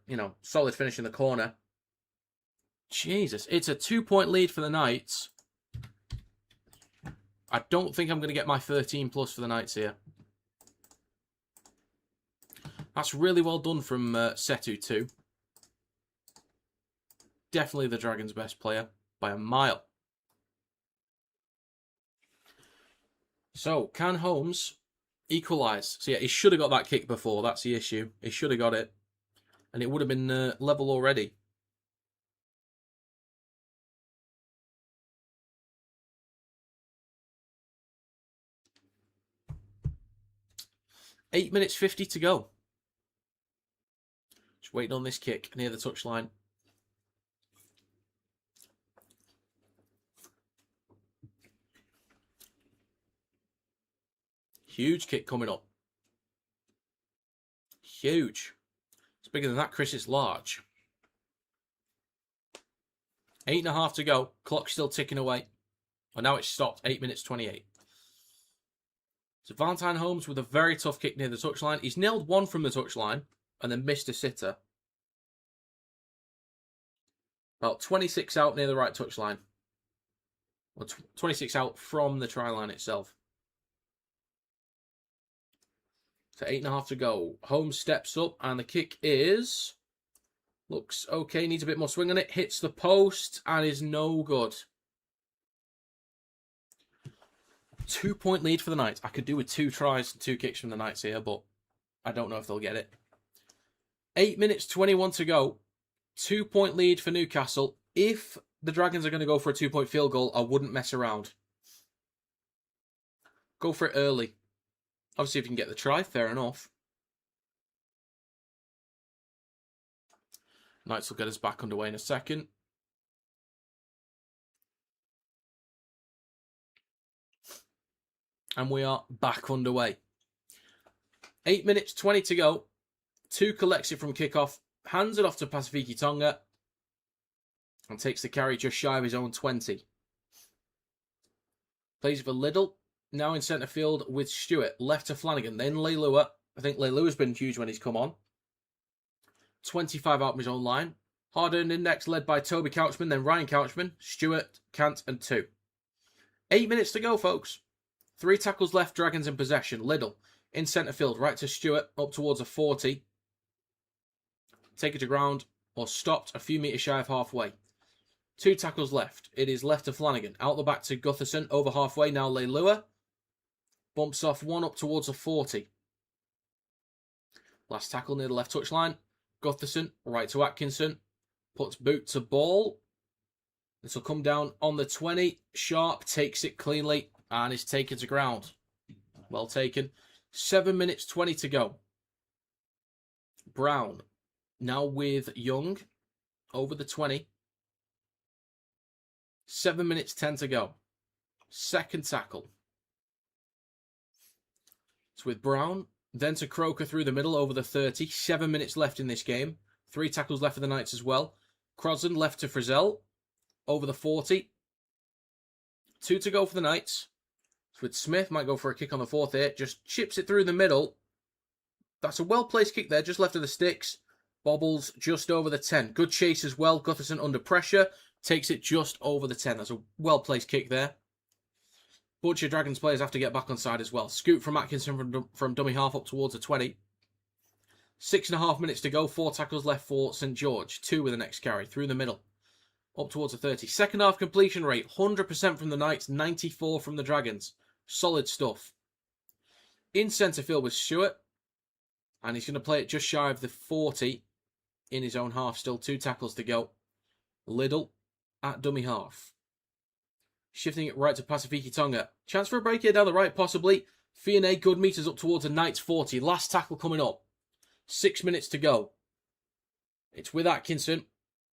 solid finish in the corner. Jesus, it's a 2-point lead for the Knights. I don't think I'm going to get my 13 plus for the Knights here. That's really well done from Setu too. Definitely the Dragons' best player by a mile. So, can Holmes equalise? So yeah, he should have got that kick before. That's the issue. He should have got it. And it would have been level already. Eight minutes 50 to go. Just waiting on this kick near the touchline. Huge kick coming up. Huge. It's bigger than that, Chris. It's large. 8.5 to go. Clock's still ticking away. And now it's stopped. 8 minutes 28. So Valentine Holmes with a very tough kick near the touchline. He's nailed one from the touchline and then missed a sitter. About 26 out near the right touchline. Or 26 out from the try line itself. So 8.5 to go. Holmes steps up and the kick is... Looks okay, needs a bit more swing on it. Hits the post and is no good. 2-point lead for the Knights. I could do with 2 tries and 2 kicks from the Knights here, but I don't know if they'll get it. 8 minutes 21 to go. 2-point lead for Newcastle. If the Dragons are going to go for a 2-point field goal, I wouldn't mess around. Go for it early. Obviously, if you can get the try, fair enough. Knights will get us back underway in a second. And we are back underway. 8 minutes 20 to go. 2 collects it from kickoff. Hands it off to Pasifiki Tonga. And takes the carry just shy of his own 20. Plays for Liddell. Now in centre field with Stewart. Left to Flanagan. Then Leilua. I think Leilua's been huge when he's come on. 25 out from his own line. Hard-earned index led by Toby Couchman. Then Ryan Couchman. Stewart, Cant and 2. 8 minutes to go, folks. 3 tackles left. Dragons in possession. Liddell in centre field. Right to Stewart. Up towards a 40. Take it to ground. Or stopped a few metres shy of halfway. 2 tackles left. It is left to Flanagan. Out the back to Gutherson. Over halfway. Now Leilua. Bumps off one up towards a 40. Last tackle near the left touchline. Gutherson. Right to Atkinson. Puts boot to ball. This will come down on the 20. Sharp takes it cleanly and is taken to ground. Well taken. 7 minutes 20 to go. Brown. Now with Young. Over the 20. 7 minutes 10 to go. Second tackle. It's with Brown. Then to Croker through the middle over the 30. 7 minutes left in this game. 3 tackles left for the Knights as well. Crossan left to Frizzell. Over the 40. 2 to go for the Knights. It's with Smith. Might go for a kick on the 4th here. Just chips it through the middle. That's a well-placed kick there. Just left of the sticks. Bobbles just over the 10. Good chase as well. Gutherson under pressure. Takes it just over the 10. That's a well-placed kick there. Bunch of Dragons players have to get back on side as well. Scoop from Atkinson from dummy half up towards a 20. 6.5 minutes to go. 4 tackles left for St George. 2 with the next carry. Through the middle. Up towards a 30. Second half completion rate. 100% from the Knights. 94 from the Dragons. Solid stuff. In centre field with Stewart. And he's going to play it just shy of the 40. In his own half. Still 2 tackles to go. Liddell at dummy half. Shifting it right to Pasifiki Tonga. Chance for a break here down the right, possibly. Fionney, good meters up towards a Knights 40. Last tackle coming up. 6 minutes to go. It's with Atkinson.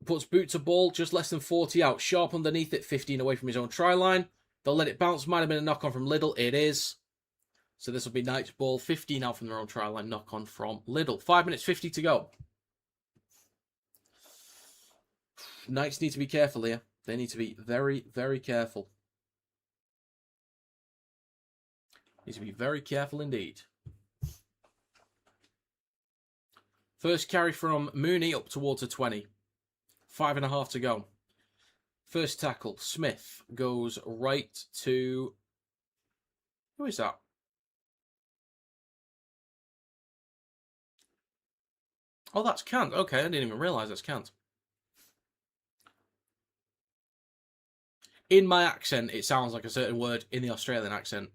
Puts boot to ball, just less than 40 out. Sharp underneath it, 15 away from his own try line. They'll let it bounce. Might have been a knock-on from Liddell. It is. So this will be Knights ball. 15 out from their own try line. Knock-on from Liddell. 5 minutes 50 to go. Knights need to be careful here. They need to be very, very careful. Need to be very careful indeed. First carry from Mooney up towards a 20. 5.5 to go. First tackle. Smith goes right to... Who is that? Oh, that's Cant. Okay, I didn't even realise that's Cant. In my accent, it sounds like a certain word in the Australian accent.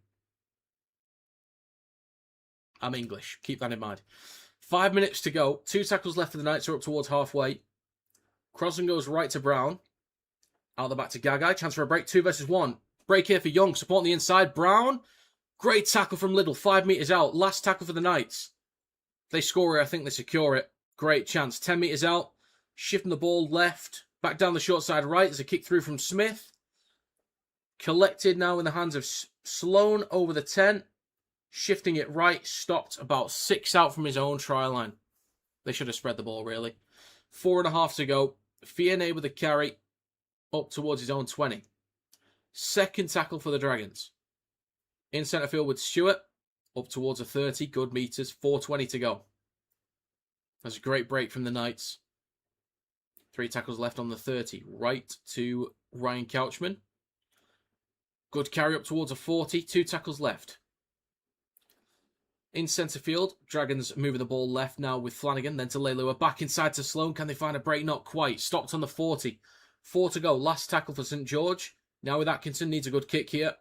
I'm English. Keep that in mind. 5 minutes to go. 2 tackles left for the Knights are up towards halfway. Crossan goes right to Brown. Out the back to Gagai. Chance for a break. 2 versus 1. Break here for Young. Support on the inside. Brown. Great tackle from Liddell. 5 metres out. Last tackle for the Knights. If they score it, I think they secure it. Great chance. 10 metres out. Shifting the ball left. Back down the short side right. There's a kick through from Smith. Collected now in the hands of Sloan over the 10. Shifting it right, stopped about 6 out from his own try line. They should have spread the ball, really. 4.5 to go. Fienne with a carry up towards his own 20. Second tackle for the Dragons. In centre field with Stewart, up towards a 30, good metres, 4:20 to go. That's a great break from the Knights. 3 tackles left on the 30. Right to Ryan Couchman. Good carry up towards a 40, 2 tackles left. In centre field, Dragons moving the ball left now with Flanagan, then to Leilua. Back inside to Sloan. Can they find a break? Not quite. Stopped on the 40. 4 to go. Last tackle for St George. Now with Atkinson, needs a good kick here.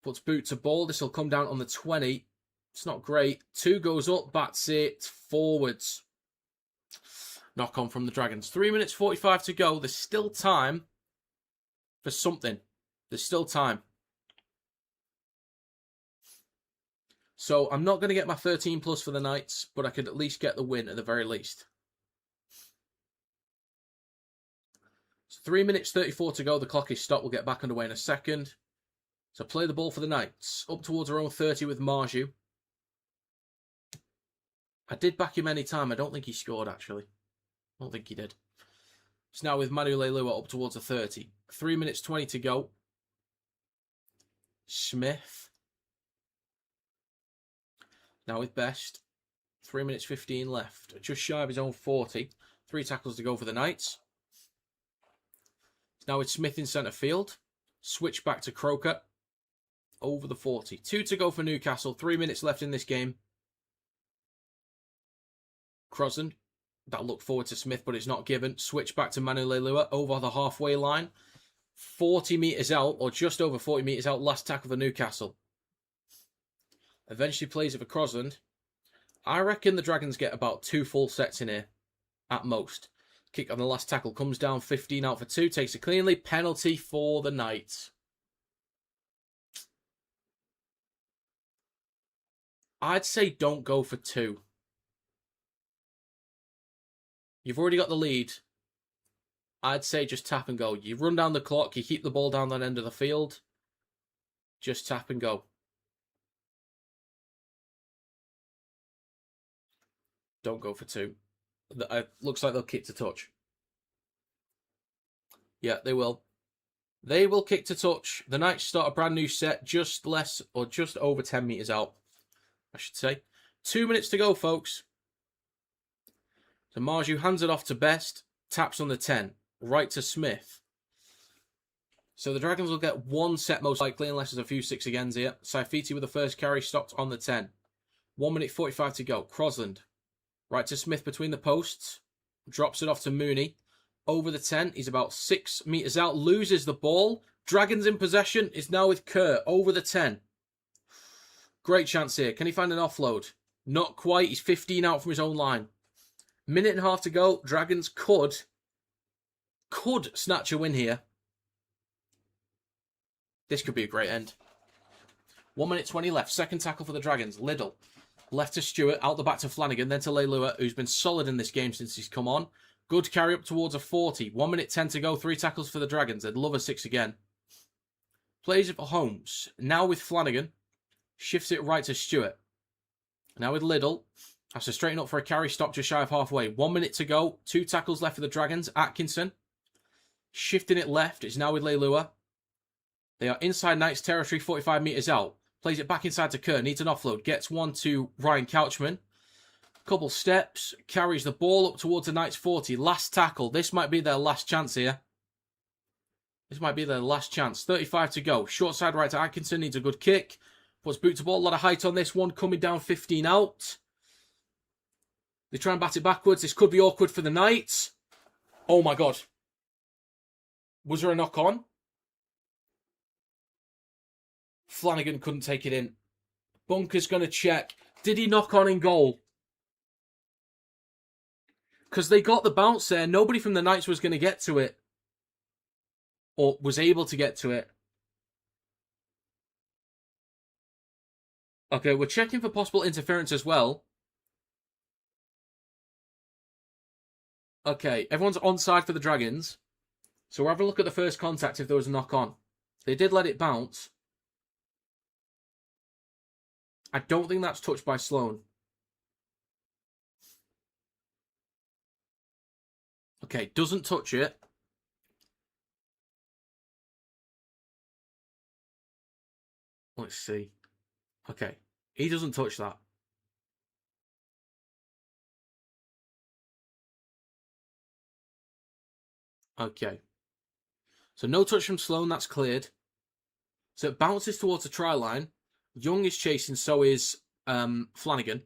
Puts boot to ball. This will come down on the 20. It's not great. 2 goes up, bats it forwards. Knock on from the Dragons. 3 minutes 45 to go. There's still time for something. There's still time. So I'm not going to get my 13 plus for the Knights, but I could at least get the win at the very least. So 3 minutes 34 to go. The clock is stopped. We'll get back underway in a second. So play the ball for the Knights. Up towards our own 30 with Marju. I did back him any time. I don't think he scored, actually. I don't think he did. It's now with Manu Leilua up towards the 30. 3 minutes 20 to go. Smith. Now with Best. 3 minutes 15 left. Just shy of his own 40. 3 tackles to go for the Knights. Now with Smith in centre field. Switch back to Croker. Over the 40. 2 to go for Newcastle. 3 minutes left in this game. Crosland. That looked forward to Smith, but it's not given. Switch back to Manu Leilua over the halfway line. 40 metres out, or just over 40 metres out. Last tackle for Newcastle. Eventually plays it for Crosland. I reckon the Dragons get about 2 full sets in here. At most. Kick on the last tackle. Comes down 15 out for 2. Takes it cleanly. Penalty for the Knights. I'd say don't go for 2. You've already got the lead. I'd say just tap and go. You run down the clock. You keep the ball down that end of the field. Just tap and go. Don't go for 2. Looks like they'll kick to touch. Yeah, they will. They will kick to touch. The Knights start a brand new set. Just less or just over 10 metres out, I should say. 2 minutes to go, folks. So Marju hands it off to Best. Taps on the 10. Right to Smith. So the Dragons will get 1 set most likely, unless there's a few 6 agains here. Saifiti with the first carry, stopped on the 10. 1 minute 45 to go. Crosland. Right to Smith between the posts. Drops it off to Mooney. Over the 10. He's about 6 metres out. Loses the ball. Dragons in possession. Is now with Kerr. Over the 10. Great chance here. Can he find an offload? Not quite. He's 15 out from his own line. Minute and a half to go. Dragons could snatch a win here. This could be a great end. 1 minute 20 left. Second tackle for the Dragons. Liddell. Left to Stewart. Out the back to Flanagan. Then to Leilua, who's been solid in this game since he's come on. Good carry up towards a 40. 1 minute 10 to go. 3 tackles for the Dragons. They'd love a 6 again. Plays it for Holmes. Now with Flanagan. Shifts it right to Stewart. Now with Liddell. Has to straighten up for a carry. Stop just shy of halfway. 1 minute to go. 2 tackles left for the Dragons. Atkinson. Shifting it left. It's now with Leilua. They are inside Knights territory. 45 metres out. Plays it back inside to Kerr. Needs an offload. Gets one to Ryan Couchman. Couple steps. Carries the ball up towards the Knights 40. Last tackle. This might be their last chance here. This might be their last chance. 35 to go. Short side right to Atkinson. Needs a good kick. Puts boot to ball. A lot of height on this one. Coming down 15 out. They try and bat it backwards. This could be awkward for the Knights. Oh my God. Was there a knock on? Flanagan couldn't take it in. Bunker's going to check. Did he knock on in goal? Because they got the bounce there. Nobody from the Knights was going to get to it. Or was able to get to it. Okay, we're checking for possible interference as well. Okay, everyone's onside for the Dragons. So we'll have a look at the first contact if there was a knock on. They did let it bounce. I don't think that's touched by Sloan. Okay, doesn't touch it. Let's see. Okay, he doesn't touch that. Okay. So no touch from Sloan, that's cleared. So it bounces towards the try line. Young is chasing, so is Flanagan.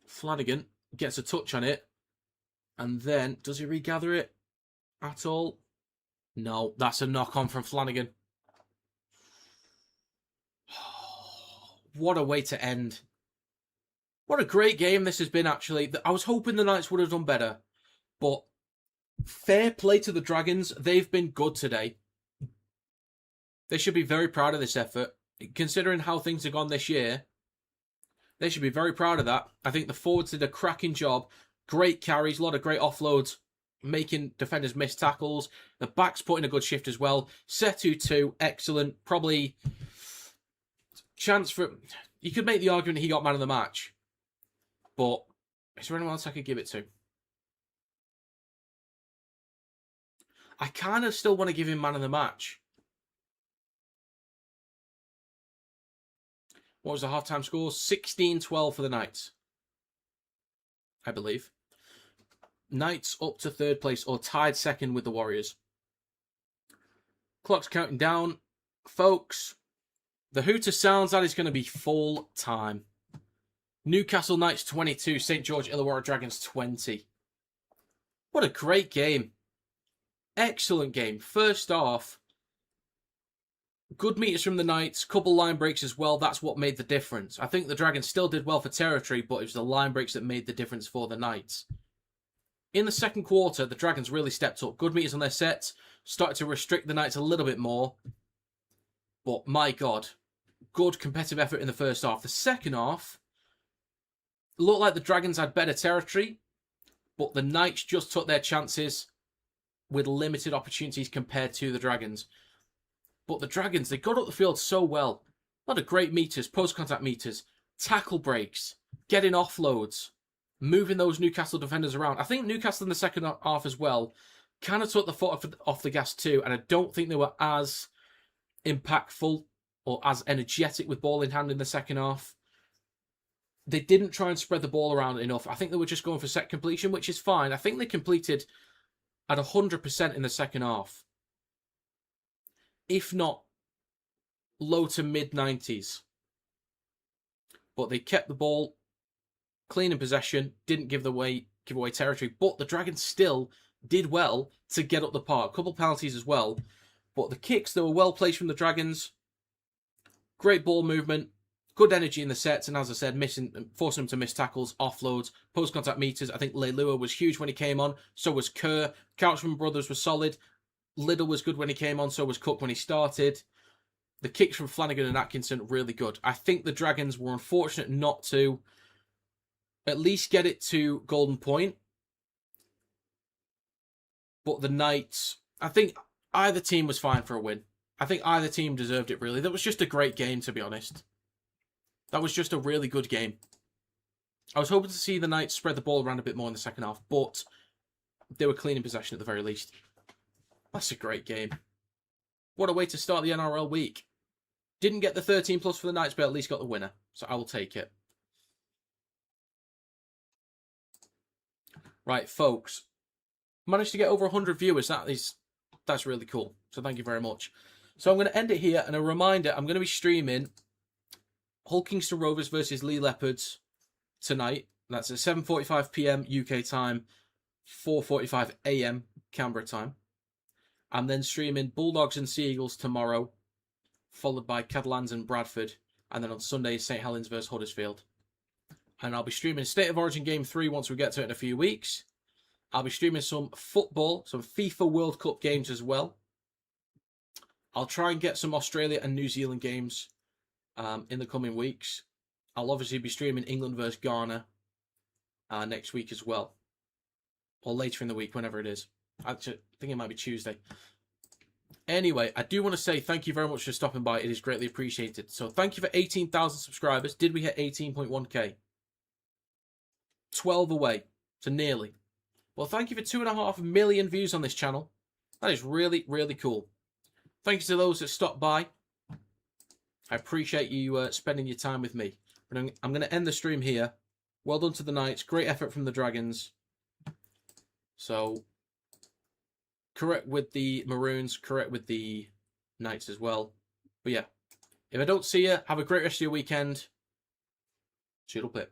Flanagan gets a touch on it. And then, does he regather it at all? No, that's a knock-on from Flanagan. What a way to end. What a great game this has been, actually. I was hoping the Knights would have done better. But fair play to the Dragons. They've been good today. They should be very proud of this effort. Considering how things have gone this year, they should be very proud of that. I think the forwards did a cracking job. Great carries, a lot of great offloads, making defenders miss tackles. The backs put in a good shift as well. Setu too, excellent. Probably chance for... You could make the argument he got man of the match. But is there anyone else I could give it to? I kind of still want to give him man of the match. What was the halftime score? 16-12 for the Knights, I believe. Knights up to third place, or tied second with the Warriors. Clock's counting down. Folks, the hooter sounds that is going to be full time. Newcastle Knights 22, St. George Illawarra Dragons 20. What a great game. Excellent game. First off, good meters from the Knights, couple line breaks as well. That's what made the difference. I think the Dragons still did well for territory, but it was the line breaks that made the difference for the Knights. In the second quarter, the Dragons really stepped up. Good meters on their sets, started to restrict the Knights a little bit more. But my God, good competitive effort in the first half. The second half looked like the Dragons had better territory, but the Knights just took their chances with limited opportunities compared to the Dragons. But the Dragons, they got up the field so well. A lot of great meters, post-contact meters, tackle breaks, getting offloads, moving those Newcastle defenders around. I think Newcastle in the second half as well kind of took the foot off the gas too, and I don't think they were as impactful or as energetic with ball in hand in the second half. They didn't try and spread the ball around enough. I think they were just going for set completion, which is fine. I think they completed at 100% in the second half, if not low to mid-90s. But they kept the ball clean in possession, didn't give away territory, but the Dragons still did well to get up the park. A couple penalties as well, but the kicks, they were well placed from the Dragons. Great ball movement, good energy in the sets, and as I said, forcing them to miss tackles, offloads, post-contact meters. I think Leilua was huge when he came on, so was Kerr. Couchman brothers were solid. Liddell was good when he came on, so was Cook when he started. The kicks from Flanagan and Atkinson, really good. I think the Dragons were unfortunate not to at least get it to Golden Point. But the Knights, I think either team was fine for a win. I think either team deserved it, really. That was just a great game, to be honest. That was just a really good game. I was hoping to see the Knights spread the ball around a bit more in the second half, but they were clean in possession at the very least. That's a great game. What a way to start the NRL week. Didn't get the 13 plus for the Knights, but at least got the winner. So I will take it. Right, folks. Managed to get over 100 viewers. That's really cool. So thank you very much. So I'm going to end it here. And a reminder, I'm going to be streaming Hull Kingston Rovers versus Lee Leopards tonight. That's at 7:45 p.m. UK time, 4:45 a.m. Canberra time. I'm then streaming Bulldogs and Sea Eagles tomorrow, followed by Catalans and Bradford. And then on Sunday, St. Helens versus Huddersfield. And I'll be streaming State of Origin Game 3 once we get to it in a few weeks. I'll be streaming some football, some FIFA World Cup games as well. I'll try and get some Australia and New Zealand games in the coming weeks. I'll obviously be streaming England versus Ghana next week as well. Or later in the week, whenever it is. I think it might be Tuesday. Anyway, I do want to say thank you very much for stopping by. It is greatly appreciated. So thank you for 18,000 subscribers. Did we hit 18.1k? 12 away to nearly. Well, thank you for 2.5 million views on this channel. That is really, really cool. Thank you to those that stopped by. I appreciate you spending your time with me. But I'm going to end the stream here. Well done to the Knights. Great effort from the Dragons. So, correct with the Maroons, correct with the Knights as well. But yeah, if I don't see you, have a great rest of your weekend. Toodle pip.